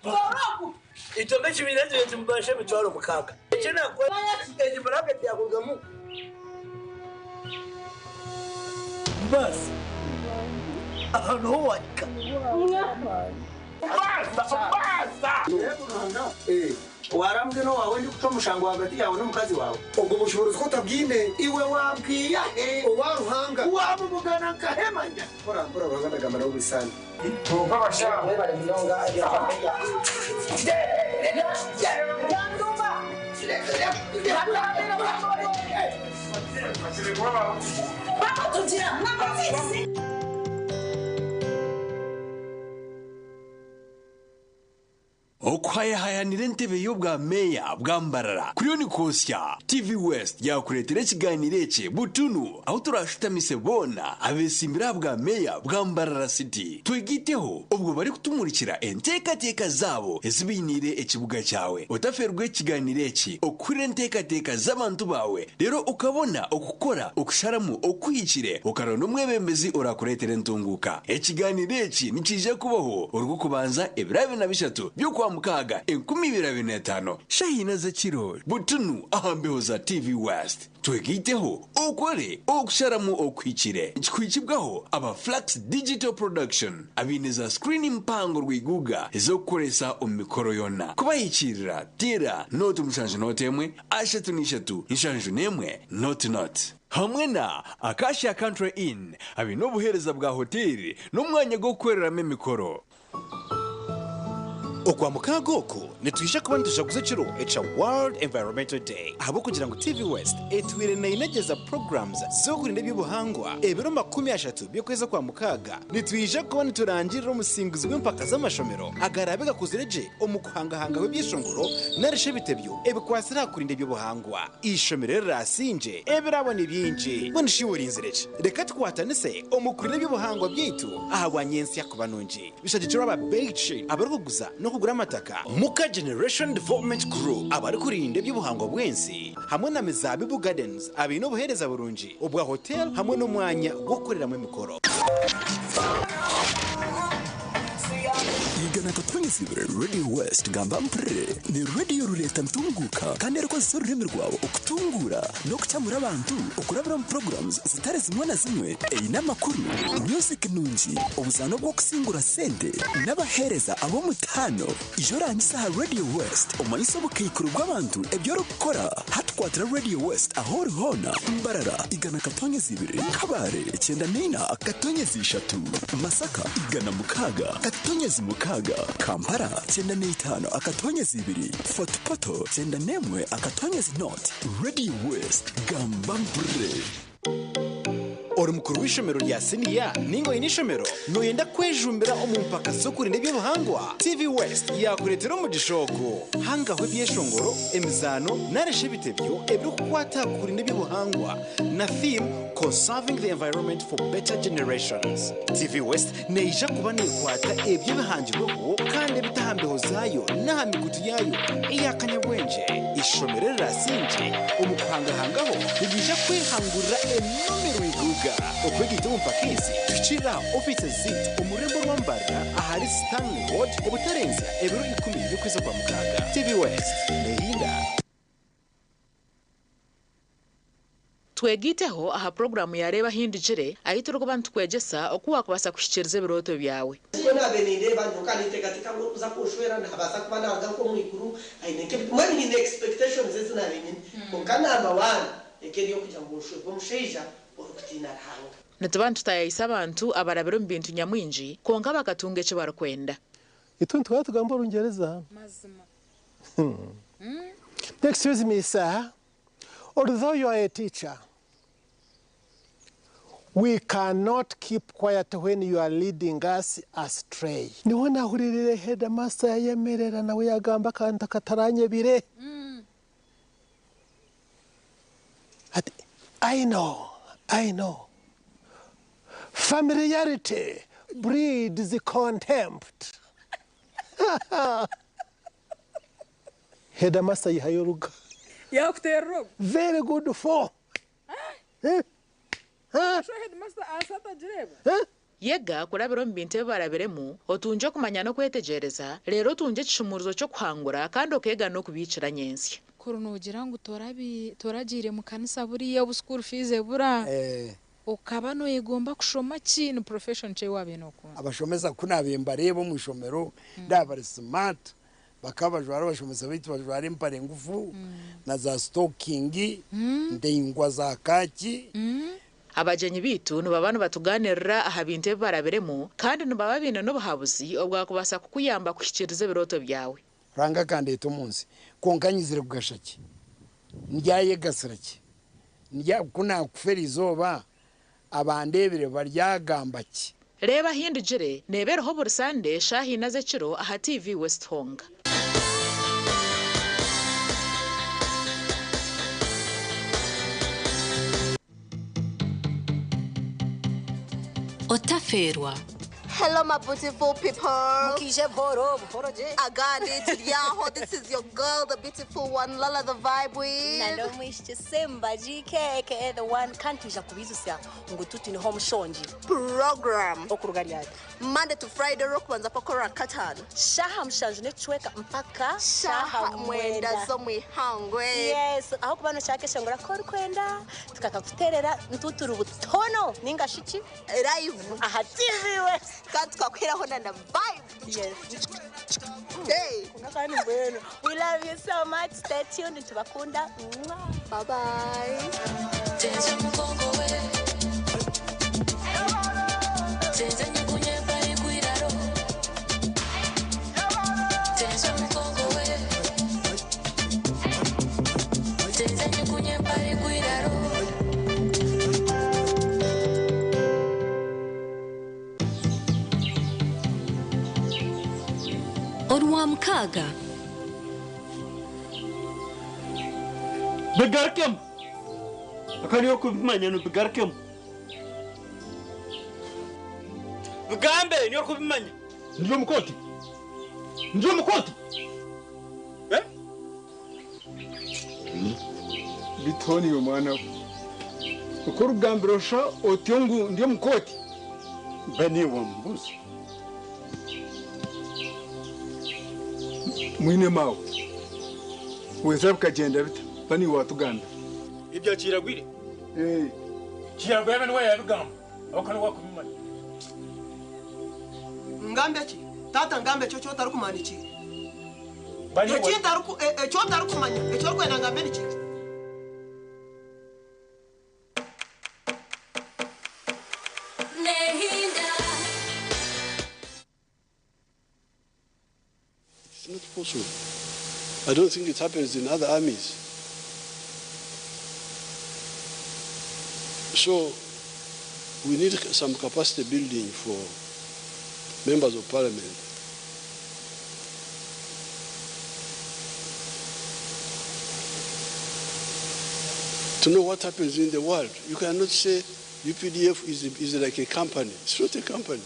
Boroku Ito bekibina cyo mbashe bitwaro mukaga Ekina ko ejibaraka tyakugamu Bas Ahantu howaika Basa Warambwe no wawe ndi kuca mushango hagati yawe n'umukazi wawe ubwo bushobozi ko tabwine iwe wabwiya waruhanga wamugana nkahemanya bora ruhanga gamara ubisana tuva bashawe bari milonga ya familia okwayahayanira entebe yo bwa meya bwambarara kuriyo ni kosya TV West yakuretera ikiganiro eki butunu aho turashutamise bona abesimbira bwa meya bwambarara city twegiteho ubwo bari kutumurikira entekateka zabo ezibinire ekibuga cyawe utaferwe ikiganiro eki okure entekateka z'abantu bawe rero ukabona okukora okusharamu okwikire ukarona umwebembezi urakuretera entunguka ikiganiro eki nikije kubaho urwo kubanza ebirabe na bishatu byo kwa mukaga 2025 shahina zekiro butunu ahambeho za TV West twegiteho okore okusharamu okwikire ikikwikibwaho aba Flax Digital Production abineza screen impango rwiguga ezokoresa omikoro yona kubayikirira tira note umushanje notemwe ashatu nishatu inshanju nemwe not hamwe na Acacia Country Inn abinobuhereza bwa hoteli n'umwanya go kwereramo imikoro okwa mukagoko nitwisha kuba nitujaguze kiro echa World Environmental Day abo kugira ngo TV West etwire na inageza programs zo kurinda by'ubuhangwa ebiro 30 byo kweza kwa mukaga nitwisha kuba niturangirira umusingizi w'impaka z'amashomero agarabe gakuzireje omukuhangahanga w'ibyishongoro narishe bitebyo ebikwasira kurinda by'ubuhangwa ishomero rasinje ebirabona ibyinje bonishiwori inzireje reka twatanise omukurinde by'ubuhangwa byitu ahagwanyensi yakubanonje bishagiciro aba beach abaruguza no kugura amataka muka generation development crew abari kurinda by'ubuhangwa bwensi hamwe na Mizabibu Gardens abino buhereza burunji ubwa hotel hamwe n'umwanya wo gukoreramo imikoro igana katwanyisibire Radio West gamba mpre ni radio ruleta ntunguka kandi ariko z'ururimi rwawe okutungura no kucyamura abantu okurabira mu programs zitare zimwe na zimwe n'amakuru music nungi ubuzano bwo kusingura sente n'abahereza abo mutano ijoranyisa ha Radio West umanyisa bukikuru bw'abantu ebyo rukora hatwatira Radio West aho rihona mbarara igana katwanyisibire kabare 94 katonyezishatu Masaka igana mukaga katonyezmukaga Kampala 95 akatonyezibiri Fotopoto 91 akatonyezinote Radio West Gambambre ori mukuru w'ishomero rya seniya ningo inishomero noyenda kwejumbira omumpaka zo kurinda by'ubuhangwa TV West yakuretera mu gishoko hangaho byeshongoro emizano nareshe bitebyo ebyo kwata kurinda by'ubuhangwa na theme conserving the environment for better generations TV West neija kuba nekwata ebyo bihangirweho kandi bitahambeho zayo n'amigutu yayo iyakanyabwenje ishomero rasinje omukuhangahangaho bigisha kwihangurira enomero iguga okwegita umpakizi tuchira office zit umurembo rwambara ahari Stanley Road obutarenza ebiro 10 byo kweza kwa mukaga TV West nehinda twegiteho aha program yareba hindijire ahitoro ko bantu kwegesa okuwa kubasa kushikiriza biroto byawe sibona beninde bantu kanitegatika ngo kuza kushwera nabasa kuba naga ko mwikuru aineke mwani ni expectations ezina binini kokana aba 1 ekeriyo kujya ngo ushwe bomusheja okutina hanga nitubantu tayisa abantu abarabiro mbintu nyamwinji konga bakatunga cyo barakwenda ituntu twatugamba rungereza mazima excuse me sir. Although you are a teacher, we cannot keep quiet when you are leading us astray. Niwana huririre headmaster yemerera nawe yagamba kanta kataranye bire. I know. Familiarity breeds contempt. Headmaster yihayoruga. Very good for. Yega kurabiro mbinte barabiremu otunje kumanya no kwetegereza rero tunje kishumuruzo cyo kwangura kandi okega no kubicira nyensi kurunugira ngo toragire mu kanisa buriya bu school fees bura ukaba no yegomba kushoma kintu profession cye wabenoko abashomeza kunabemba rebo mu shomero ndabari smart bakabajwara bashomeza bitu bajwara impare ngufu na za stocking ndengwa za kaki abajenyi bitu nubabana batuganirira aha binte barabiremo kandi nubababina no bahabuzi obwa kubasa kukuyamba kushikiriza biroto byawe ranga kandi eto munsi konkanyizire kugashaki ndyaye gasiraki ndya kuna kuferizoba abandebere baryagambaki reba hindijire nebereho bursande shahina zekiro aha TV West Honga Ferwa. Hello, my beautiful people. Agandi, Tidiaho, this is your girl, the beautiful one, Lala the Vibe with. The one country program. Monday to Friday, Rockman's Apokora Katan. Shaha mshanju netweka mpaka Shaha mwenda zo mwihangwe. Yes, aho kubano shake shongora ko kwenda tukakakuterera ntuturu butono ninga shiki live aha TV we kandi twakwiraho na vibe. Yes. Hey, we love you so much. Stay tuned tubakunda. Bye bye. Orwa mkaga. Begarkem. Akani okubimanya no begarkem. Bugambe ni okubimanya. Ndio mukoti. Ndio mukoti. Bitoni yo mwana. Ukuru gambirosha otyongu ndio mukoti. Bani wa mbuzi. Mwine mawo. Wezabu kagenda bita. Bani wa Tuganda. Ibyo kiragwire. Kiragwire bene we yabigamba. Abakani wakubimanya. Ngambe ki? Tata ngambe cyo tarukumanya iki? Bani wa. Cyo tarukumanya. Cyo rwena ngambe ni iki? It's not possible. I don't think it happens in other armies. So we need some capacity building for members of parliament. To know what happens in the world. You cannot say UPDF is like a company. It's not a company.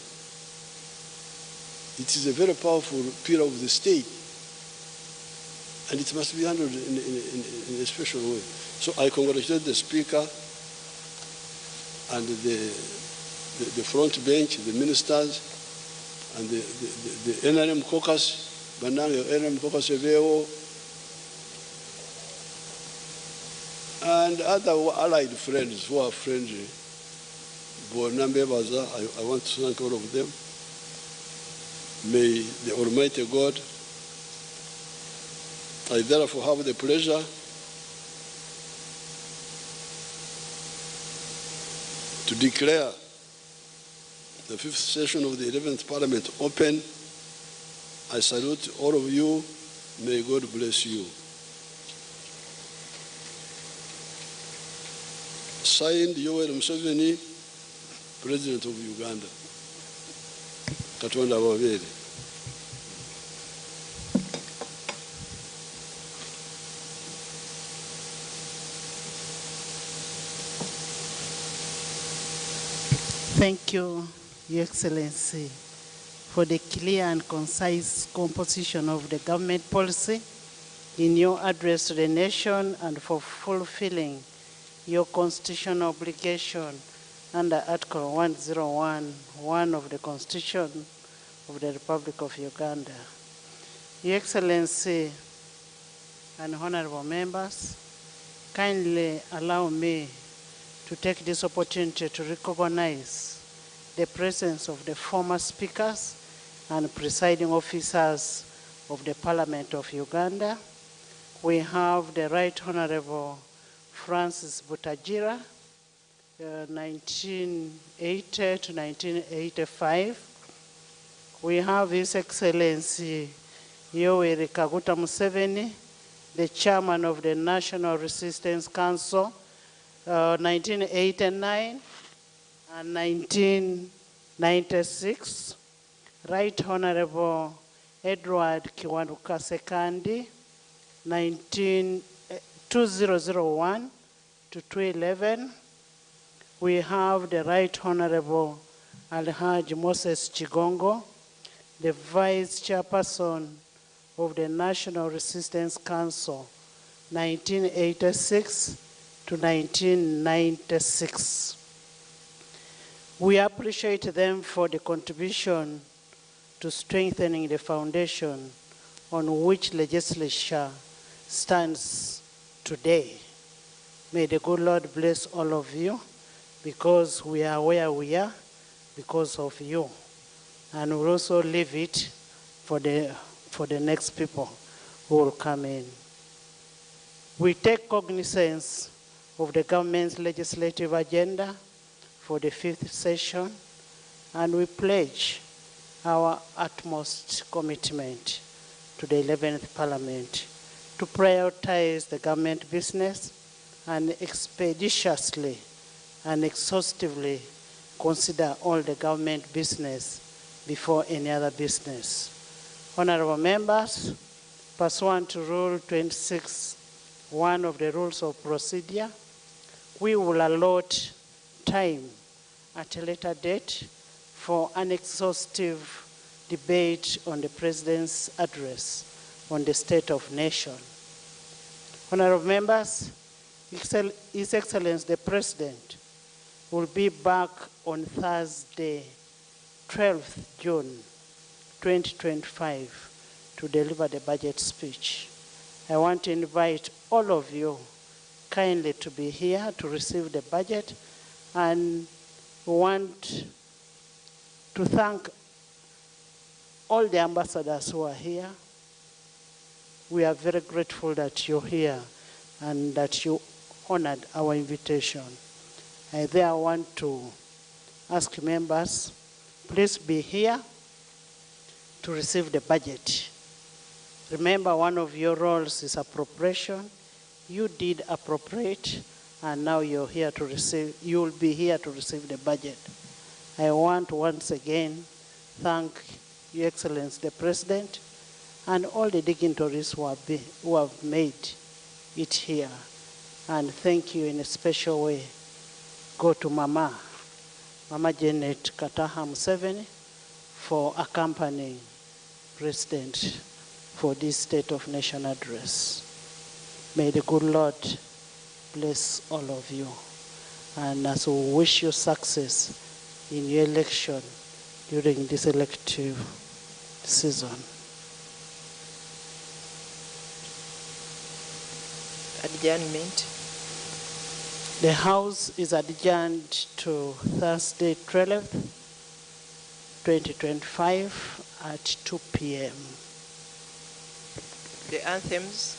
It is a very powerful pillar of the state, and it must be handled in a special way. So I congratulate the Speaker and the front bench, the ministers, and the NRM caucus, Banang NRM caucus Eveo, and other allied friends who are friendly. I want to thank all of them. May the Almighty God, I therefore have the pleasure to declare the 5th session of the 11th Parliament open. I salute all of you. May God bless you. Signed, Yoweri Museveni, President of Uganda. Katonda babere. Thank you, Your Excellency, for the clear and concise composition of the government policy in your address to the nation and for fulfilling your constitutional obligation under Article 101(1) of the Constitution of the Republic of Uganda. Your Excellency and honorable members, kindly allow me to take this opportunity to recognize the presence of the former speakers and presiding officers of the Parliament of Uganda. We have the Right Honorable Francis Butagira, 1980 to 1985. We have His Excellency Yoweri Kaguta Museveni, the Chairman of the National Resistance Council, 1989 and 1996. Right Honorable Edward Kiwanuka Sekandi, 2001 to 2011. We have the Right Honorable Alhaji Moses Chigongo, the Vice Chairperson of the National Resistance Council, 1986 to 1996. We appreciate them for the contribution to strengthening the foundation on which legislature stands today. May the good Lord bless all of you, because we are where we are because of you. And we'll also leave it for the next people who will come in. We take cognizance of the government's legislative agenda for the 5th session, and we pledge our utmost commitment to the 11th Parliament to prioritize the government business and expeditiously and exhaustively consider all the government business before any other business. Honorable members, pursuant to Rule 26(1) of the Rules of Procedure, we will allot time at a later date for an exhaustive debate on the President's address on the state of nation. Honorable members, His Excellency the President will be back on Thursday, 12th June 2025 to deliver the budget speech. I want to invite all of you kindly to be here to receive the budget, and we want to thank all the ambassadors who are here. We are very grateful that you're here and that you honored our invitation. I there want to ask members, please be here to receive the budget. Remember, one of your roles is appropriation. You did appropriate, and now you're here to receive, you will be here to receive the budget. I want once again thank Your Excellency the President and all the dignitaries who have made it here. And thank you in a special way. Go to Mama Janet Kataha Museveni for accompanying President for this State of Nation address. May the good Lord bless all of you. And as we wish you success in your election during this elective season. Adjournment. The House is adjourned to Thursday, 12th, 2025 at 2 p.m. The anthems.